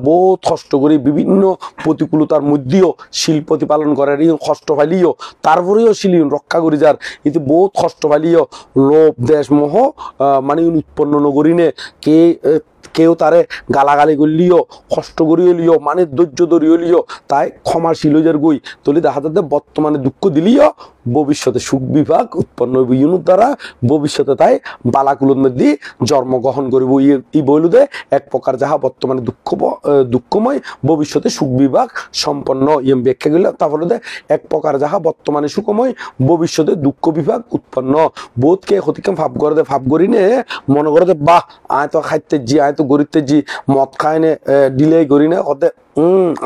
Speaker 2: বহুত কষ্ট করি বিভিন্ন প্রতিকূলতার মধ্যেও শিল প্রতিপালন করার কষ্ট পাইলিও তারপরেও শিলি রক্ষা করি যার ইতি বহুত কষ্ট পাইলিও লোভ দেশ মোহ মানে উৎপন্ন নগরী নে কেউ তারে গালাগালি করলিও কষ্ট করিও মানে ধৈর্য ধরিও তাই ক্ষমাশীলজার গই তলি দেখা যাতে বর্তমানে দুঃখ দিলিও ভবিষ্যতে সুখ বিভাগ উৎপন্ন হইব ইউনুর দ্বারা ভবিষ্যতে তাই বালাকুলের মধ্যে জন্মগ্রহণ করিব ই বইলুদে এক প্রকার যাহা বর্তমানে দুঃখময় ভবিষ্যতে সুখ বিভাগ সম্পন্ন ইম ব্যাখ্যা গেল তারপরে এক প্রকার যাহা বর্তমানে সুখময় ভবিষ্যতে দুঃখ বিভাগ উৎপন্ন বোধকে হতিকাম ভাব করি নে মনে করে বাহ আয় তো খাইতে জি আয় তো গরিতে জি মদ খায় নে ডিলে করি না হতে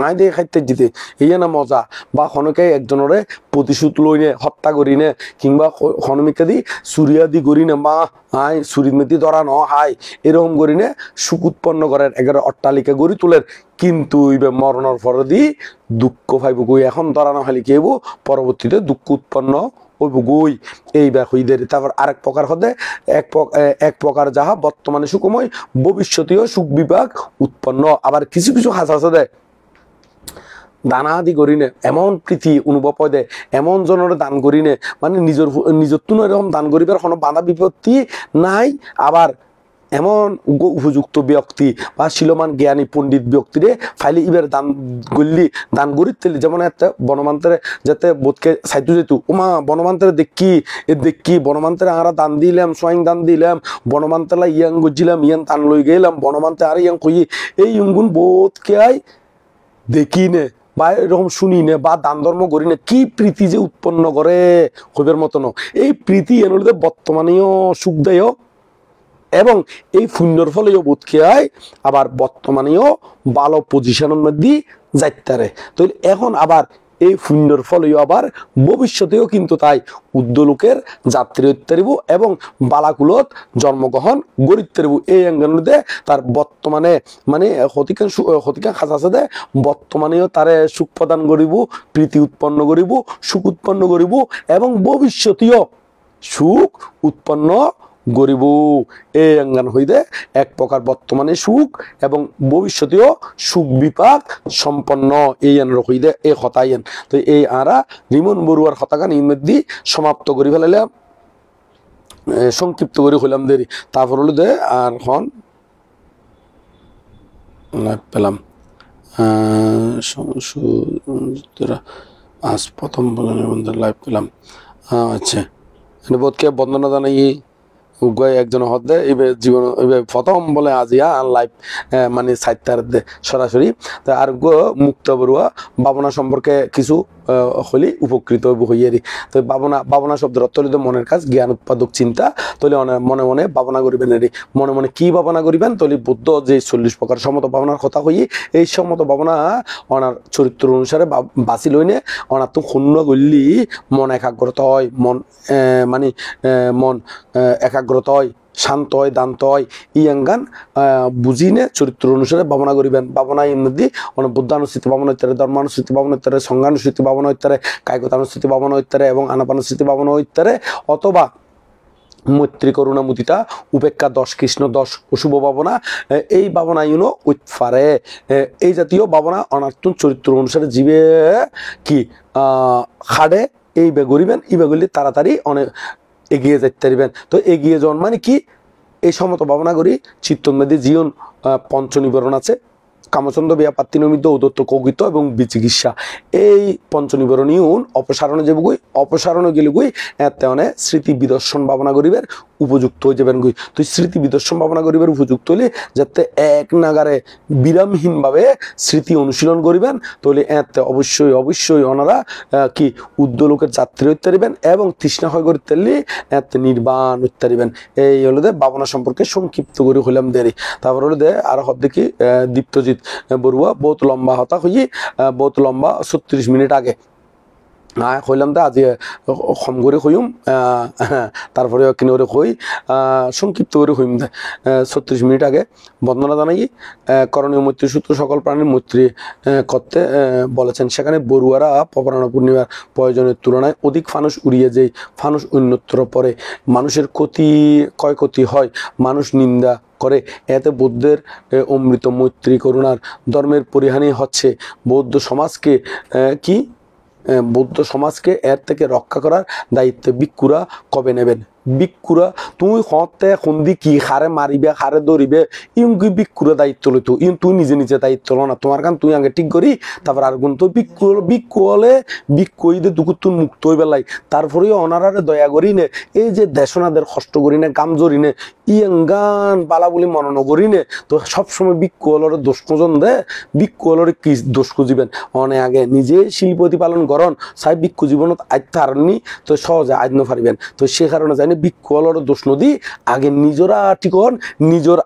Speaker 2: আয় দিয়ে খাইতে জিতে এই না মজা বা খনকে একজনরে প্রতিশোধ লই নে হত্যা করি নে কিংবা হনমিকা দি সুরিয়া দি করি নে মা আয় সুরির মেদি ধরা ন হাই এরকম করি নে সুখ উৎপন্ন করেন এগারো অট্টালিকা গড়ি তুলেন কিন্তু মরণের পরে দি দুঃখ পাইব গই এখন ধরা না খালি কেব পরবর্তীতে দুঃখ উৎপন্ন গই এইবার হইদের তারপর আরেক প্রকার হতে এক প্রকার যাহা বর্তমানে সুখময় ভবিষ্যতেও সুখ বিভাগ উৎপন্ন আবার কিছু কিছু হাস আছে দেয় দানা আদি করি নে এমন প্রীতি অনুভব হয় দে এমন জনের দান করি নে মানে নিজের তুন এরকম দান করিবার কোনো বাধা বিপত্তি নাই আবার এমন উপযুক্ত ব্যক্তি বা শিলমান জ্ঞানী পণ্ডিত ব্যক্তিরে ফাইলে ইবার দান গল্লি দান গরিত তেলি যেমন একটা বনমান্তরে যাতে বোধকে সাইতু যেতু উমা বনমান্তরে দেখি বনমান্তরে আমরা দান দিলাম সোয়াইং দান দিলাম বনমান্তলা ইয়াং গজিলাম ইয়াং দান লই গেলাম বনমান্তে আর ইয়াং কই এই ইঙ্গুন বোধকে আই দেখি নে বা এরকম শুনি নে বা দান ধর্ম করি না কি প্রীতি যে উৎপন্ন করে হইবার মতন এই প্রীতি এনে বর্তমানেও সুখদায়ক এবং এই পুণ্যর ফলেও বোধকে হয় আবার বর্তমানেও ভালো পজিশনের মধ্যে যাইতারে তো এখন আবার এই পুণ্যর ফলেও আবার ভবিষ্যতেও কিন্তু তাই উদ্যলোকের যাত্রী হইতারিব এবং বালাকুলত জন্মগ্রহণ গড়িতারিব এই অঙ্গনতে তার বর্তমানে মানে হতিকান খাস আছে দে বর্তমানেও তারে সুখ প্রদান করিব প্রীতি উৎপন্ন করিব সুখ উৎপন্ন করিব এবং ভবিষ্যতেও সুখ উৎপন্ন গরিব এই অঙ্গান হইতে এক প্রকার বর্তমানে সুখ এবং ভবিষ্যতেও সুখ বিভাগ সম্পন্ন এই আন হইতে এই হতাইন তো এই আরা রিমন বড়ুয়ার হতাগান ইমেদি সমাপ্ত করি ফেলাইলাম সংক্ষিপ্ত করে হইলাম দেরি তারপর হলো দে আর হন লাইভ পেলাম আজ প্রথম লাইভ পেলাম আচ্ছা বোধকে বন্দনা জানাই একজন হদে এবার জীবন এবার প্রথম বলে আজিয়া লাইভ মানে সাইটটার সরাসরি তা আর মুক্ত বড়ুয়া ভাবনা সম্পর্কে কিছু হলে উপকৃত হইয়ারি তো ভাবনা শব্দের অর্থ হলে মনের কাজ জ্ঞান উৎপাদক চিন্তা তলে মনে মনে ভাবনা করিবেন এরি মনে মনে কি ভাবনা করিবেন তলে বুদ্ধ যে 40 প্রকার সমত ভাবনার কথা হই এই সমত ভাবনা ওনার চরিত্র অনুসারে বাঁচি লইনে ওনার তো শূন্য গল্লি মন একাগ্রতা হয় মন মানে মন একাগ্রতা হয় শান্ত হয় দান্ত হয় ইয়াঙ্গান বুঝিনে চরিত্র অনুসারে ভাবনা করিবেন ভাবনা ইত্যাদি অনেক বুদ্ধানুস্মৃতি ভাবনা ইত্যাদি ধর্মানুস্মৃতি ভাবনা ইত্যাদি সংজ্ঞানুস্মৃতি ভাবনা ইত্যাদি কায়িকতানুস্মৃতি ভাবনা ইত্যাদি এবং আনাপানুস্মৃতি ভাবনা ইত্যাদি অথবা মৈত্রী করুণা মুদিতা উপেক্ষা 10 কৃষ্ণ 10 অশুভ ভাবনা এই ভাবনা ইউনো উৎফারে এই জাতীয় ভাবনা অনার্থন চরিত্র অনুসারে জীবে কি খাড়ে এই বেগরিবেন এই বেগলি তাড়াতাড়ি অনেক এগিয়ে যেতে পারবেন তো এগিয়ে যাওয়ার মানে কি এই সমত ভাবনা করি চিত্তমেদী জীবন পঞ্চনিবরণ আছে কামচন্দ্র বিয়াপাত্তি নমিত ঔদত্ত কৌকিত এবং বিচিকিৎসা এই পঞ্চনিবরণীয় অপসারণে যে বই অপসারণে গেলে গই এতে অনেক স্মৃতি বিদর্শন ভাবনা করিবার উপযুক্ত হয়ে যাবেন গই তো স্মৃতি বিদর্শন ভাবনা করিবার উপযুক্ত হলে যাতে এক নাগারে বিরামহীনভাবে স্মৃতি অনুশীলন করিবেন তাহলে এতে অবশ্যই অবশ্যই ওনারা কি উদ্যলোকের যাত্রী হইতে পারিবেন এবং তৃষ্ণা হয় করতে পারলে এতে নির্বাণ হইতে পারিবেন এই হলো ভাবনা সম্পর্কে সংক্ষিপ্ত করে হইলাম দেরি তারপর হলো আর হদ্দে কি দীপ্তজিৎ বড়ুয়া বহুত লম্বা হতা হই বহুত লম্বা 36 মিনিট আগে হইলাম দে আজি কম করে হইম তারপরে কিনে হই সংক্ষিপ্ত করে হইম দে 36 মিনিট আগে বন্দনা জানাই করণীয় মৈত্রী সূত্র সকল প্রাণীর মৈত্রী করতে বলেছেন সেখানে বড়ুয়ারা পবরানা পূর্ণিমার প্রয়োজনের তুলনায় অধিক ফানুস উড়িয়ে যেই ফানুস উন্নতর পরে মানুষের ক্ষয়ক্ষতি হয় মানুষ নিন্দা করে এতে বৌদ্ধের অমৃত মৈত্রী করুণার ধর্মের পরিহানি হচ্ছে বৌদ্ধ সমাজকে কি বৌদ্ধ সমাজকে এর থেকে রক্ষা করার দায়িত্ব ভিক্ষুরা কবে নেবেন ভিক্ষুরা তুই হতে খুন্দি কি হারে মারিবে হারে ধরিবে ইউন কি ভিক্ষুরা দায়িত্ব লইতো ইউন তুই নিজে নিজে দায়িত্ব লো না তোমার কান তুই আগে ঠিক করি তারপর আর গুণ তো ভিক্ষু হলে ভিক্ষু হইতে দুঃখ তুই মুক্ত হইবে লাই তারপরে অনারারে দয়া করি নে এই যে দেশনাদের কষ্ট করি নে কাম জরি নে ইয়াঙ্গান বালা বলি মনন করি নে তো সবসময় ভিক্ষু হলরে দোষ খুঁজন দে ভিক্ষু হলরে কি দোষ খুঁজিবেন অনে আগে নিজে শিল্প প্রতিপালন করন সাই ভিক্ষু জীবনত আইতে হারনি তো সহজে আইন পারিবেন তো সে কারণে জানি ভিক্ষুর দোষ নদী আগে নিজরা ঠিকন নিজের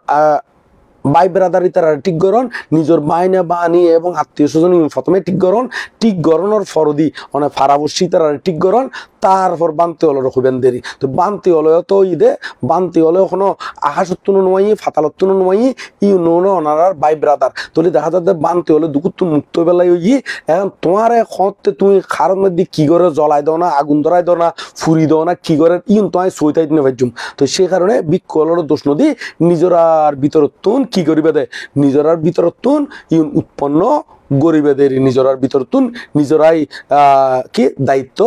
Speaker 2: ভাই ব্রাদারি তারা ঠিক করন নিজের বাইনা বানি এবং আত্মীয় স্বজন প্রথমে ঠিক করন ঠিক গরণের ফরদি অনেক ফারাবসি তারা ঠিক করন তারপর বানতে হলো রকবেন দেরি তো বানতে হলো তো ঈদে বানতে হলে কোনো আকাশত্তুন নয় ফাতালত্তুন নয় ই নো ওনার ভাই ব্রাদার তোলে দেখা যাচ্ছে বানতে হলে দুকুত্তু মুক্ত বেলায় ই এখন তোমার হতে তুমি খারাপ মধ্যে কি করে জ্বলাই দাও না আগুন ধরাই দাও না ফুরি দাও না কি করে ইন তোমায় সইতাই দিনে ভাইজুম তো সে কারণে ভিক্ষু হলোর দোষ নদী নিজরার ভিতরত্তুন কি করিবে দে নিজরার ভিতরত্তুন ইন উৎপন্ন গরিবেদের নিজরার ভিতরতুন নিজরাই কি দায়িত্ব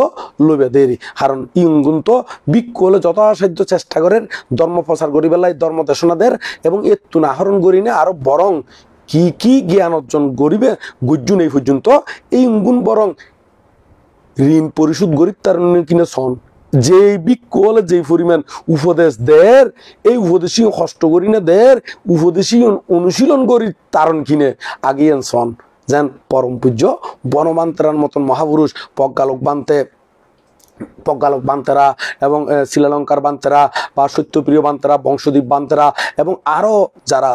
Speaker 2: লইবে দেরি কারণ ইঙ্গুন তো ভিক্ষু হলে যথাসাধ্য চেষ্টা করেন ধর্ম প্রচার করি বেলায় ধর্ম দেশনাদের এবং এতুন আহরণ করি না আরো বরং কি কি জ্ঞান অর্জন করিবে গুজ্জুন এই পর্যন্ত এই ইঙ্গুন বরং ঋণ পরিশোধ করি তার কিনে সন যে ভিক্ষু হলে যে পরিমাণ উপদেশ দের এই উপদেশী কষ্ট করি না দের উপদেশী অনুশীলন করি তারণ কিনে আগিয়েন সন যেন পরম পূজ্য বনবান্তেরার মতন মহাপুরুষ প্রজ্ঞালোক বান্তেরা এবং শিলালঙ্কার বান্তেরা বা সত্যপ্রিয় বান্তেরা বংশদ্বীপ বান্তেরা এবং আরো যারা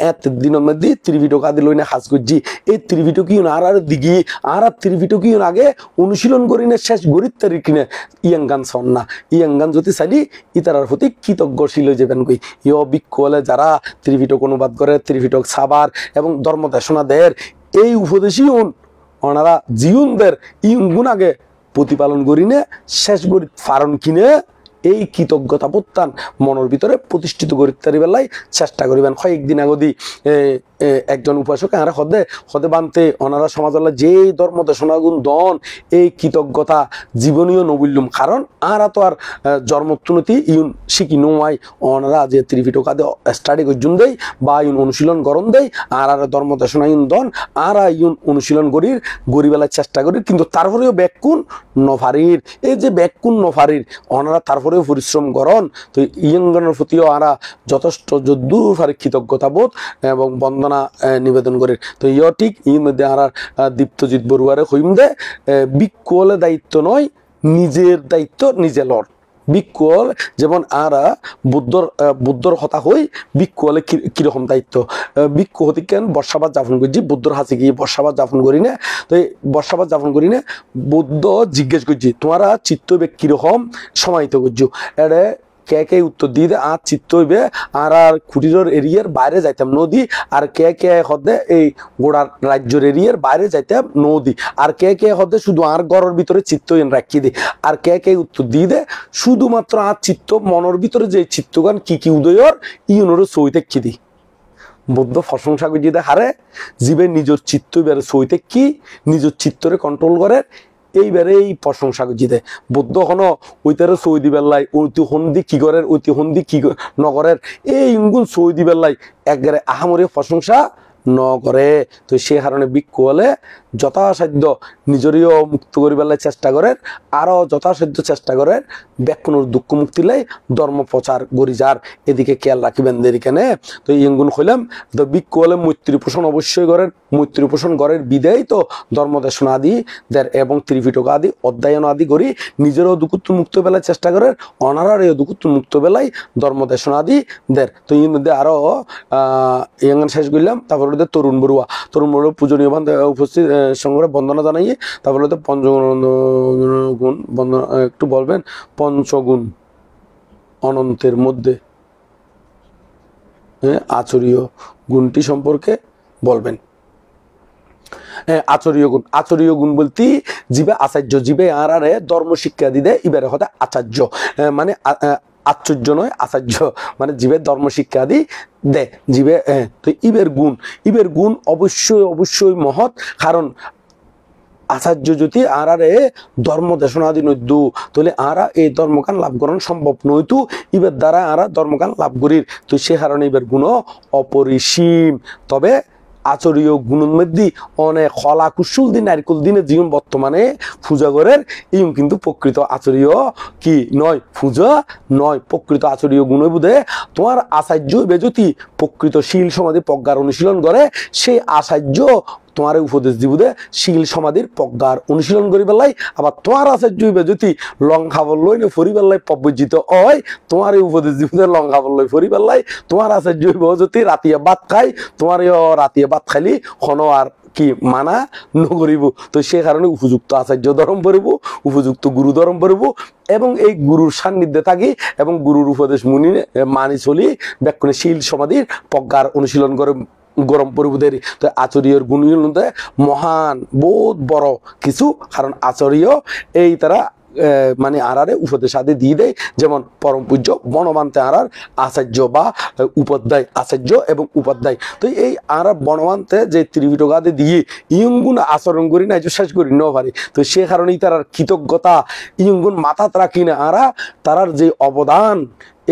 Speaker 2: এত দিনের মধ্যে ত্রিভিটক আদি লইনে হাজ করছি এই ত্রিভিটকীয় আর দিঘি আর ত্রিভিটকীয় আগে অনুশীলন করি না শেষ গরিব তারিখ কিনে ইয়াঙ্গান সন না ইয়াঙ্গান যদি চাইলি ইতারার প্রতি কৃতজ্ঞশীল হয়ে যাবেন কই ইয় ভিক্ষু হলে যারা ত্রিভিটক অনুবাদ করে ত্রিভিটক সাবার এবং ধর্মদেশনাদের এই উপদেশী ওনারা জীবনদের ইউন গুণ আগে প্রতিপালন করি নে শেষ করি ফারণ কিনে এই কৃতজ্ঞতা বোধটান মনের ভিতরে প্রতিষ্ঠিত করতে বেলায় চেষ্টা করিবেন। কয়েকদিন আগদি একজন উপাসক আর হদে বানতে ওনারা সমাজলা যে ধর্ম দেশনাগুণ দন এই কৃতজ্ঞতা জীবনীয় নবুল্যম, কারণ আরা তো আর জন্মোত্তনতি ইউন শিখি নোয়াই ওনারা যে ত্রিপিটকা স্টাডি করজুন দেয় বা ইউন অনুশীলন গরম দেয় আর ধর্ম দেশনা ইউন দন আর ইউন অনুশীলন করির গরিবেলার চেষ্টা করি, কিন্তু তারপরেও ব্যাকুন নফারির এই যে ব্যাকুন নফারির ওনারা তারপরেও পরিশ্রম করন। তো ইয়ঙ্গনের প্রতিও আরা যথেষ্ট যদ্দূর ফারি কৃতজ্ঞতা বোধ এবং বন্দনা নিবেদন করে। তো ইয় ঠিক ইর মধ্যে আর দীপ্তজিৎ বড়ুয়ারে হইম দে বিক্ষলে দায়িত্ব নয়, নিজের দায়িত্ব নিজে লড়। বিক্ষল যেমন আরা বুদ্ধর হতা হই বিক্ষলে কিরকম দায়িত্ব বিক্ষ হতে কেন বর্ষাবাদ যাপন করছি বুদ্ধর হাসি গিয়ে বর্ষাবাদ যাপন করি না। তো এই বর্ষাবাদ যাপন করি না বুদ্ধ জিজ্ঞেস করছি তোমারা চিত্ত কিরকম সমাহিত করছো, এটা কে কে উত্তর দিয়ে দে আর চিত্ত হইবে আর কুটিরের এরিয়ার বাইরে যাইতাম নদী, আর কে হদে এই গোড়ার রাজ্যের এরিয়ার বাইরে যাইতাম নদী, আর কে হদে শুধু আর ঘরের ভিতরে চিত্ত রাখি দি, আর কে উত্তর দিয়ে দে শুধুমাত্র আর চিত্ত মনের ভিতরে যে চিত্তগান কি উদয়র ইউনোরও সইতে কি দি। বুদ্ধ প্রশংসা করি দে হারে জীবে নিজের চিত্ত বেড়ে সইতে কি নিজের চিত্তরে কন্ট্রোল করে এইবারে এই প্রশংসা করছি দে। বুদ্ধ হন ওইটারে সই দিবার লাই ঐতি হন্দি কি করের ঐতি হন্দি কি নগরের এই ইঙ্গুল সই দিবার লাই একবারে আহামরি প্রশংসা ন করে। তো সে কারণে বিক্ষ হলে যথাসাধ্য নিজেরও মুক্ত করিবার চেষ্টা করে, আরও যথাসাধ্য চেষ্টা করে ব্যাকুণর দুঃখ মুক্তি লাই ধর্ম প্রচার গড়ি যার এদিকে খেয়াল রাখিবেন দেরিকেনে। তো ইঙ্গুন হইলাম তো বিক্ষ হলে মৈত্রী পোষণ অবশ্যই করেন, মৈত্রী পোষণ করের বিদায় তো ধর্মদেশনা আদি দের এবং ত্রিপিটক আদি অধ্যয়ন আদি করি নিজেরও দুঃখ মুক্ত বেলায় চেষ্টা করে, অনারার এই দুঃখ মুক্ত বেলায় ধর্মদেশনা আদি দের। তো এর মধ্যে আরও ইয়াঙ্গান শেষ করলাম। তারপর তরুণ বড়ুয়া পূজনীয় উপস্থিত সংগ্রহে বন্দনা জানাইয়ে তারপরে পঞ্চগুণ বন্দনা একটু বলবেন পঞ্চগুণ অনন্তের মধ্যে আচরীয় গুণটি সম্পর্কে বলবেন। আচরীয় গুণ বলতে জীবে আচার্য জীবে আর ধর্ম শিক্ষা দিদে ইবারে হতে আচার্য মানে আশ্চর্য নয় আচার্য মানে জীবের ধর্ম শিক্ষা আদি দে জীবে। তো ইবের গুণ অবশ্যই মহৎ, কারণ আচার্য যদি আর ধর্ম দেশনাদি নৈদু তাহলে আর এই ধর্মকান লাভ করানো সম্ভব নয়তো ইবের দ্বারা আর ধর্মকান লাভ করির। তো সে কারণে ইবের গুণ অপরিসীম। তবে আচরীয় গুণের মধ্যে অনেক কলা কুশল দিন নারকুল দিনে জীবন বর্তমানে পূজা করের ইম কিন্তু প্রকৃত আচরীয় কি নয়, পূজা নয়। প্রকৃত আচরীয় গুণে বুধে তোমার আচার্য বেজতি প্রকৃত শীল সমাধি প্রজ্ঞার অনুশীলন করে সেই আচার্য তোমার উপদেশ দিবুদে শীল সমাধির প্রজ্ঞার অনুশীলন করি পেলাই। আবার তোমার আচার্য যদি লং খাবার লই না ফরি পেলাই প্রবজিত হয় তোমার উপদেশ দিবুদে লং খাবার লই ফরি পেলাই। তোমার আচার্য যদি রাতিয়া ভাত খাই তোমার রাতিয়া ভাত খাইলি খন আর কি মানা নকরিব। তো সে কারণে উপযুক্ত আচার্য ধর্ম পড়িব, উপযুক্ত গুরু ধর্ম পড়িব এবং এই গুরুর সান্নিধ্যে থাকি এবং গুরুর উপদেশ মানি চলি ব্যাকুণে শীল সমাধির প্রজ্ঞার অনুশীলন করে গরম পরিবুদের। তো আচরীয় গুণের মধ্যে মহান বহুত বড় কিছু, কারণ আচরীয় এই তারা মানে আরারে উপদেশ আদি দিয়ে দেয়। যেমন পরম পূজ্য বনমান্তে আরার আচার্য বা উপাধ্যায় আচার্য এবং উপাধ্যায়। তো এই আর বনমান্তে যে ত্রিপিটক আদি দিয়ে ইয়ঙ্গুন আচরণ করি না শেষ করি ন পারি। তো সে কারণেই তার কৃতজ্ঞতা ইয়ঙ্গুন মাথাত রাখি না আরা তারার যে অবদান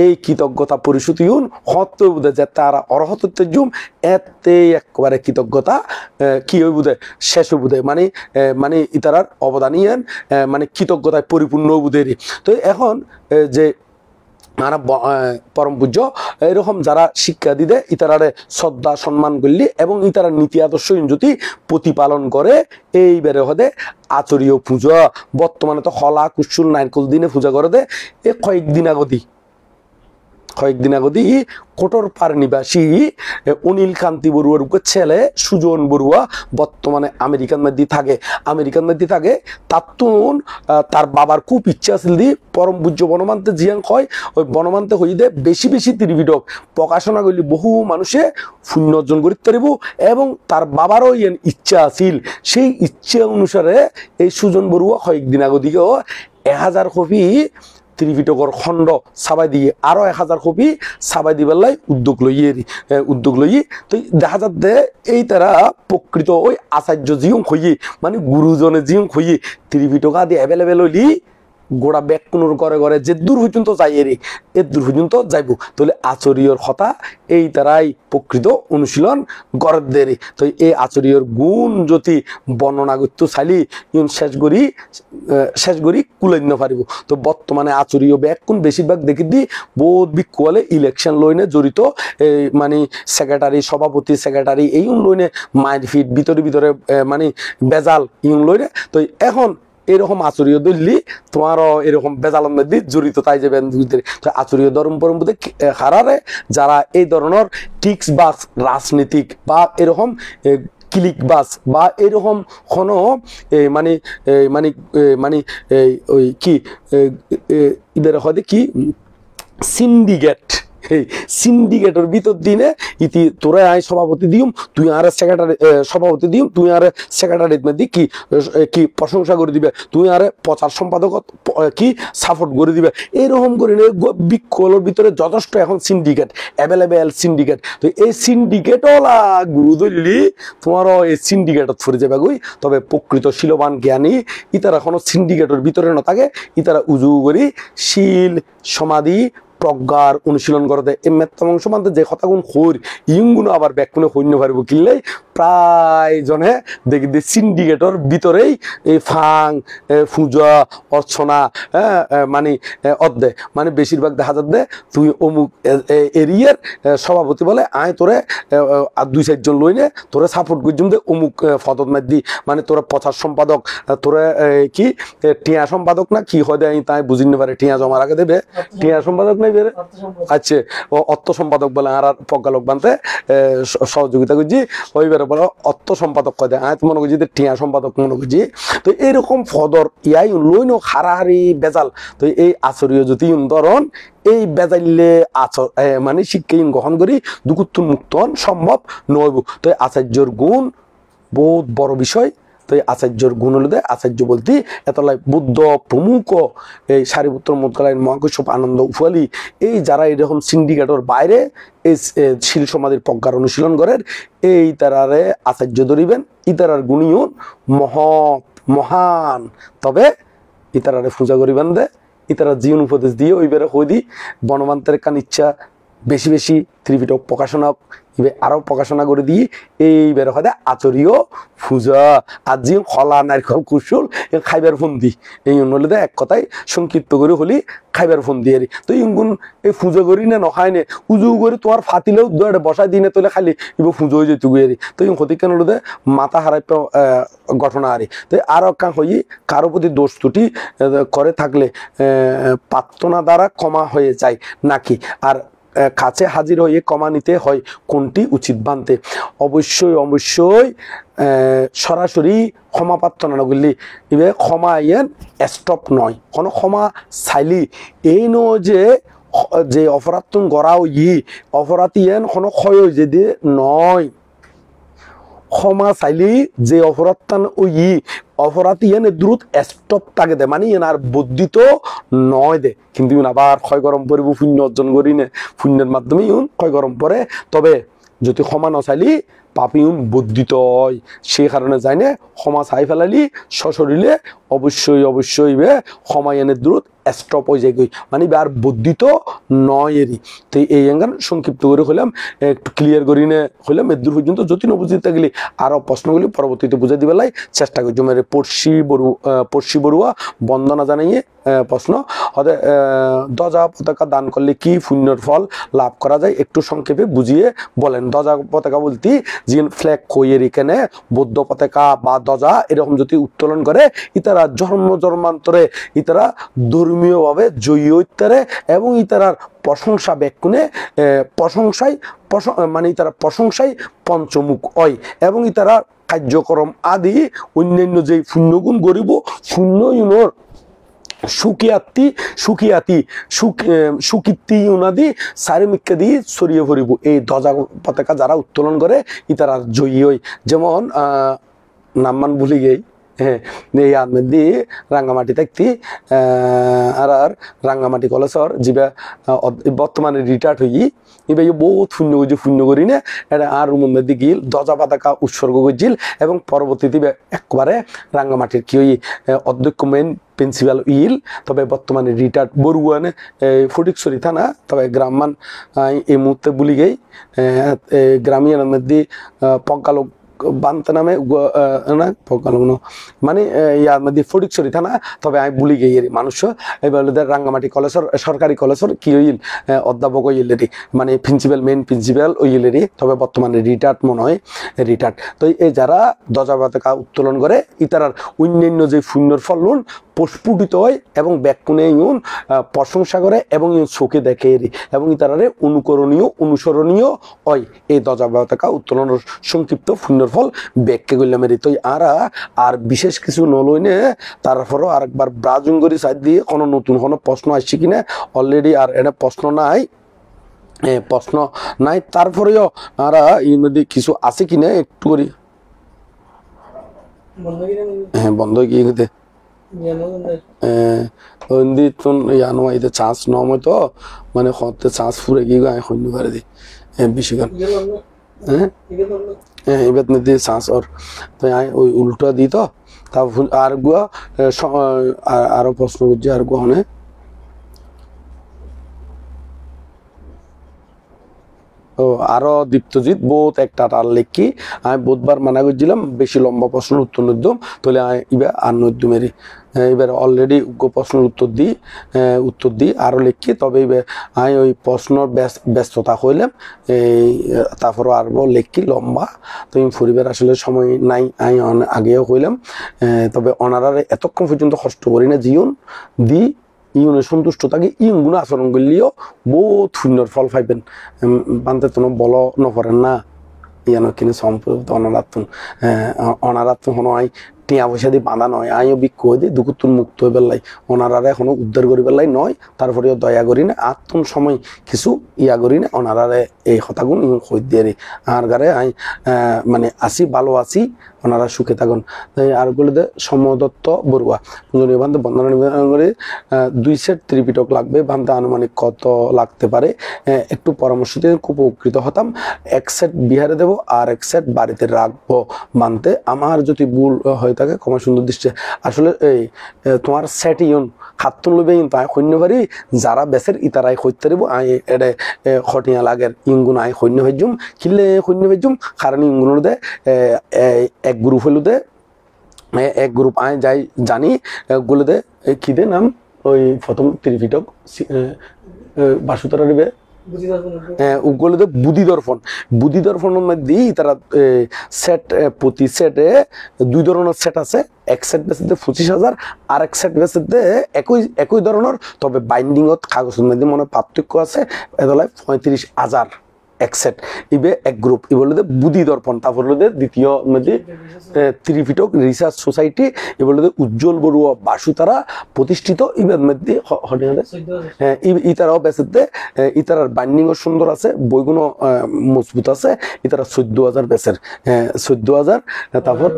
Speaker 2: এই কৃতজ্ঞতা পরিশুতি হত বুধে যে তারা অরহতত্বের জুম এতে একবারে কৃতজ্ঞতা কি হই বুধে শেষ বুধে মানে মানে ইতারার অবদান ইয়েন মানে কৃতজ্ঞতায় পরিপূর্ণ বুধেরই। তো এখন যে আর পরম পূজ্য এরকম যারা শিক্ষা দিদে ইতারারে শ্রদ্ধা সম্মান করলি এবং ইতারা নীতি আদর্শ যদি প্রতিপালন করে এইবারে হদে আচরীয় পূজা। বর্তমানে তো হলা কুসুল নারকুল দিনে পূজা করে দে এ কয়েকদিন আগদি কোটর পার নিবাসী অনিল কান্তি বড়ুয়ার ছেলে সুজন বড়ুয়া বর্তমানে আমেরিকান মধ্যে থাকে তাতুন তার বাবার খুব ইচ্ছা ছিল দি পরম পূজ্য বনমান্তে জিয়াং হয় ওই বনমান্তে হই দে বেশি ত্রিপিটক প্রকাশনা করলে বহু মানুষে পুণ্য অর্জন করতে পারিব এবং তার বাবারও ইচ্ছা আছিল। সেই ইচ্ছা অনুসারে এই সুজন বড়ুয়া কয়েকদিন আগদিকেও 1000 কপি ত্রিপিটকর খণ্ড ছাপাই দিয়ে আরো 1000 কপি ছাপাই দিবার লাই উদ্যোগ লই তো দেখা যাচ্ছে এই তারা প্রকৃত ওই আচার্য জিয়ং হইয়ে মানে গুরুজনের জিয়ং হইয়ে ত্রিপিটক আদি অ্যাভেলেবেল হইলি গোড়া ব্যাক কোনোর ঘরে যে দূর পর্যন্ত যাই এর দূর পর্যন্ত যাইব তাহলে আচরীয়র কথা এই তারাই প্রকৃত অনুশীলন গড়ের দেরি তো এই আচরীয়র গুণ যদি বর্ণনা করতে চাইলি ইউন শেষ করি কুলাইন পারিব তো বর্তমানে আচরীয় ব্যাক কোন বেশিরভাগ দেখি দি বহুত বিকুয়ালে ইলেকশন লইনে জড়িত মানে সেক্রেটারি সভাপতি সেক্রেটারি এই লইনে মারপিট ভিতরে মানে বেজাল ইউন লইনে তো এখন এরকম আচরীয় দললি তোমারও এরকম বেজালের মধ্যে জড়িত তাই যাবে তো আচরীয় ধর্ম পরম্পরা হারারে যারা এই ধরনের টিক্স বাস রাজনীতিক বা এরকম ক্লিক বাস বা এরকম কোনো মানে মানে মানে ওই কি এদের হয় কি সিন্ডিকেট এই সিন্ডিকেটের ভিতর দিনে ইতি তোরা আই সভাপতি দিম তুই আর সেক্রেটারি সভাপতি দিম তুই আর সেক্রেটারি মধ্যে কি প্রশংসা করে দিবে তুই আর প্রচার সম্পাদক কি সাপোর্ট করে দিবে এরকম করে বিক্ষোভের ভিতরে যথেষ্ট এখন সিন্ডিকেট অ্যাভেলেবেল সিন্ডিকেট তো এই সিন্ডিকেটওয়ালা গুরু ধরলি তোমারও এই সিন্ডিকেটত ফুরে যাবে গই তবে প্রকৃত শিলবান জ্ঞানী ইতারা কোনো সিন্ডিকেটের ভিতরে না থাকে ইতারা উজু করি শিল সমাধি প্রজ্ঞার অনুশীলন করে দেয় এই মেত্তাংশ মানতে যে কথাগুণ হইর ইংগুলো আবার ব্যাকুনে হইন্য পারব কিনলেই প্রায় জনে দেখি যে সিন্ডিকেটর ভিতরেই এই ফাং পূজা অর্চনা মানে অর্ধে মানে বেশিরভাগ দেখা যাচ্ছে তুই অমুক এরিয়ার সভাপতি বলে আয় তোরে আর 2-4 জন লইনে তোরে সাপোর্ট করছিম যে অমুক ফদত মাদি মানে তোরা প্রচার সম্পাদক তোরে কি টিয়া সম্পাদক না কি হয় দেয় তাই বুঝি না পারে টিয়া জমা রাখে দেবে টিয়া সম্পাদক নাই বেরে আচ্ছা ও অর্থ সম্পাদক বলে আর প্রজ্ঞালোক বানতে সহযোগিতা করছি ওইবারে বলো অর্থ সম্পাদক কয় দেয় আয় মনে করছি যে টিয়া সম্পাদক মনে করছি তো এরকম ফদর ইয়াই লইন হারাহারি বেজাল তো এই আচরীয় যদি ধরন এই বেজাইলে মানে শিক্ষা গ্রহণ করি দুকুত্তুন মুক্ত সম্ভব নইব তো আচার্যর গুণ বহুত বড় বিষয় তো এই আচার্যর গুণ হলে আচার্য বলতে এতলাই বুদ্ধ প্রমুখ এই সারিপুত্র মোদকালীন মহাকশ্যপ আনন্দ উফালি এই যারা এরকম সিন্ডিকেটর বাইরে এই শিল সমাধির প্রজ্ঞার অনুশীলন করেন এই তারারে আচার্য ধরিবেন ইতারার গুণীয় মহান তবে ইতারারে পূজা করিবেন দে ইতারা জীবন উপদেশ দিয়ে ওই বেড়ে হই দি বনবান্তের কান ইচ্ছা বেশি বেশি ত্রিপিটক প্রকাশনা আরো প্রকাশনা করে দিয়ে এই বের হয় আচরীয় পূজা আর যে খলা নারকল কুশল খাইবার ফন্দি এই হলে এক কথায় সংক্ষিপ্ত করে হলি খাইবার ফন্দি আর তো ইগুন এই পুজো করি না নখায় নে উজু করে তোমার ফাতিলেও দুয়ারে বসাই দিনে তোলে খালি ইব পুজো হয়ে যেত গুয়ারি তো এই ক্ষতি কেন হলে মাথা হারাই ঘটনা আরে তো আর কাঁ হই কারো প্রতি দোষ ত্রুটি করে থাকলে প্রার্থনা দ্বারা ক্ষমা হয়ে যায় নাকি আর কাছে হাজির হয়ে ক্ষমা নিতে হয় কোনটি উচিত বানতে অবশ্যই সরাসরি ক্ষমা প্রার্থনা না করলে এবার ক্ষমা ইয়েন স্টপ নয় কোনো ক্ষমা চাইলি এই নয় যে অপরাধ তুমি গড়াও অপরাধ ইয়েন কোনো ক্ষয় যদি নয় ক্ষমা চাইলি যে অপরাধ অপরাধ ইয়েন দ্রুত স্টপ তাকে দে মানে ইয়েন আর বর্ধিত নয় দে কিন্তু আবার ক্ষয় গরম পরিব পুণ্য অর্জন করি নে পুণ্যের মাধ্যমে ইউন ক্ষয় গরম পরে তবে যদি ক্ষমা নচাইলি পাপি ইউন বর্ধিত হয় সেই কারণে যাই না ক্ষমা চাই ফেলালি সশরীরে অবশ্যই ক্ষমা এনে দ্রুত স্টপ হয়ে যায় মানে আর বর্ধিত নয় এরই তো এই অঙ্গান সংক্ষিপ্ত করে হইলাম একটু ক্লিয়ার করি নে হইলাম এর দূর পর্যন্ত যদি নবুঝতে থাকলে আরো প্রশ্নগুলি পরবর্তীতে বুঝে দিবেলাই চেষ্টা করছি মেরে পড়শি বড়ুয়া বন্দনা জানাইয়ে প্রশ্ন হতে ধ্বজা পতাকা দান করলে কি পুণ্যের ফল লাভ করা যায় একটু সংক্ষেপে বুঝিয়ে বলেন ধ্বজা পতাকা বলতে যে ফ্ল্যাগ কইয়ের এখানে বৌদ্ধ পতাকা বা ধ্বজা এরকম যদি উত্তোলন করে ইতারা জন্মান্তরে ইতারা ধর্মীয় ভাবে জয়ী হইতারে এবং ইতারার প্রশংসা ব্যাকুনে মানে ইতারা প্রশংসায় পঞ্চমুখ হয় এবং ইতারা কার্যক্রম আদি অন্যান্য যে পুণ্যগুণ গরিব পুণ্য ইউনোর সুকীর্তি উনাদি সারিমিক্কা দিয়ে ছড়িয়ে পড়িব এই ধ্বজা পতাকা যারা উত্তোলন করে ইতারা জয়ী হয় যেমন নামমান ভুলি গেই এই আদমেদি রাঙ্গামাটি থাকতি আর রাঙ্গামাটি কলেজর যিবা বর্তমানে রিটায়ার্ড হই এবার বহুত শূন্য করি না এটা আর রুমের মধ্যে গিল দজা পাতাকা উৎসর্গ করছিল এবং পরবর্তীতে একবারে রাঙ্গামাটির কি ওই অধ্যক্ষ মেন প্রিন্সিপাল ইল তবে বর্তমানে রিটায়ার্ড বড়ুয়ানে ফটিকছড়ি থানা তবে গ্রামমান এই মুহূর্তে বলি গেই গ্রামীণের মধ্যে পঙ্কালোক বান্তে নামে না পঙ্কালোক মানে ইয়ার মধ্যে ফটিকছড়ি থানা তবে আমি বলি গেই মানুষ এবার রাঙ্গামাটি কলেজের সরকারি কলেজের কি হইল অধ্যাপক হইলেরি মানে প্রিন্সিপাল মেন প্রিন্সিপাল হইলেরি তবে বর্তমানে রিটায়ার্ড মনে হয় রিটায়ার্ড তো এই যারা দজা পাতাকা উত্তোলন করে ইতারার অন্যান্য যে শূন্যর ফলন প্রস্ফুটিত হয় এবং ব্যাকুণে ইউন প্রশংসা করে এবং ইউন চোখে দেখে এবং ইতারারে অনুকরণীয় অনুসরণীয় হয় এই দজা পাতাকা উত্তোলনের সংক্ষিপ্ত শূন্যর ফল ব্যাখ্যা করলাম তো আর বিশেষ কিছু নলইনে তারপরও আরেকবার ব্রাজুঙ্গরি সাইড দিয়ে কোনো নতুন কোনো প্রশ্ন আসছে কিনা অলরেডি আর এটা প্রশ্ন নাই তারপরেও আর এর মধ্যে কিছু আছে কিনা একটু করি হ্যাঁ বন্ধ গিয়ে হিন্দি তুন ইয়ানো এতে চান্স নম তো মানে হতে চান্স ফুরে গিয়ে আমি শূন্য করে দিই বেশি গান হ্যাঁ এবার নিতে চান্স ওর তো আমি ওই উল্টা দিই তো তারপর আর গুয়া আরো প্রশ্ন করছি আর গুয়া হনে ও আরো দীপ্তজিৎ বহুত একটা তার লেখি আমি বুধবার মানা করছিলাম বেশি লম্বা প্রশ্নের উত্তর নদ্যম তাহলে এবার আর নদ্যমেরই এবার অলরেডি প্রশ্নের উত্তর দিই আরো লিখি তবে আমি ওই প্রশ্নের ব্যস্ততা হইলাম তারপর আরো লিখি লম্বা তো পরিবার আসলে সময় নাই আমি আগেও হইলাম তবে অনারারে এতক্ষণ পর্যন্ত কষ্ট করি না জীবন দি ইউনে সন্তুষ্ট থাকি ইউনগুলো আচরণ করলেও বহুত শূন্যর ফল পাইবেন বানতে তো বল নপরেন না ইয়ানো কিনে সম্পর্ক অনারাত্ম হন আই টিয়া পয়সা দিয়ে বাঁধা নয় আইও বিক্ষু হয়ে দিই দুকুত্তুন মুক্ত হয়ে পেলাই ওনারারে এখনো উদ্ধার করি পেলাই নয় তারপরেও দয়া করি না আত্ম সময় কিছু ইয়া করি না ওনারারে এই হতাগুন ইউ হই দিয়ে রে আর গারে আই মানে আসি ভালো আছি ওনারা সুখে থাকুন আর বলে দে সমদত্ত বড়ুয়া পুজনীয় বান্ধব বন্দনা নিবেদন করে 2 সেট ত্রিপিটক লাগবে বান্ধে আনুমানিক কত লাগতে পারে একটু পরামর্শ দিয়ে খুব উপকৃত হতাম 1 সেট বিহারে দেবো আর 1 সেট বাড়িতে রাখবো মানতে আমার যদি ভুল হয়ে থাকে ক্ষমা সুন্দর দৃষ্টি আসলে এই তোমার সেট ইউন খাতুন লবে ইন তাই শূন্য পারি যারা বেসের ইতারাই হইতে পারিব আই এডে খটিয়া লাগের ইঙ্গুন আই শূন্য হইজুম কিলে শূন্য হইজুম কারণ ইঙ্গুনোর দে এক গ্রুপ হইল দে এক গ্রুপ আই যাই জানি গুলো দে কি দে নাম ওই প্রথম ত্রিপিটক বাসুতরা দিবে উগুলোতে বুদ্ধি দর্পণের মধ্যে তারা সেট প্রতি সেটে 2 ধরনের সেট আছে এক সেট বেসিতে 25,000 আর এক সেট বেসিতে একই ধরনের তবে বাইন্ডিংত কাগজের মধ্যে মনে পার্থক্য আছে এদলায় 35,000 এক সেট ইবে এক গ্রুপ ইবলে বুদ্ধি দর্পণ তারপর দ্বিতীয় মধ্যে ত্রিপিটক রিসার্চ সোসাইটি ইবলে উজ্জ্বল বড়ুয়া বাসুতারা প্রতিষ্ঠিত ইবের মধ্যে হ্যাঁ ইতারাও বেসেতে ইতারার বাইন্ডিংও সুন্দর আছে বইগুলো মজবুত আছে ইতারা 14,000 বেসের 14,000 তারপর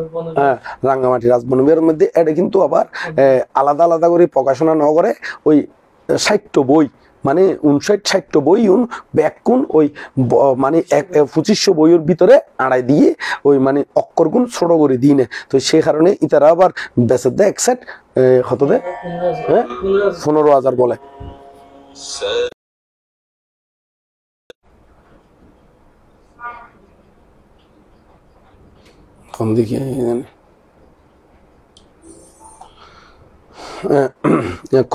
Speaker 2: রাঙ্গামাটি রাজবনবিহারের মধ্যে এটা কিন্তু আবার আলাদা আলাদা করে প্রকাশনা না করে ওই 60 বই মানে 59-60 বই ব্যাকুন ওই মানে 2500 বইয়ের ভিতরে আড়াই দিয়ে ওই মানে অক্ষর গুণ ছোট করে দিই না তো সেই কারণে ইতারা আবার বেচে দেয় এক সেট কত দেয় 15,000 বলে কম দেখি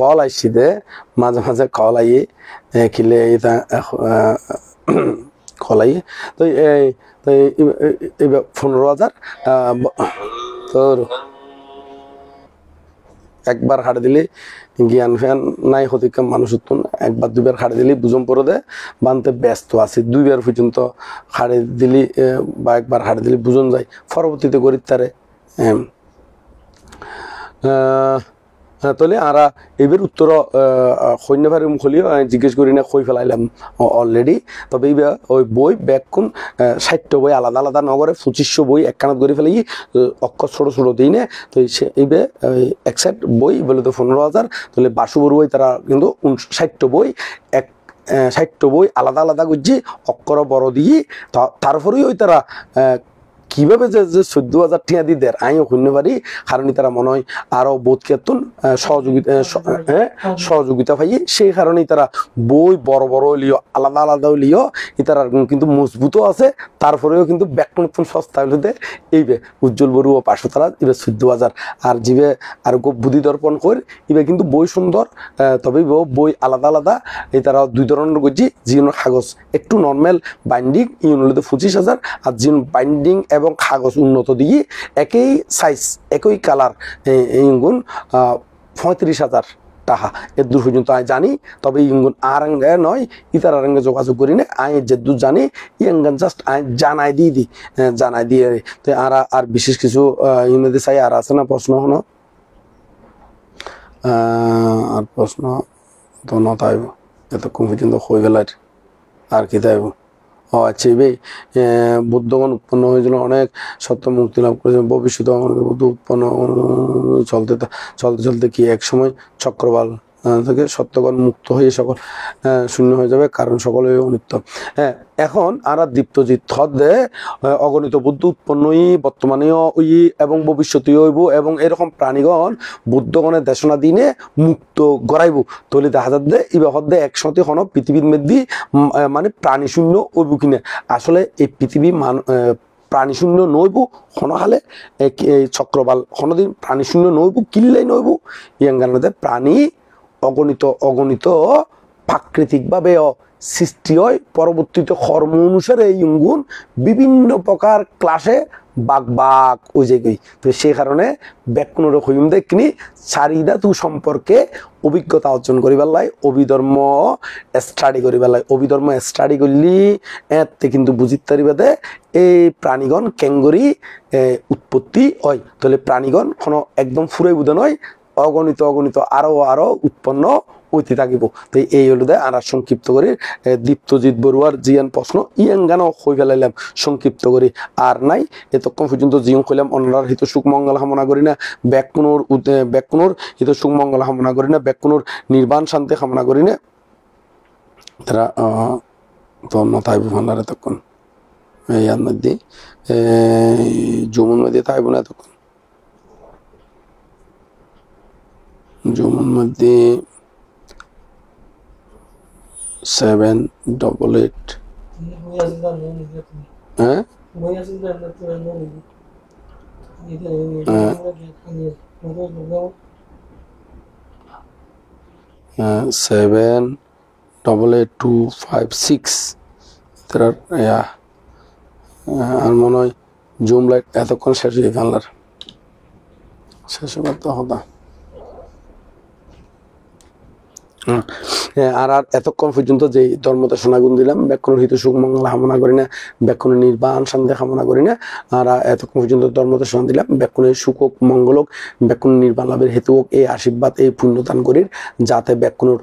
Speaker 2: কল আইসি দে মাঝে মাঝে কল আইয়ে খিলে কল আইয়ে তো এই 15,000 তোর একবার হাড়ে দিলে জ্ঞান ফ্যান নাই হতিকাম মানুষ একবার 2বার হাড়ে দিলি বুঝম পড়ে দে বানতে ব্যস্ত আছে 2বার পর্যন্ত হাড়ে দিলি বা একবার হাড়ে দিলি বুঝন যায় পরবর্তীতে গরিব তারে তাহলে আরা এবার উত্তর সৈন্যভারে মুখলিও জিজ্ঞেস করি না কই ফেলাইলাম অলরেডি। তবে এইবার ওই বই ব্যাকুন 60টা বই আলাদা আলাদা নগরে 2500 বই একখানত করে ফেলাই অক্ষর ছোট ছোট দিই না। তো এইবার একসাইড বই বলে তো 15,000, তাহলে বাসু বড়ুয়াই তারা কিন্তু 60টা বই 60টা বই আলাদা আলাদা করছি অক্ষর বড় দিয়ে। তারপরেই ওই তারা কিভাবে যে 14,000 টিয়া দিয়ে দেয় আমিও শুনতে পারি, কারণ তারা মনে হয় আরো বোধ কেতন সহযোগিতা পাই, সেই কারণেই তারা বই বড় বড় হইলিও আলাদা আলাদা হইলিও তারা কিন্তু মজবুতও আছে, তারপরেও কিন্তু ব্যাকরণ সস্তা হইলে এইবে উজ্জ্বল বড়ু ও পাঁচশো তারা এবার 14,000। আর জিবে আর বুদ্ধি দর্পণ করে এবার কিন্তু বই সুন্দর, তবে বই আলাদা আলাদা। এই তারা দুই ধরনের করছি, যেগুলো কাগজ একটু নর্মাল বাইন্ডিং ইউনিটে 25,000, আর যে বাইন্ডিং এবং কাগজ উন্নত দিয়ে একই সাইজ একই কালার ইঙ্গুন 35,000 টাকা এর দূর পর্যন্ত আমি জানি। তবে ইঙ্গুন আর নয় ইতার আরঙ্গে যোগাযোগ করি না, আমি যে দূর জানি ইঙ্গান জাস্ট জানাই দিয়ে তো আর বিশেষ কিছু ইউনিটে চাই। আর আছে না প্রশ্ন হলো? আর প্রশ্ন তো নতাইব এতক্ষণ পর্যন্ত হয়ে গেল আর কি তাইব। ও আচ্ছা, এই বুদ্ধগণ উৎপন্ন হয়েছিল অনেক সত্য মুক্তি লাভ করেছে ভবিষ্যতে বুদ্ধ উৎপন্ন চলতে চলতে চলতে কি এক সময় চক্রবাল থেকে সত্যগণ মুক্ত হয়ে সকল শূন্য হয়ে যাবে, কারণ সকলে অনিত্য। হ্যাঁ, এখন আর দীপ্তজিৎ হদ্দে অগণিত বুদ্ধ উৎপন্নই বর্তমানেও এবং ভবিষ্যতেও হইব, এবং এরকম প্রাণীগণ বুদ্ধগণের দেশনা দিনে মুক্ত গড়াইব। তলি দেখা যাচ্ছে ইবা হদ্দে একসাথে হন পৃথিবীর মধ্যে মানে প্রাণী শূন্য হইব কিনা। আসলে এই পৃথিবী প্রাণী শূন্য নইব হনহালে এই চক্রবাল হনদিন প্রাণী শূন্য নইব কিল্লাই নইব ইয়াঙ্গানতে প্রাণী অগণিত প্রাকৃতিকভাবে সৃষ্টি হয়। পরবর্তীতে কর্ম অনুসারে এই গুণ বিভিন্ন প্রকার ক্লাসে বাঘ ওই জায়গায়। তো সেই কারণে ব্যাকুণের হইম দেখনি চারিধাতু সম্পর্কে অভিজ্ঞতা অর্জন করিবার লাই অভিধর্ম স্টাডি করিবার লাই। অভিধর্ম স্টাডি করলি এতে কিন্তু বুঝিতে পারিবাতে এই প্রাণীগণ কেঙ্গরি উৎপত্তি হয়। তাহলে প্রাণীগণ কোনো একদম ফুরাই বুধ নয়, অগণিত আরো উৎপন্ন হইতে থাকিব। তো এই হলো আর সংক্ষিপ্ত করি দীপ্তজিৎ বড়ুয়ার জিয়ান প্রশ্ন ইয়াঙ্গানো হয়ে ফেলাইলাম সংক্ষিপ্ত করি। আর নাই এতক্ষণ পর্যন্ত জিয়ং কইলাম অনার হিত সুখ মঙ্গল কামনা করি না, ব্যাকুণর হিত সুখ মঙ্গল কামনা করি না, ব্যাকুণর নির্বাণ শান্তি কামনা করি না। তারা তো নতাইব ভান্ডার এতক্ষণ ইয়ার মধ্যে জমুন মধ্যে তাইব না এতক্ষণ জমুন মধ্যে 788 হ্যাঁ 788,256 আর মনে হয় জুম লাইট এতক্ষণ শেষ হয়ে ফেলার শেষ করতে হতা। আর এতক্ষণ পর্যন্ত যে ধর্মদেশনা গুণ দিলাম ব্যাকুণের হিত সুখ মঙ্গল কামনা করি না, ব্যাকুণের নির্বাণ শান্তি কামনা করি না। আর এতক্ষণ পর্যন্ত ধর্মদেশনা দিলাম ব্যাকুণের সুখ হোক মঙ্গল হোক, ব্যাকুণের নির্বাণ লাভের হেতু হোক, এই আশীর্বাদ এই পুণ্যদান করি যাতে ব্যাকুণের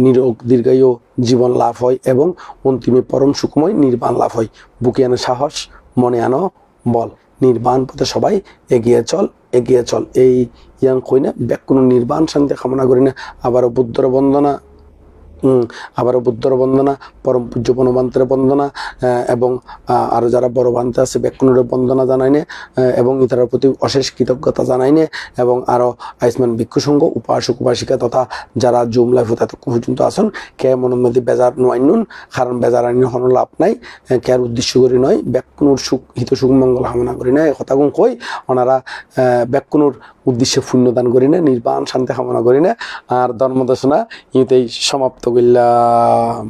Speaker 2: নিরোগ দীর্ঘায়ু জীবন লাভ হয় এবং অন্তিমে পরম সুখময় নির্বাণ লাভ হয়। বুকে আনো সাহস, মনে আনো বল, নির্বাণ পথে সবাই এগিয়ে চল। এই ইয়াং কই না ব্যাকুণ নির্বাণ শান্তি কামনা করি না। আবারও বুদ্ধর বন্দনা, পরম পূজ্য বনবান্তের বন্দনা, এবং আরো যারা বড় বান্তে আছে ব্যাকুণের বন্দনা জানাই নে, এবং ইতার প্রতি অশেষ কৃতজ্ঞতা জানাই নে, এবং আরো আয়ুষ্মান ভিক্ষু সংঘ উপাসক উপাসিকা তথা যারা জুম লাইফ এতক্ষণ পর্যন্ত আসুন কে মনের মধ্যে বেজার নাইনুন, কারণ বেজার আইন কোনো লাভ নাই, কে আর উদ্দেশ্য করি নয় ব্যাকুণের সুখ হিত সুখ মঙ্গল কামনা করি না। কথা গুণ কই ওনারা ব্যাকুণের উদ্দেশ্যে পুণ্যদান করি না, নির্বাণ শান্তি কামনা করি না। আর ধর্মদেশনা ইতেই সমাপ্ত করলাম।